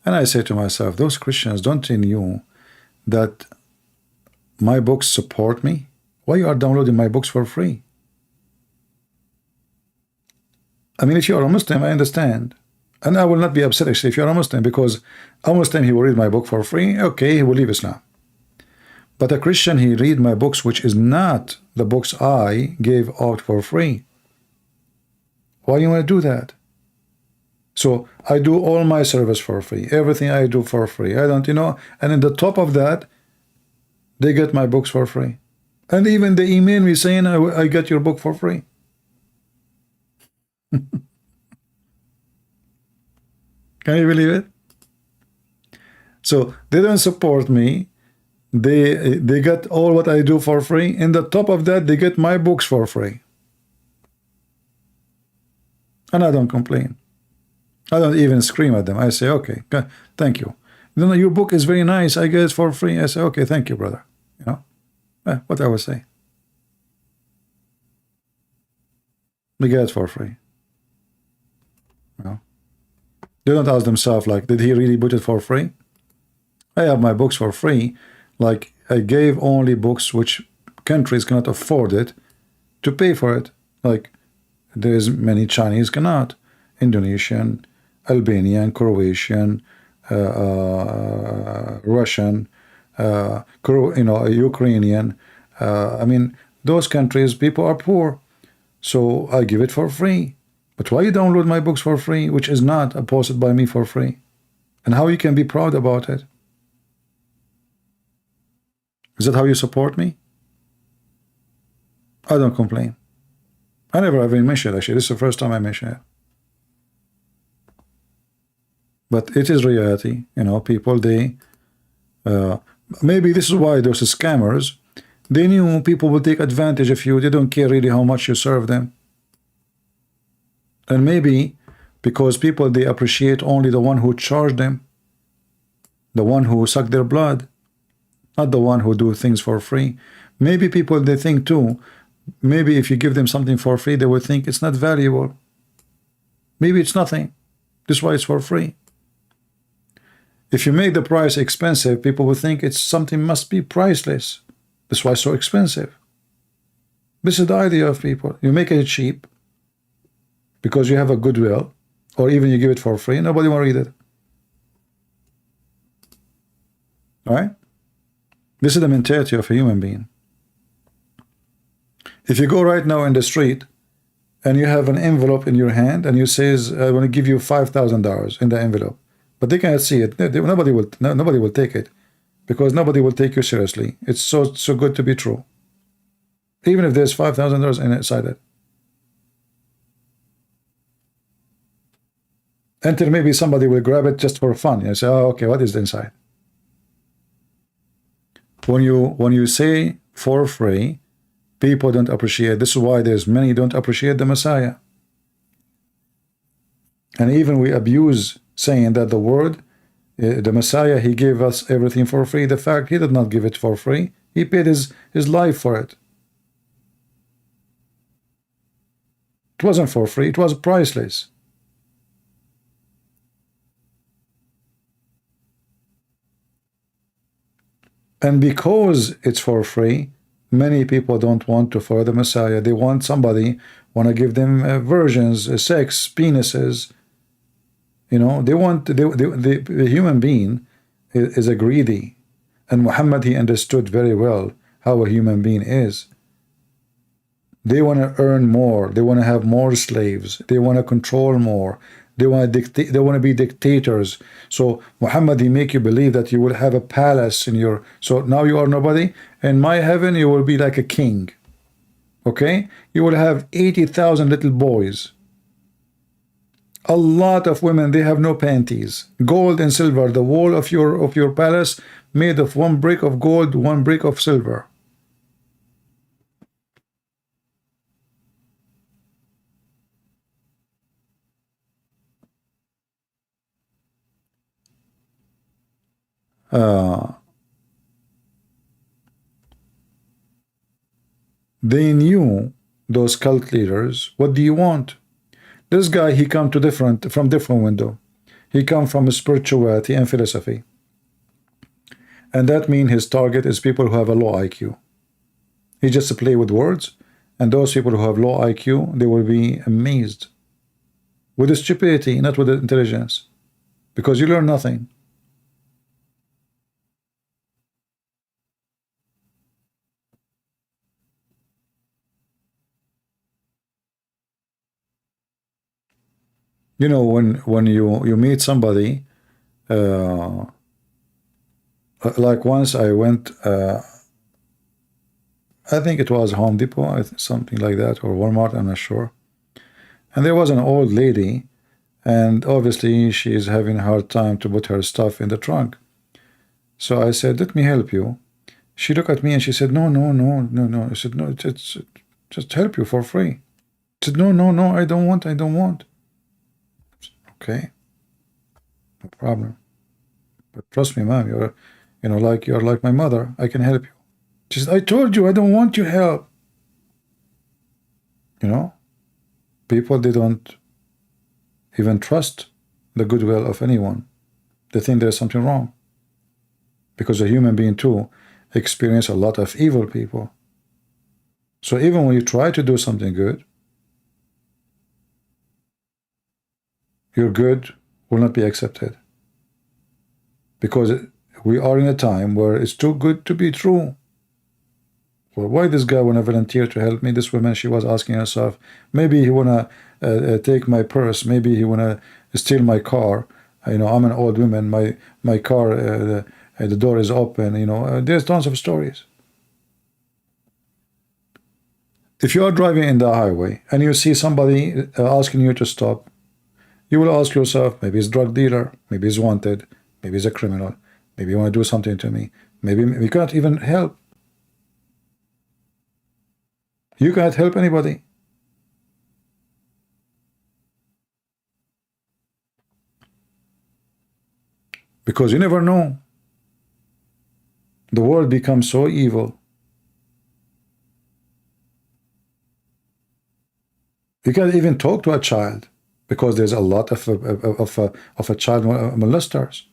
And I say to myself, those Christians, don't they know that my books support me? Why you are downloading my books for free? I mean, if you are a Muslim, I understand. And I will not be upset, actually, if you're a Muslim, because a Muslim, he will read my book for free. Okay, he will leave Islam. But a Christian, he read my books, which is not the books I gave out for free. Why you want to do that? So I do all my service for free. Everything I do for free. I don't, you know, and in the top of that, they get my books for free. And even they email me saying, I get your book for free. Can you believe it? So they don't support me. They get all what I do for free. In the top of that, they get my books for free. And I don't complain. I don't even scream at them. I say, okay, thank you. You know, your book is very nice. I get it for free. I say, okay, thank you, brother. You know, what I would say. They get it for free. You know? They don't ask themselves, like, did he really put it for free? I have my books for free. Like, I gave only books which countries cannot afford it to pay for it. Like, there's many Chinese cannot. Indonesian, Albanian, Croatian, Russian, you know, Ukrainian. I mean, those countries, people are poor. So I give it for free. But why you download my books for free, which is not posted by me for free? And how you can be proud about it? Is that how you support me? I don't complain. I never even mentioned it, actually. This is the first time I mention it. But it is reality. You know, people, they... maybe this is why those scammers, they knew people will take advantage of you. They don't care really how much you serve them. And maybe because people, they appreciate only the one who charged them, the one who sucked their blood, not the one who do things for free. Maybe people, they think too, maybe if you give them something for free, they will think it's not valuable. Maybe it's nothing. This is why it's for free. If you make the price expensive, people will think it's something must be priceless. That's why it's so expensive. This is the idea of people. You make it cheap because you have a goodwill, or even you give it for free, nobody will read it. All right? This is the mentality of a human being. If you go right now in the street and you have an envelope in your hand and you says, I want to give you $5,000 in the envelope, but they cannot see it. Nobody will take it because nobody will take you seriously. It's so good to be true. Even if there's $5,000 inside it. Until maybe somebody will grab it just for fun. You say, oh, okay, what is inside? When you say for free, people don't appreciate. This is why there's many don't appreciate the Messiah. And even we abuse saying that the word, the Messiah, he gave us everything for free. The fact he did not give it for free. He paid his life for it. It wasn't for free. It was priceless. And because it's for free, many people don't want to follow the Messiah. They want somebody, want to give them versions, sex, penises. You know, they want, the human being is a greedy. And Muhammad, he understood very well how a human being is. They want to earn more. They want to have more slaves. They want to control more. They want to dictate. They want to be dictators. So Muhammad, he make you believe that you will have a palace in your. So now you are nobody. In my heaven, you will be like a king. Okay, you will have 80,000 little boys. A lot of women. They have no panties. Gold and silver. The wall of your palace made of one brick of gold, one brick of silver. They knew, those cult leaders, what do you want? This guy, he come to from different window. He come from spirituality and philosophy. And that means his target is people who have a low IQ. He just play with words, and those people who have low IQ, they will be amazed. With the stupidity, not with the intelligence. Because you learn nothing. You know, when you meet somebody, like once I went, I think it was Home Depot, something like that, or Walmart, I'm not sure. And there was an old lady, and obviously she is having a hard time to put her stuff in the trunk. So I said, let me help you. She looked at me and she said, no. I said, no, it's just help you for free. She said, no, I don't want. Okay, no problem. But trust me, ma'am, you're like my mother. I can help you. She said, I told you I don't want your help. You know, people, they don't even trust the goodwill of anyone. They think there's something wrong. Because a human being too experience a lot of evil people. So even when you try to do something good, your good will not be accepted. Because we are in a time where it's too good to be true. Well, why this guy want to volunteer to help me? This woman, she was asking herself, maybe he want to take my purse, maybe he want to steal my car. You know, I'm an old woman, my car, the door is open, you know. There's tons of stories. If you are driving in the highway and you see somebody asking you to stop, you will ask yourself, maybe he's a drug dealer, maybe he's wanted, maybe he's a criminal, maybe he want to do something to me, maybe we can't even help. You can't help anybody. Because you never know. The world becomes so evil. You can't even talk to a child. Because there's a lot of child molesters.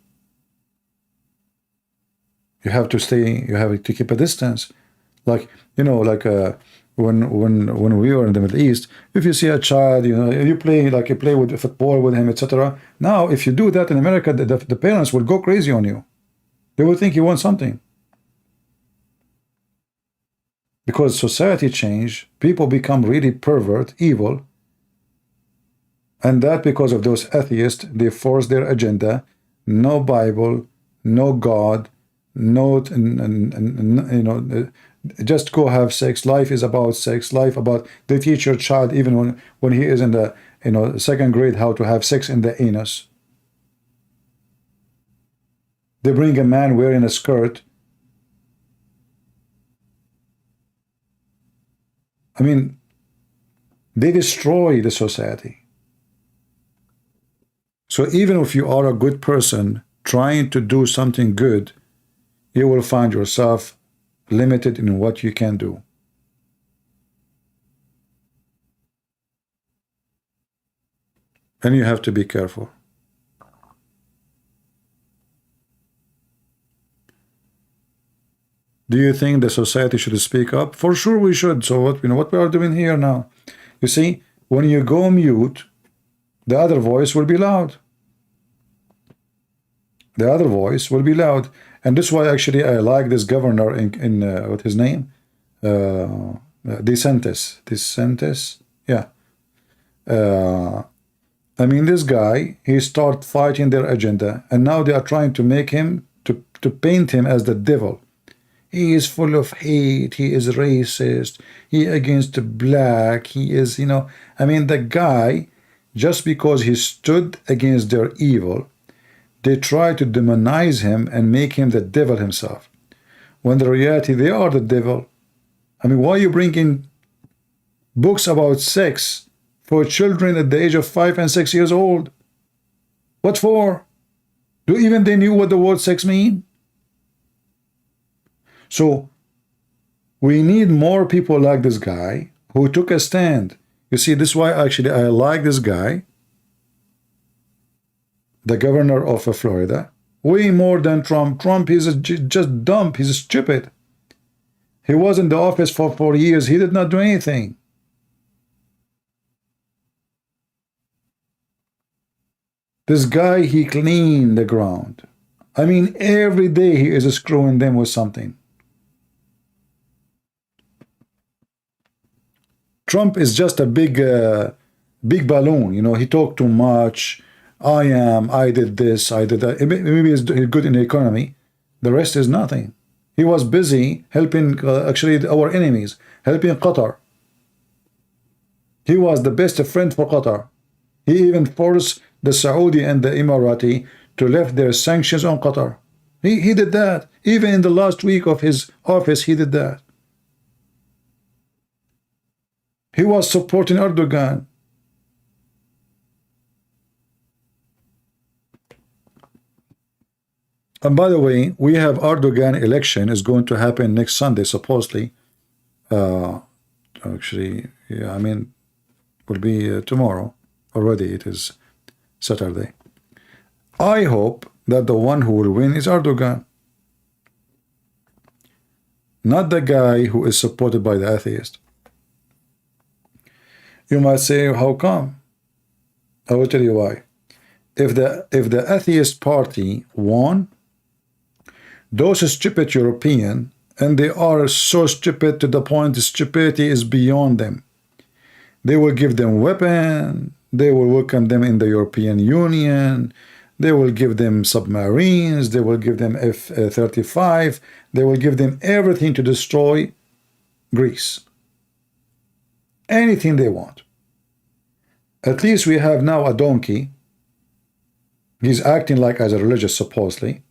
You have to stay, you have to keep a distance. Like, you know, like when we were in the Middle East, if you see a child, you know, you play, like you play with football with him, etc. Now, if you do that in America, the parents will go crazy on you. They will think you want something. Because society change, people become really pervert, evil, and that because of those atheists, they force their agenda. No Bible, no God, no, you know, just go have sex. Life is about sex. Life about, they teach your child even when he is in the, you know, second grade, how to have sex in the anus. They bring a man wearing a skirt. I mean, they destroy the society. So even if you are a good person trying to do something good, you will find yourself limited in what you can do. And you have to be careful. Do you think the society should speak up? For sure we should. So what, you know, what we are doing here now? You see, when you go mute, the other voice will be loud. The other voice will be loud. And this is why actually I like this governor in what his name? DeSantis. DeSantis? Yeah. I mean, this guy, he started fighting their agenda, and now they are trying to make him, to paint him as the devil. He is full of hate, he is racist, he against black, he is, you know, I mean, the guy, just because he stood against their evil, they try to demonize him and make him the devil himself. When the reality, they are the devil. I mean, why are you bringing books about sex for children at the age of 5 and 6 years old? What for? Do even they knew what the word sex mean? So we need more people like this guy who took a stand. You see, this is why actually I like this guy, the governor of Florida, way more than Trump. Trump is just dumb. He's stupid. He was in the office for 4 years. He did not do anything. This guy, he cleaned the ground. I mean, every day he is screwing them with something. Trump is just a big balloon. You know, he talked too much. I did this, I did that. Maybe he's good in the economy. The rest is nothing. He was busy helping, actually, our enemies, helping Qatar. He was the best friend for Qatar. He even forced the Saudi and the Emirati to lift their sanctions on Qatar. He did that. Even in the last week of his office, he did that. He was supporting Erdogan. And by the way, we have Erdogan election is going to happen next Sunday, supposedly. Actually, yeah, I mean, will be tomorrow. Already it is Saturday. I hope that the one who will win is Erdogan, not the guy who is supported by the atheist. You might say, how come? I will tell you why. If the atheist party won, those stupid European, and they are so stupid to the point the stupidity is beyond them. They will give them weapons, they will welcome them in the European Union, they will give them submarines, they will give them F-35, they will give them everything to destroy Greece. Anything they want. At least we have now a donkey. He's acting like as a religious, supposedly,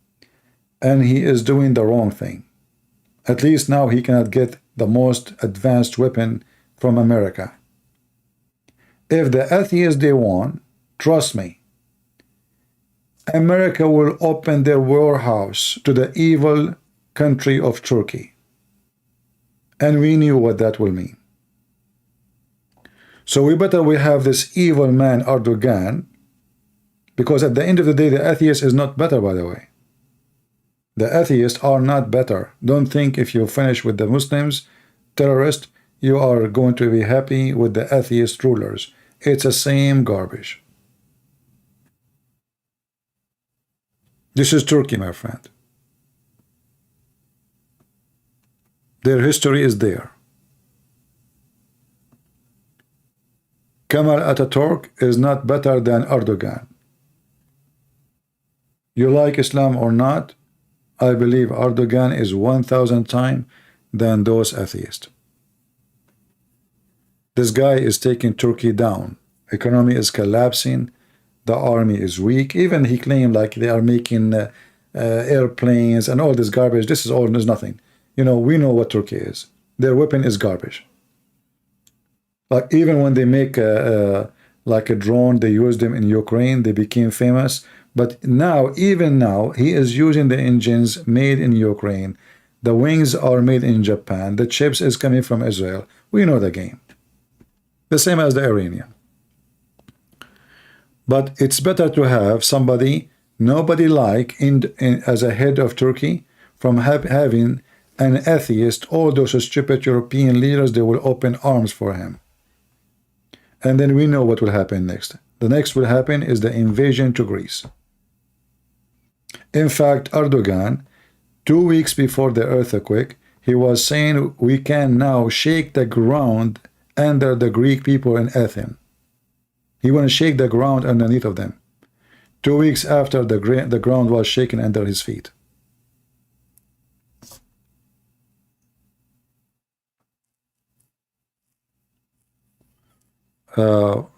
and he is doing the wrong thing. At least now he cannot get the most advanced weapon from America. If the atheists they won, trust me, America will open their warehouse to the evil country of Turkey. And we knew what that will mean. So we have this evil man Erdogan, because at the end of the day, the atheist is not better, by the way. The atheists are not better. Don't think if you finish with the Muslims, terrorists, you are going to be happy with the atheist rulers. It's the same garbage. This is Turkey, my friend. Their history is there. Kemal Ataturk is not better than Erdogan. You like Islam or not, I believe Erdogan is 1,000 times than those atheists. This guy is taking Turkey down. Economy is collapsing. The army is weak. Even he claimed like they are making airplanes and all this garbage. This is all is nothing. You know, we know what Turkey is. Their weapon is garbage. Like even when they make like a drone, they use them in Ukraine. They became famous. But now, even now, he is using the engines made in Ukraine. The wings are made in Japan. The chips is coming from Israel. We know the game. The same as the Iranian. But it's better to have somebody nobody like as a head of Turkey from having an atheist. All those stupid European leaders, they will open arms for him. And then we know what will happen next. The next will happen is the invasion to Greece. In fact, Erdogan, 2 weeks before the earthquake, he was saying we can now shake the ground under the Greek people in Athens. He want to shake the ground underneath of them. 2 weeks after the ground was shaken under his feet.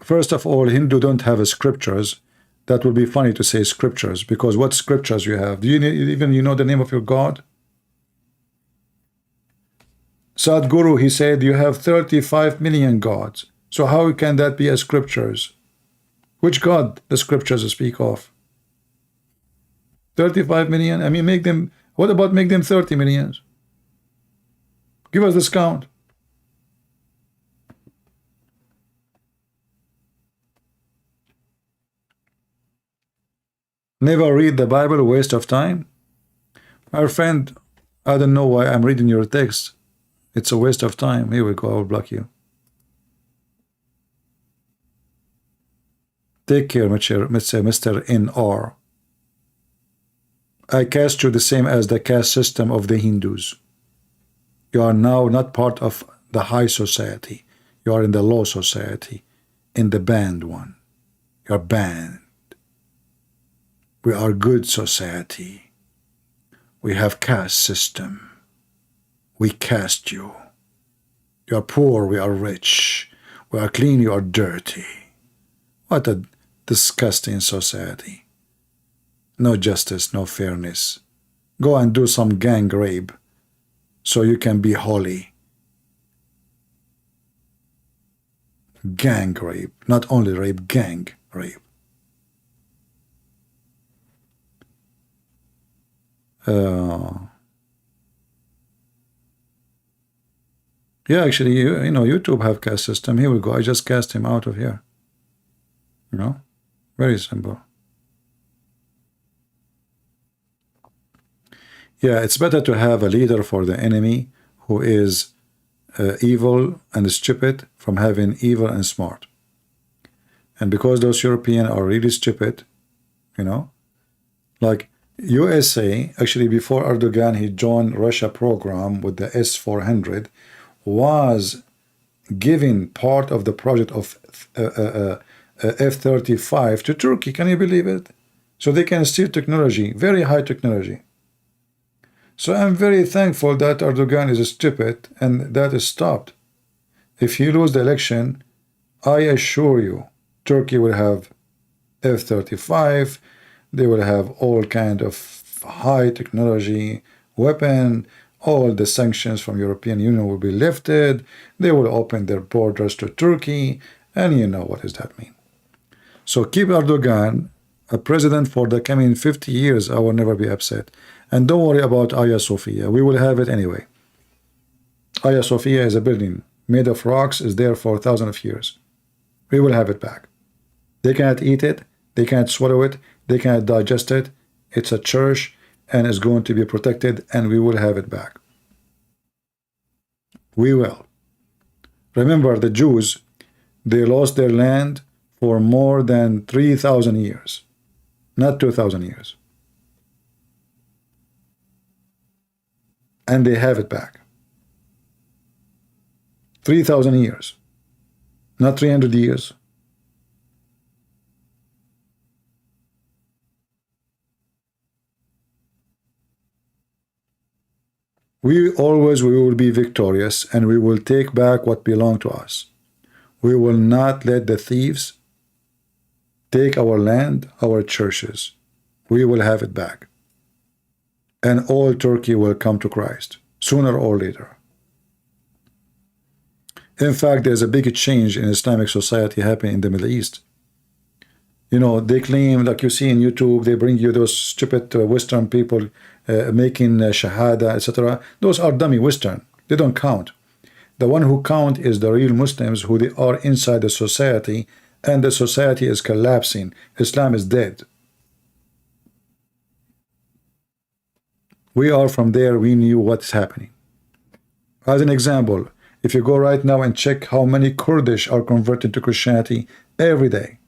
First of all, Hindu don't have scriptures. That would be funny to say scriptures, because what scriptures you have? Do you even know the name of your God? Sadhguru, he said you have 35 million gods. So how can that be as scriptures? Which God the scriptures speak of? 35 million? I mean, make them, what about make them 30 millions? Give us this count. Never read the Bible, waste of time. My friend, I don't know why I'm reading your text. It's a waste of time. Here we go, I will block you. Take care, Mr. N.R. I cast you the same as the caste system of the Hindus. You are now not part of the high society. You are in the low society, in the banned one. You are banned. We are good society. We have caste system. We caste you. You are poor, we are rich. We are clean, you are dirty. What a disgusting society. No justice, no fairness. Go and do some gang rape so you can be holy. Gang rape, not only rape, gang rape. Yeah, actually, you know, YouTube have caste system. Here we go. I just cast him out of here. You know, very simple. Yeah, it's better to have a leader for the enemy who is evil and stupid from having evil and smart. And because those Europeans are really stupid, you know, like USA, actually before Erdogan, he joined Russia program with the S-400, was giving part of the project of F-35 to Turkey. Can you believe it? So they can steal technology, very high technology. So I'm very thankful that Erdogan is stupid and that is stopped. If he loses the election, I assure you, Turkey will have F-35, they will have all kind of high technology weapon, all the sanctions from European Union will be lifted, they will open their borders to Turkey, and you know what does that mean. So keep Erdogan a president for the coming 50 years, I will never be upset. And don't worry about Hagia Sophia, we will have it anyway. Hagia Sophia is a building made of rocks, is there for thousands of years. We will have it back. They cannot eat it, they cannot swallow it, they cannot digest it. It's a church, and is going to be protected, and we will have it back. We will. Remember, the Jews, they lost their land for more than 3,000 years, not 2,000 years. And they have it back. 3,000 years, not 300 years. We will be victorious, and we will take back what belonged to us. We will not let the thieves take our land, our churches. We will have it back. And all Turkey will come to Christ, sooner or later. In fact, there's a big change in Islamic society happening in the Middle East. You know, they claim, like you see in YouTube, they bring you those stupid Western people making Shahada, etc. Those are dummy Western. They don't count. The one who count is the real Muslims, who they are inside the society, and the society is collapsing. Islam is dead. We are from there. We knew what's happening. As an example, if you go right now and check how many Kurdish are converted to Christianity every day.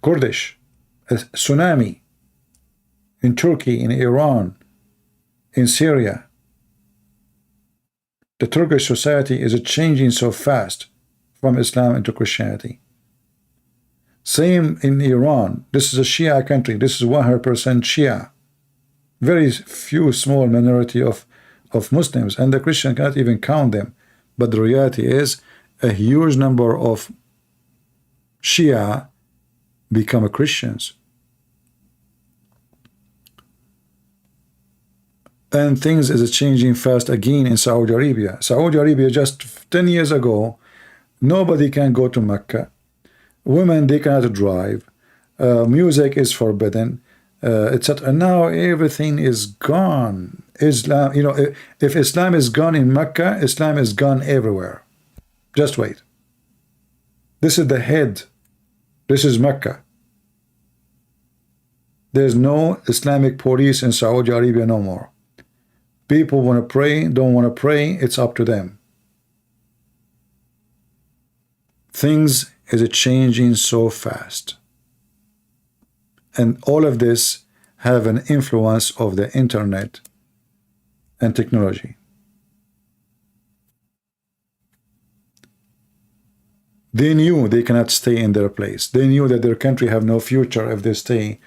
Kurdish, a tsunami in Turkey, in Iran, in Syria. The Turkish society is changing so fast from Islam into Christianity. Same in Iran. This is a Shia country. This is 100% Shia. Very few small minority of Muslims, and the Christian cannot even count them. But the reality is a huge number of Shia become Christians. And things is changing fast again in Saudi Arabia. Saudi Arabia, just 10 years ago, nobody can go to Mecca. Women, they cannot drive. Music is forbidden, etc. And now everything is gone. Islam, you know, if Islam is gone in Mecca, Islam is gone everywhere. Just wait. This is the head. This is Mecca. There's no Islamic police in Saudi Arabia no more. People want to pray, don't want to pray, it's up to them. Things is changing so fast. And all of this have an influence of the internet and technology. They knew they cannot stay in their place. They knew that their country have no future if they stay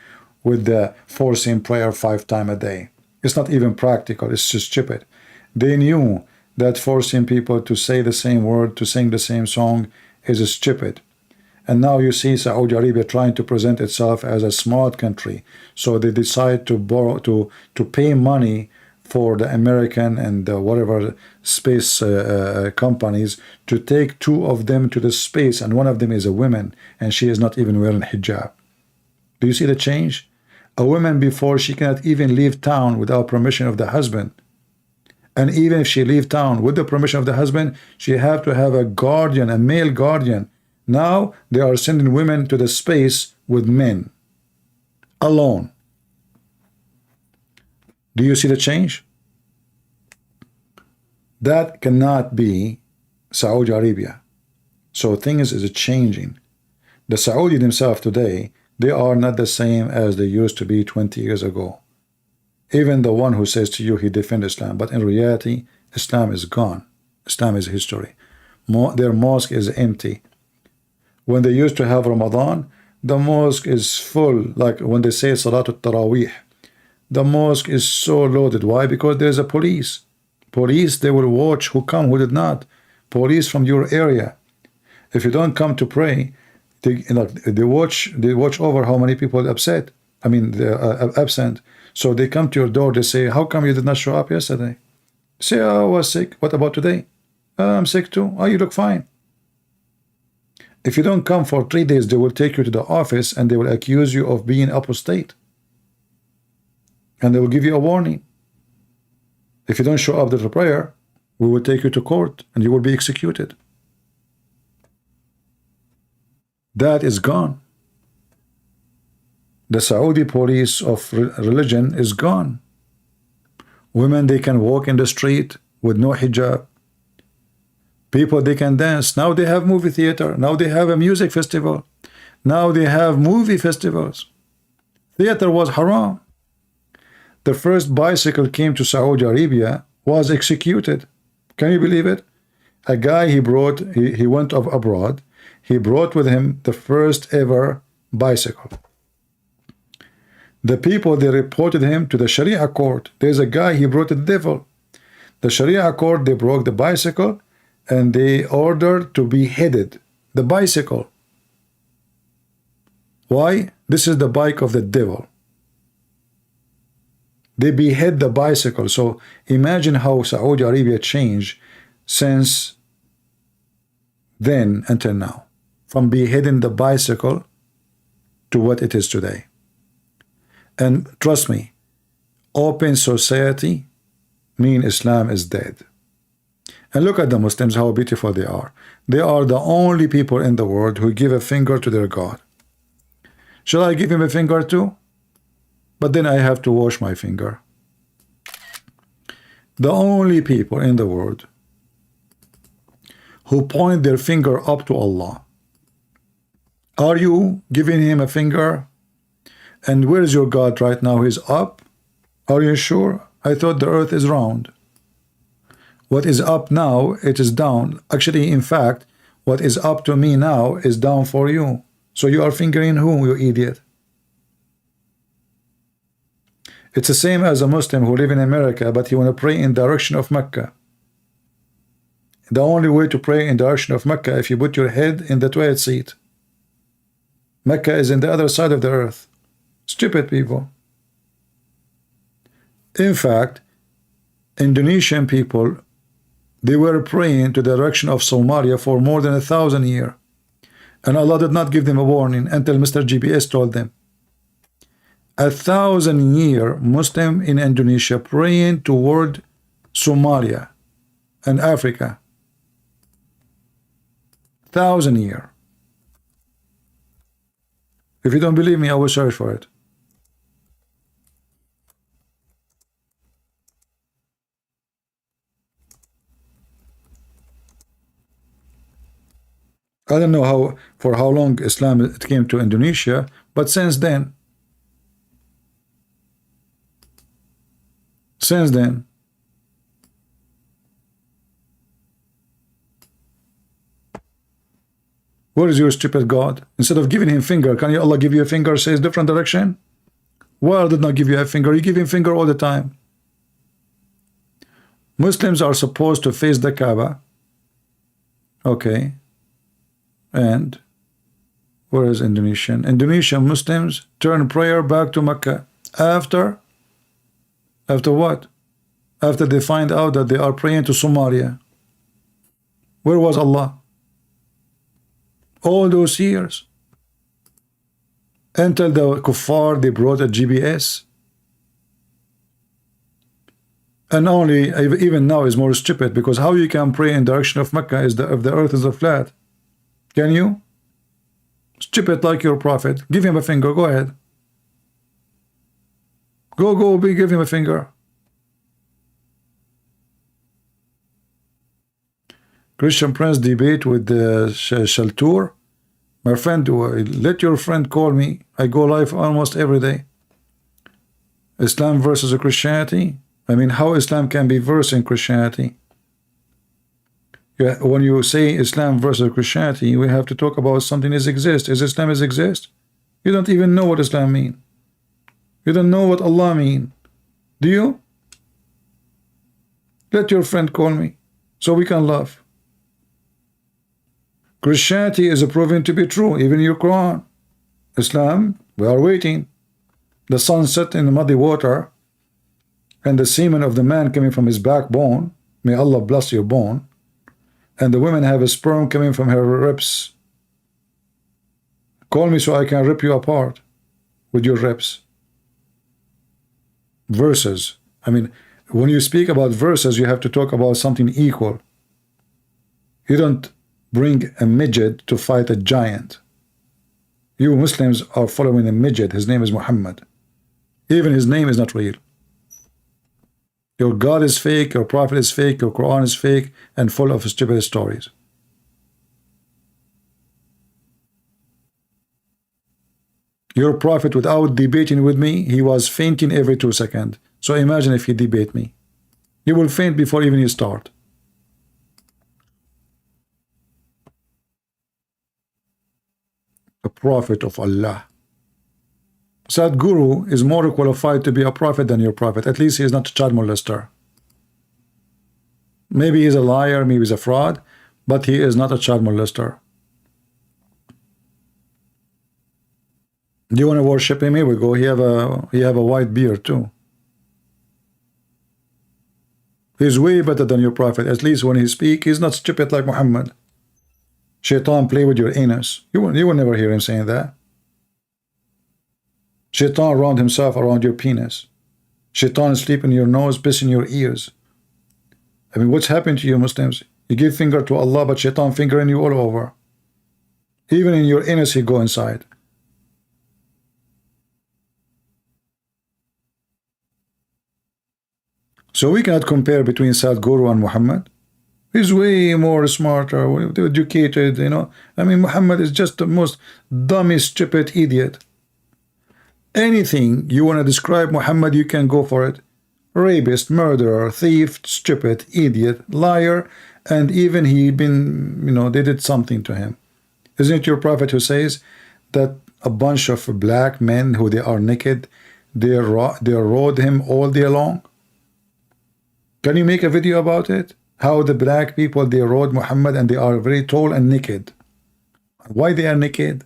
with the forcing prayer 5 times a day. It's not even practical, it's just stupid. They knew that forcing people to say the same word, to sing the same song is stupid. And now you see Saudi Arabia trying to present itself as a smart country. So they decide to borrow, to pay money for the American and whatever space companies to take 2 of them to the space, and one of them is a woman, and she is not even wearing hijab. Do you see the change? A woman before, she cannot even leave town without permission of the husband. And even if she leave town with the permission of the husband, she have to have a guardian, a male guardian. Now they are sending women to the space with men, alone. Do you see the change? That cannot be Saudi Arabia. So things is changing. The Saudi themselves today, they are not the same as they used to be 20 years ago. Even the one who says to you he defends Islam, but in reality, Islam is gone. Islam is history. Their mosque is empty. When they used to have Ramadan, the mosque is full. Like when they say Salatul Taraweeh, the mosque is so loaded. Why? Because there's a police. Police, they will watch who come, who did not. Police from your area. If you don't come to pray, they watch over how many people are upset. I mean, they're absent. So they come to your door. They say, "How come you did not show up yesterday?" Say, "Oh, I was sick." "What about today?" "I'm sick too." "Oh, you look fine." If you don't come for 3 days, they will take you to the office and they will accuse you of being apostate. And they will give you a warning. If you don't show up to the prayer, we will take you to court and you will be executed. That is gone. The Saudi police of religion is gone. Women, they can walk in the street with no hijab. People, they can dance. Now they have movie theater. Now they have a music festival. Now they have movie festivals. Theater was haram. The first bicycle came to Saudi Arabia, was executed. Can you believe it? A guy he went abroad. He brought with him the first ever bicycle. The people, they reported him to the Sharia court. There's a guy, he brought the devil. The Sharia court, they broke the bicycle and they ordered to be beheaded. The bicycle. Why? This is the bike of the devil. They behead the bicycle. So imagine how Saudi Arabia changed since then until now. From beheading the bicycle to what it is today. And trust me, open society mean Islam is dead. And look at the Muslims, how beautiful they are. They are the only people in the world who give a finger to their God. Shall I give him a finger too? But then I have to wash my finger. The only people in the world who point their finger up to Allah. Are you giving him a finger? And where is your God right now? He's up? Are you sure? I thought the earth is round. What is up now, it is down. Actually, in fact, what is up to me now is down for you. So you are fingering whom, you idiot? It's the same as a Muslim who live in America, but he want to pray in direction of Mecca. The only way to pray in direction of Mecca if you put your head in the toilet seat. Mecca is in the other side of the earth. Stupid people. In fact, Indonesian people, they were praying to the direction of Somalia for more than 1,000 years. And Allah did not give them a warning until Mr. GPS told them. 1,000 years Muslim in Indonesia praying toward Somalia and Africa. 1,000 years. If you don't believe me, I will search for it. I don't know for how long Islam it came to Indonesia, but since then, where is your stupid God? Instead of giving him finger, can Allah give you a finger, says different direction? Why Allah did not give you a finger? You give him finger all the time. Muslims are supposed to face the Kaaba. Okay. And where is Indonesian? Indonesian Muslims turn prayer back to Mecca. After what? After they find out that they are praying to Somalia. Where was Allah? All those years. Until the kuffar, they brought a GPS. And only, even now, is more stupid, because how you can pray in direction of Mecca if the earth is a flat? Can you? Stupid like your prophet. Give him a finger. Go ahead. Give him a finger. Christian Prince debate with Shaltour. My friend, let your friend call me. I go live almost every day. Islam versus Christianity. I mean, how Islam can be verse in Christianity? When you say Islam versus Christianity, we have to talk about something that exists. Is Islam exist? You don't even know what Islam means. You don't know what Allah means. Do you? Let your friend call me so we can laugh. Christianity is proven to be true, even your Quran. Islam, we are waiting. The sun set in the muddy water, and the semen of the man coming from his backbone. May Allah bless your bone. And the women have a sperm coming from her ribs. Call me so I can rip you apart with your ribs. Verses. I mean, when you speak about verses, you have to talk about something equal. You don't bring a midget to fight a giant. You Muslims are following a midget. His name is Muhammad. Even his name is not real. Your God is fake, your prophet is fake, your Quran is fake, and full of stupid stories. Your prophet, without debating with me, he was fainting every 2 seconds. So imagine if you debate me. You will faint before even you start. A prophet of Allah. Sadhguru is more qualified to be a prophet than your prophet. At least he is not a child molester. Maybe he's a liar, maybe he's a fraud, but he is not a child molester. Do you want to worship him? Here we go. He have a white beard too. He's way better than your prophet. At least when he speak, he's not stupid like Muhammad. Shaitan play with your anus. You will never hear him saying that. Shaitan round himself around your penis. Shaitan sleep in your nose, piss in your ears. I mean, what's happened to you Muslims? You give finger to Allah, but Shaitan fingering you all over. Even in your anus he go inside. So we cannot compare between Sadhguru and Muhammad. He's way more smarter, educated, you know. I mean, Muhammad is just the most dummy, stupid idiot. Anything you want to describe Muhammad, you can go for it. Rapist, murderer, thief, stupid, idiot, liar, and even he been, you know, they did something to him. Isn't it your prophet who says that a bunch of black men who they are naked, they rode him all day long? Can you make a video about it? How the black people, they rode Muhammad and they are very tall and naked. Why they are naked?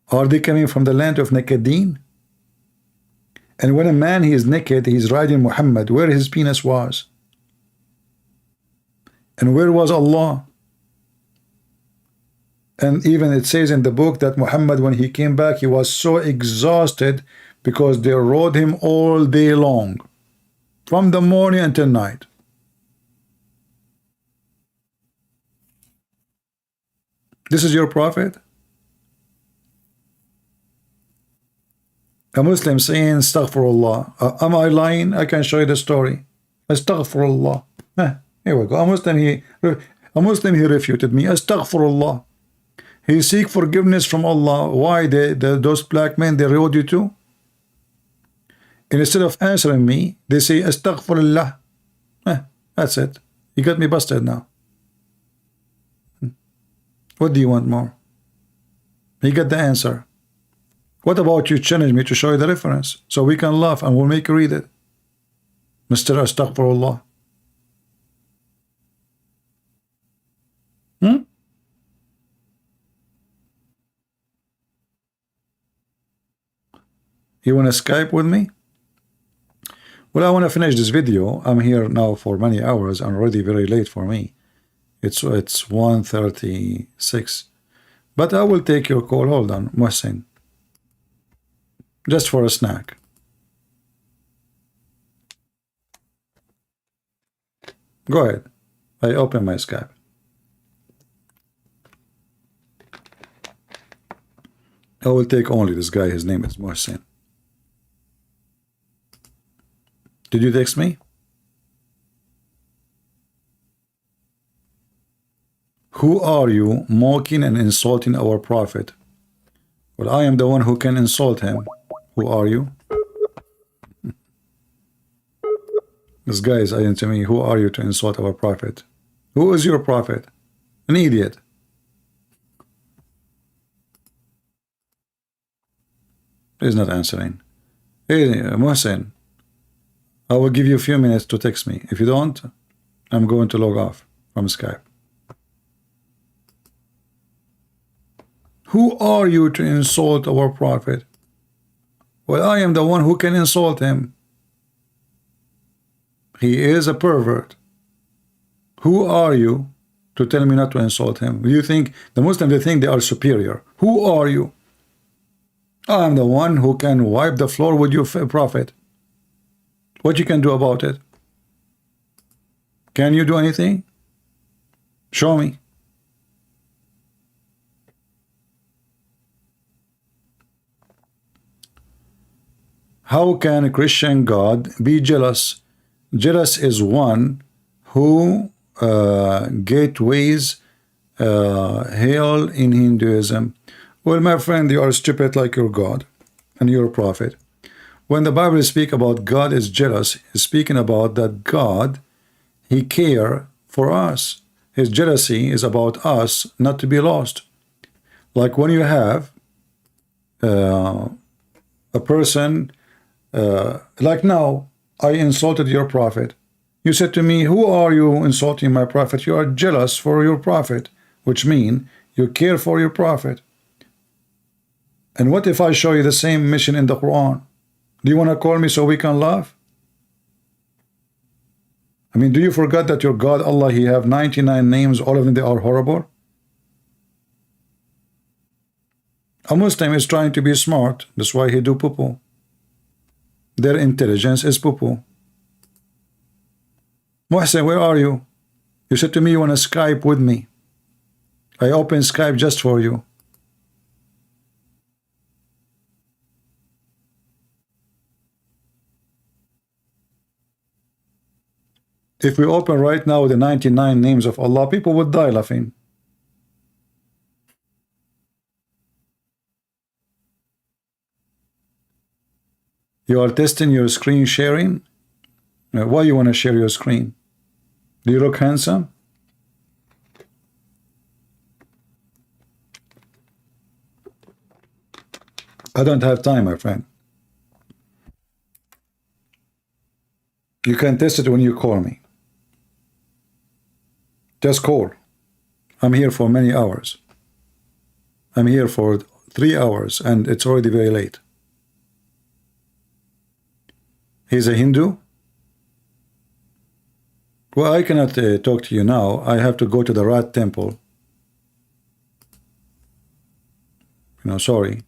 Are they coming from the land of Nakadeen? And when a man he is naked, he is riding Muhammad, where his penis was? And where was Allah? And even it says in the book that Muhammad, when he came back, he was so exhausted because they rode him all day long, from the morning until night. This is your prophet? A Muslim saying Astaghfirullah. Am I lying? I can show you the story. Astaghfirullah. Here we go. A Muslim he refuted me. Astaghfirullah. He seek forgiveness from Allah. Why those black men, they rode you too? And instead of answering me, they say Astaghfirullah. That's it. You got me busted now. What do you want more? You got the answer. What about you challenge me to show you the reference so we can laugh and we'll make you read it? Mr. Astaghfirullah. You want to Skype with me? Well, I want to finish this video. I'm here now for many hours and already very late for me. It's 1:36. But I will take your call. Hold on, Mohsin. Just for a snack. Go ahead. I open my Skype. I will take only this guy. His name is Mohsin. Did you text me? Who are you mocking and insulting our prophet? Well, I am the one who can insult him. Who are you? This guy is saying to me, who are you to insult our prophet? Who is your prophet? An idiot. He's not answering. Hey, Mohsen, I will give you a few minutes to text me. If you don't, I'm going to log off from Skype. Who are you to insult our prophet? Well, I am the one who can insult him. He is a pervert. Who are you to tell me not to insult him? You think the Muslims, they think they are superior. Who are you? I am the one who can wipe the floor with your prophet. What you can do about it? Can you do anything? Show me. How can a Christian God be jealous? Jealous is one who gateways hell in Hinduism. Well, my friend, you are stupid like your God and your prophet. When the Bible speaks about God is jealous, it's speaking about that God, He care for us. His jealousy is about us not to be lost. Like when you have a person, like now, I insulted your prophet. You said to me, who are you insulting my prophet? You are jealous for your prophet, which means you care for your prophet. And what if I show you the same mission in the Quran? Do you want to call me so we can laugh? I mean, do you forget that your God, Allah, He have 99 names, all of them, they are horrible? A Muslim is trying to be smart, that's why he do poo-poo. Their intelligence is poo-poo. Mohsen, where are you? You said to me you want to Skype with me. I opened Skype just for you. If we open right now the 99 names of Allah, people would die laughing. You are testing your screen sharing? Why you want to share your screen? Do you look handsome? I don't have time, my friend. You can test it when you call me. Just call. I'm here for many hours. I'm here for 3 hours and it's already very late. He's a Hindu? Well, I cannot talk to you now. I have to go to the rat temple. Sorry.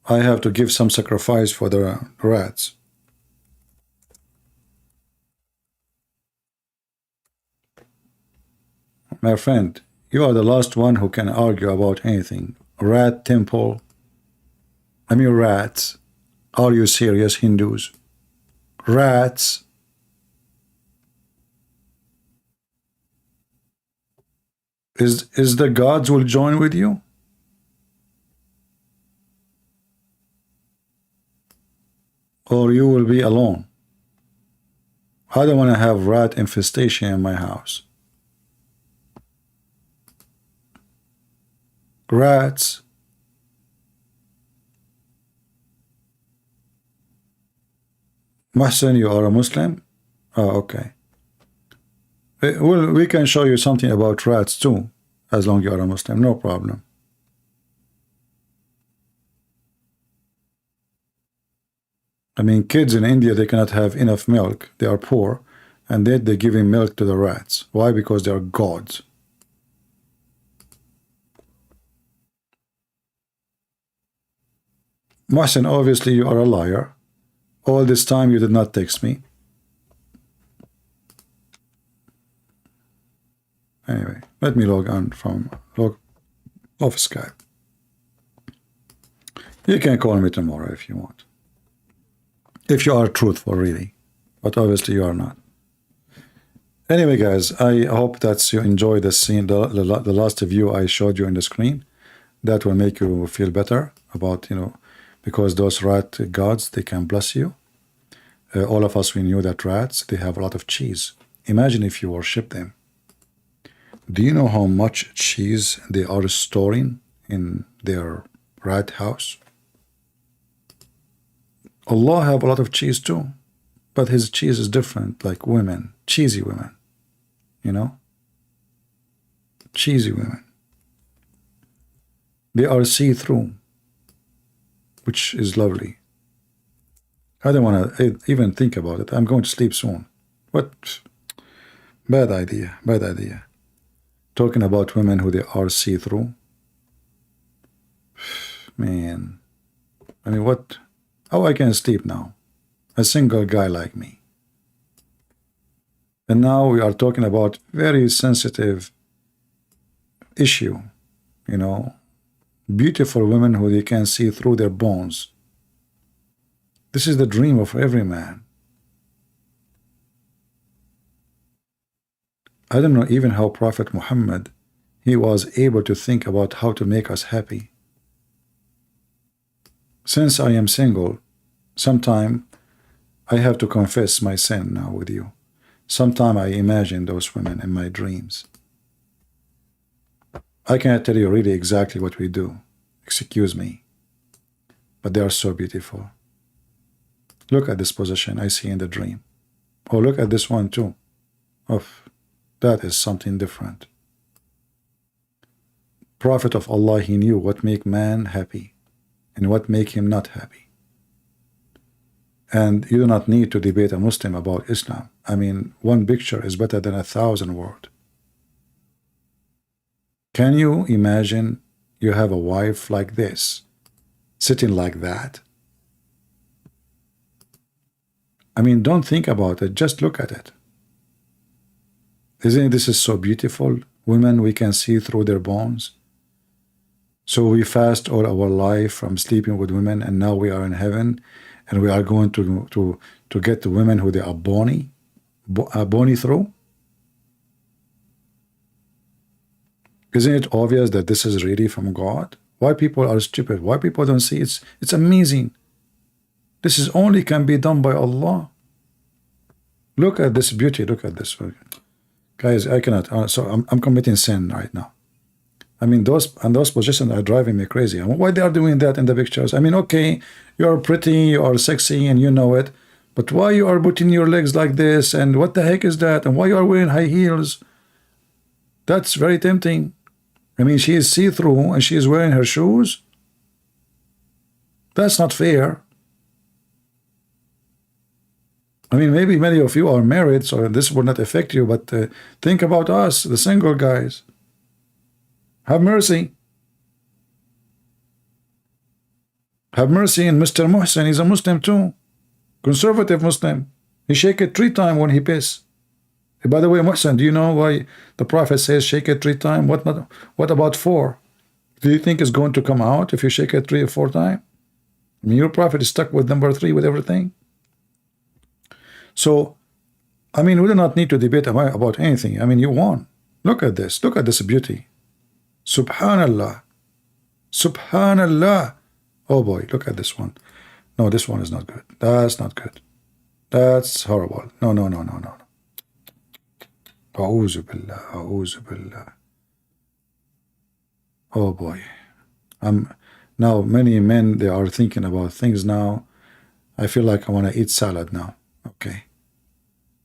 I have to give some sacrifice for the rats. My friend, you are the last one who can argue about anything. Rat temple. I mean rats. Are you serious, Hindus? Rats. Is the gods will join with you? Or you will be alone? I don't want to have rat infestation in my house. Rats. Mohsen, you are a Muslim? Oh, okay. Well, we can show you something about rats too, as long as you are a Muslim, no problem. I mean, kids in India, they cannot have enough milk. They are poor, and they're giving milk to the rats. Why? Because they are gods. Mohsen, obviously you are a liar. All this time you did not text me. Anyway, let me log off Skype. You can call me tomorrow if you want. If you are truthful, really. But obviously you are not. Anyway, guys, I hope that you enjoy the scene, the last view I showed you on the screen. That will make you feel better about, because those rat gods, they can bless you. All of us, we knew that rats, they have a lot of cheese. Imagine if you worship them. Do you know how much cheese they are storing in their rat house? Allah have a lot of cheese too, but his cheese is different, like women, cheesy women, cheesy women. They are see-through, which is lovely. I don't want to even think about it. I'm going to sleep soon. What? Bad idea, bad idea. Talking about women who they are see-through. Man, I mean, what? How I can sleep now? A single guy like me. And now we are talking about very sensitive issue, beautiful women who they can see through their bones. This is the dream of every man. I don't know even how Prophet Muhammad, he was able to think about how to make us happy. Since I am single, sometime I have to confess my sin now with you. Sometime I imagine those women in my dreams. I cannot tell you really exactly what we do. Excuse me. But they are so beautiful. Look at this position I see in the dream. Oh, look at this one too. Oh, that is something different. Prophet of Allah, he knew what make man happy and what make him not happy. And you do not need to debate a Muslim about Islam. I mean, one picture is better than 1,000 words. Can you imagine you have a wife like this, sitting like that? I mean, don't think about it, just look at it. Isn't this is so beautiful? Women, we can see through their bones. So we fast all our life from sleeping with women, and now we are in heaven, and we are going to get the women who they are bony through. Isn't it obvious that this is really from God? Why people are stupid? Why people don't see it's amazing. This is only can be done by Allah. Look at this beauty. Look at this. Guys, I cannot. So I'm committing sin right now. I mean, those positions are driving me crazy. Why they are doing that in the pictures? I mean, okay, you are pretty, you are sexy, and you know it. But why you are putting your legs like this? And what the heck is that? And why you are wearing high heels? That's very tempting. I mean, she is see-through and she is wearing her shoes. That's not fair. I mean, maybe many of you are married, so this will not affect you, but think about us, the single guys. Have mercy. Have mercy on Mr. Muhsin. He's a Muslim too. Conservative Muslim. He shake it 3 times when he piss. By the way, Muhsin, do you know why the Prophet says shake it 3 times? What about 4? Do you think it's going to come out if you shake it 3 or 4 times? I mean, your Prophet is stuck with number 3 with everything. So, I mean, we do not need to debate about anything. I mean, you won. Look at this. Look at this beauty. Subhanallah. Subhanallah. Oh boy, look at this one. No, this one is not good. That's not good. That's horrible. No, no, no, no, no. A'udhu billah, a'udhu billah. Oh boy. Now many men, they are thinking about things now. I feel like I want to eat salad now. Okay.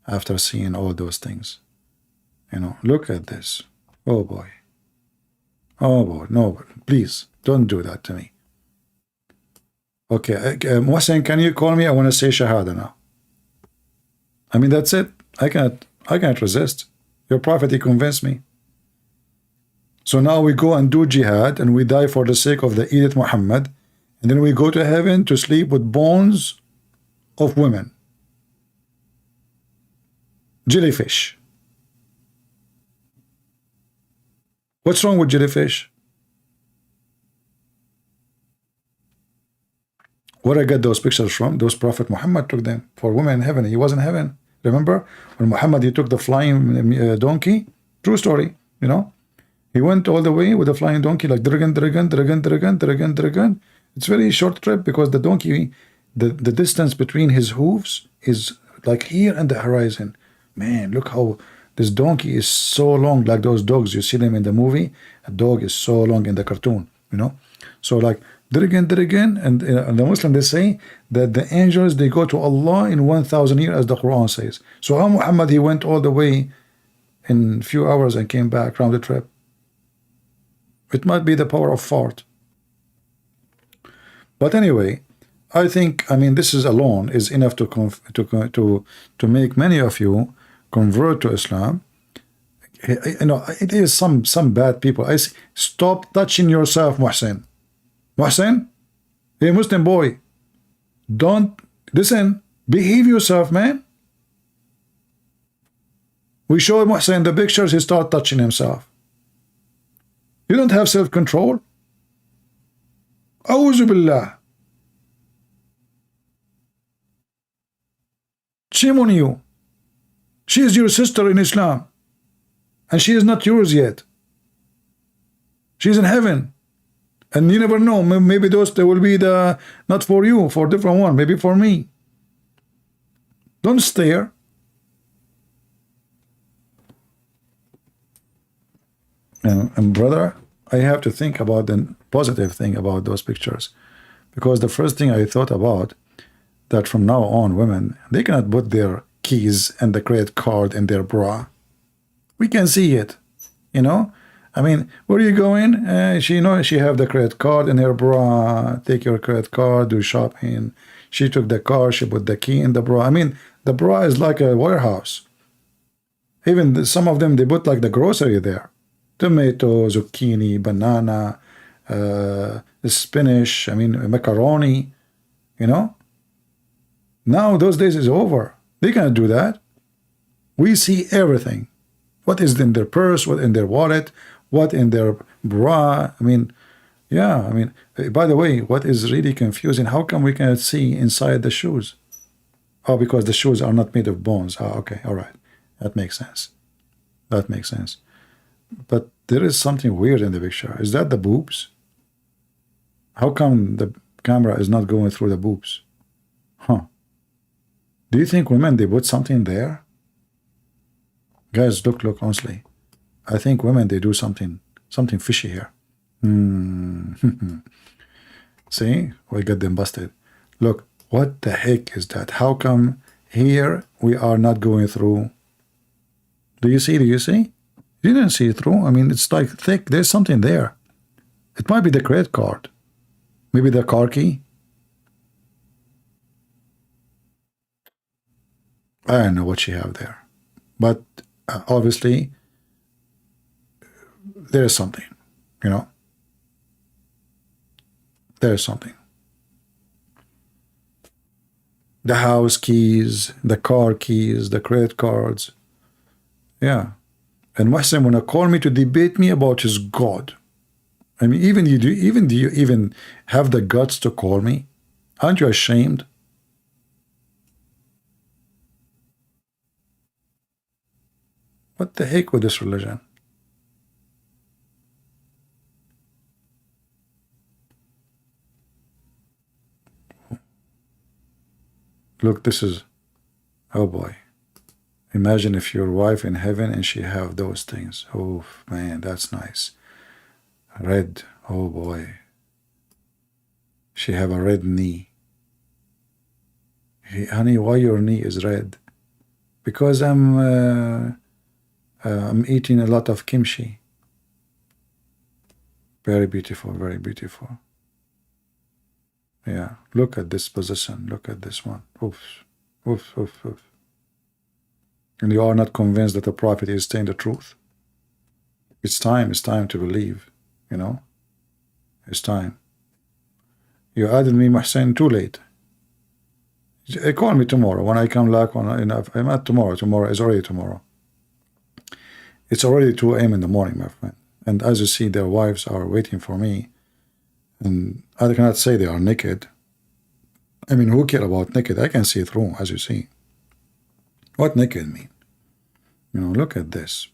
After seeing all those things. You know, look at this. Oh boy. Oh boy, no, please, don't do that to me. Okay, Mohsen, can you call me? I want to say Shahada now. I mean, that's it. I can't resist. Your Prophet, he convinced me. So now we go and do jihad, and we die for the sake of the Edith Muhammad, and then we go to heaven to sleep with bones of women. Jellyfish. What's wrong with jellyfish? Where I get those pictures from? Those Prophet Muhammad took them for women in heaven. He was in heaven. Remember when Muhammad, he took the flying donkey? True story, you know. He went all the way with the flying donkey, like dragan, dragan, dragan, dragan, dragan, dragan. It's a very short trip because the donkey, the distance between his hooves is like here and the horizon. Man, look how this donkey is so long, like those dogs. You see them in the movie. A dog is so long in the cartoon, you know. So like Dirgan, and the Muslim, they say that the angels, they go to Allah in 1,000 years, as the Quran says. So how Muhammad, he went all the way in a few hours and came back round the trip. It might be the power of fart. But anyway, I think, I mean, this is alone is enough to make many of you convert to Islam. You know, it is some bad people. I say, stop touching yourself, Muhsin. Muhsin, hey Muslim boy, don't listen. Behave yourself, man. We show Muhsin the pictures. He start touching himself. You don't have self-control. A'udhu billah. Shame on you. She is your sister in Islam, and she is not yours yet. She's in heaven, and you never know. Maybe those they will be the not for you, for different one. Maybe for me. Don't stare. And brother, I have to think about the positive thing about those pictures, because the first thing I thought about that from now on, women, they cannot put their keys and the credit card in their bra. We can see it, you know. I mean, where are you going? She have the credit card in her bra. Take your credit card, do shopping. She took the car, she put the key in the bra. I mean, the bra is like a warehouse. Even some of them, they put like the grocery there. Tomato, zucchini, banana, spinach, I mean, macaroni, you know. Now those days is over. They cannot do that. We see everything. What is in their purse, what in their wallet, what in their bra. I mean, yeah, I mean, by the way, what is really confusing, how come we cannot see inside the shoes? Oh, because the shoes are not made of bones. Ah, okay, all right. That makes sense. That makes sense. But there is something weird in the picture. Is that the boobs? How come the camera is not going through the boobs? Huh. Do you think women, they put something there? Guys, look, honestly. I think women, they do something fishy here. See? We got them busted. Look, what the heck is that? How come here we are not going through? Do you see? Do you see? You didn't see it through. I mean, it's like thick. There's something there. It might be the credit card. Maybe the car key. I don't know what she have there. But obviously, there is something, you know. There is something. The house keys, the car keys, the credit cards. Yeah. And Muslim wanna call me to debate me about his God. I mean, do you even have the guts to call me? Aren't you ashamed? What the heck with this religion? Look, this is, oh boy. Imagine if your wife in heaven and she have those things. Oh man, that's nice. Red, oh boy. She have a red knee. Hey, honey, why your knee is red? Because I'm eating a lot of kimchi. Very beautiful, very beautiful. Yeah, look at this position. Look at this one. Oof, oof, oof, oof. And you are not convinced that the prophet is saying the truth? It's time to believe, you know? It's time. You added me, Mahsen, too late. Call me tomorrow when I come back. I'm not tomorrow. Tomorrow is already tomorrow. It's already 2 a.m. in the morning, my friend. And as you see, their wives are waiting for me. And I cannot say they are naked. I mean, who care about naked? I can see through, as you see. What naked mean? You know, look at this.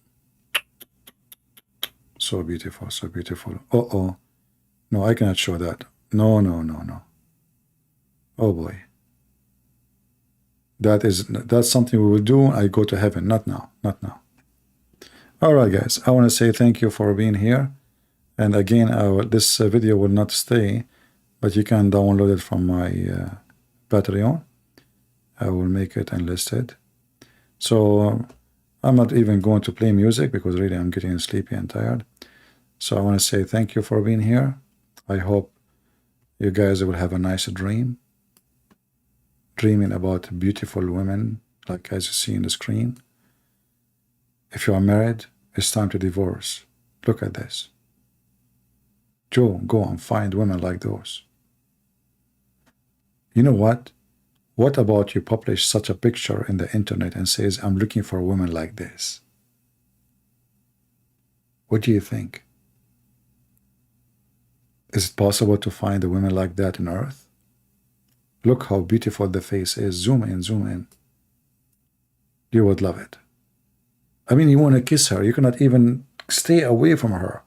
So beautiful, so beautiful. Uh-oh. No, I cannot show that. No, no, no, no. Oh boy. That's something we will do when I go to heaven. Not now, not now. All right, guys. I want to say thank you for being here. And again, this video will not stay, but you can download it from my Patreon. I will make it enlisted. So I'm not even going to play music because really I'm getting sleepy and tired. So I want to say thank you for being here. I hope you guys will have a nice dream. Dreaming about beautiful women, like as you see in the screen. If you are married, it's time to divorce. Look at this. Joe, go and find women like those. You know what? What about you publish such a picture in the internet and says, I'm looking for a woman like this? What do you think? Is it possible to find a woman like that on earth? Look how beautiful the face is. Zoom in, zoom in. You would love it. I mean, you want to kiss her. You cannot even stay away from her.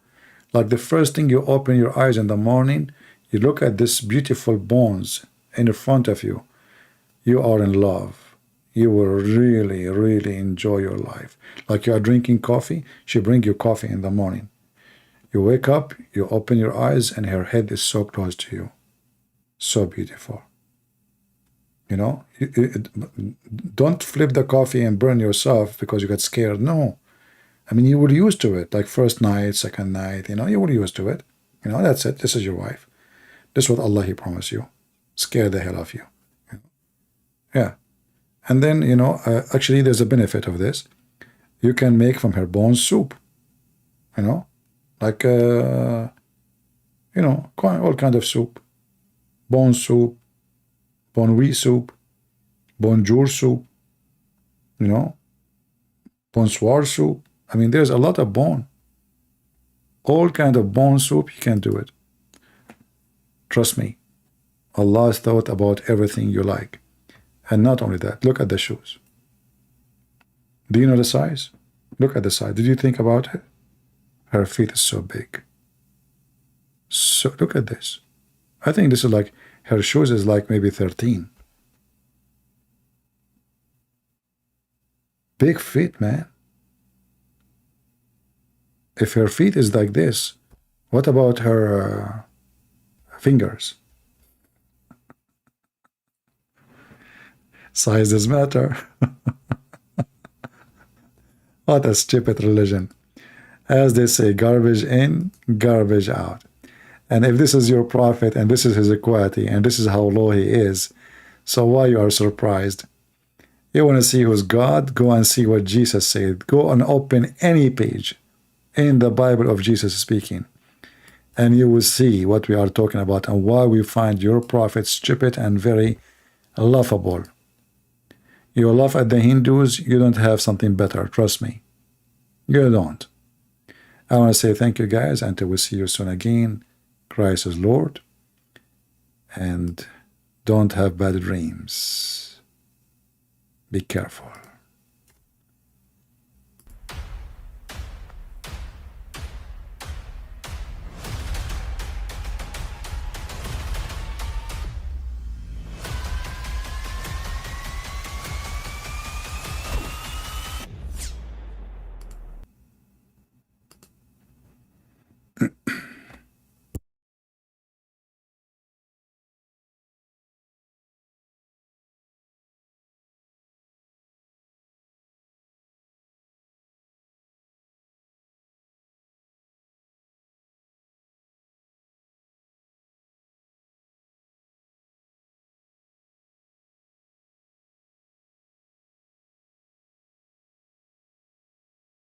Like the first thing you open your eyes in the morning, you look at this beautiful bones in front of you. You are in love. You will really, really enjoy your life. Like you are drinking coffee, she brings you coffee in the morning. You wake up, you open your eyes, and her head is so close to you. So beautiful. You know, don't flip the coffee and burn yourself because you got scared. No. I mean, you were used to it, like first night, second night, you know, you were used to it. You know, that's it. This is your wife. This is what Allah, He promised you. Scare the hell of you. Yeah. And then, you know, actually there's a benefit of this. You can make from her bones soup. You know, like, you know, all kind of soup. Bone soup, bonjour soup, bonjour soup, you know, bonsoir soup. I mean, there's a lot of bone. All kind of bone soup, you can do it. Trust me. Allah has thought about everything you like. And not only that, look at the shoes. Do you know the size? Look at the size. Did you think about it? Her feet is so big. So look at this. I think this is like, her shoes is like maybe 13. Big feet, man. If her feet is like this, what about her fingers? Size does matter. What a stupid religion. As they say, garbage in, garbage out. And if this is your prophet, and this is his equality, and this is how low he is, so why you are surprised? You want to see who's God? Go and see what Jesus said. Go and open any page in the Bible of Jesus speaking, and you will see what we are talking about and why we find your prophet stupid and very laughable. You laugh at the Hindus, you don't have something better, trust me. You don't. I want to say thank you guys until we see you soon again. Christ is Lord, and don't have bad dreams. Be careful.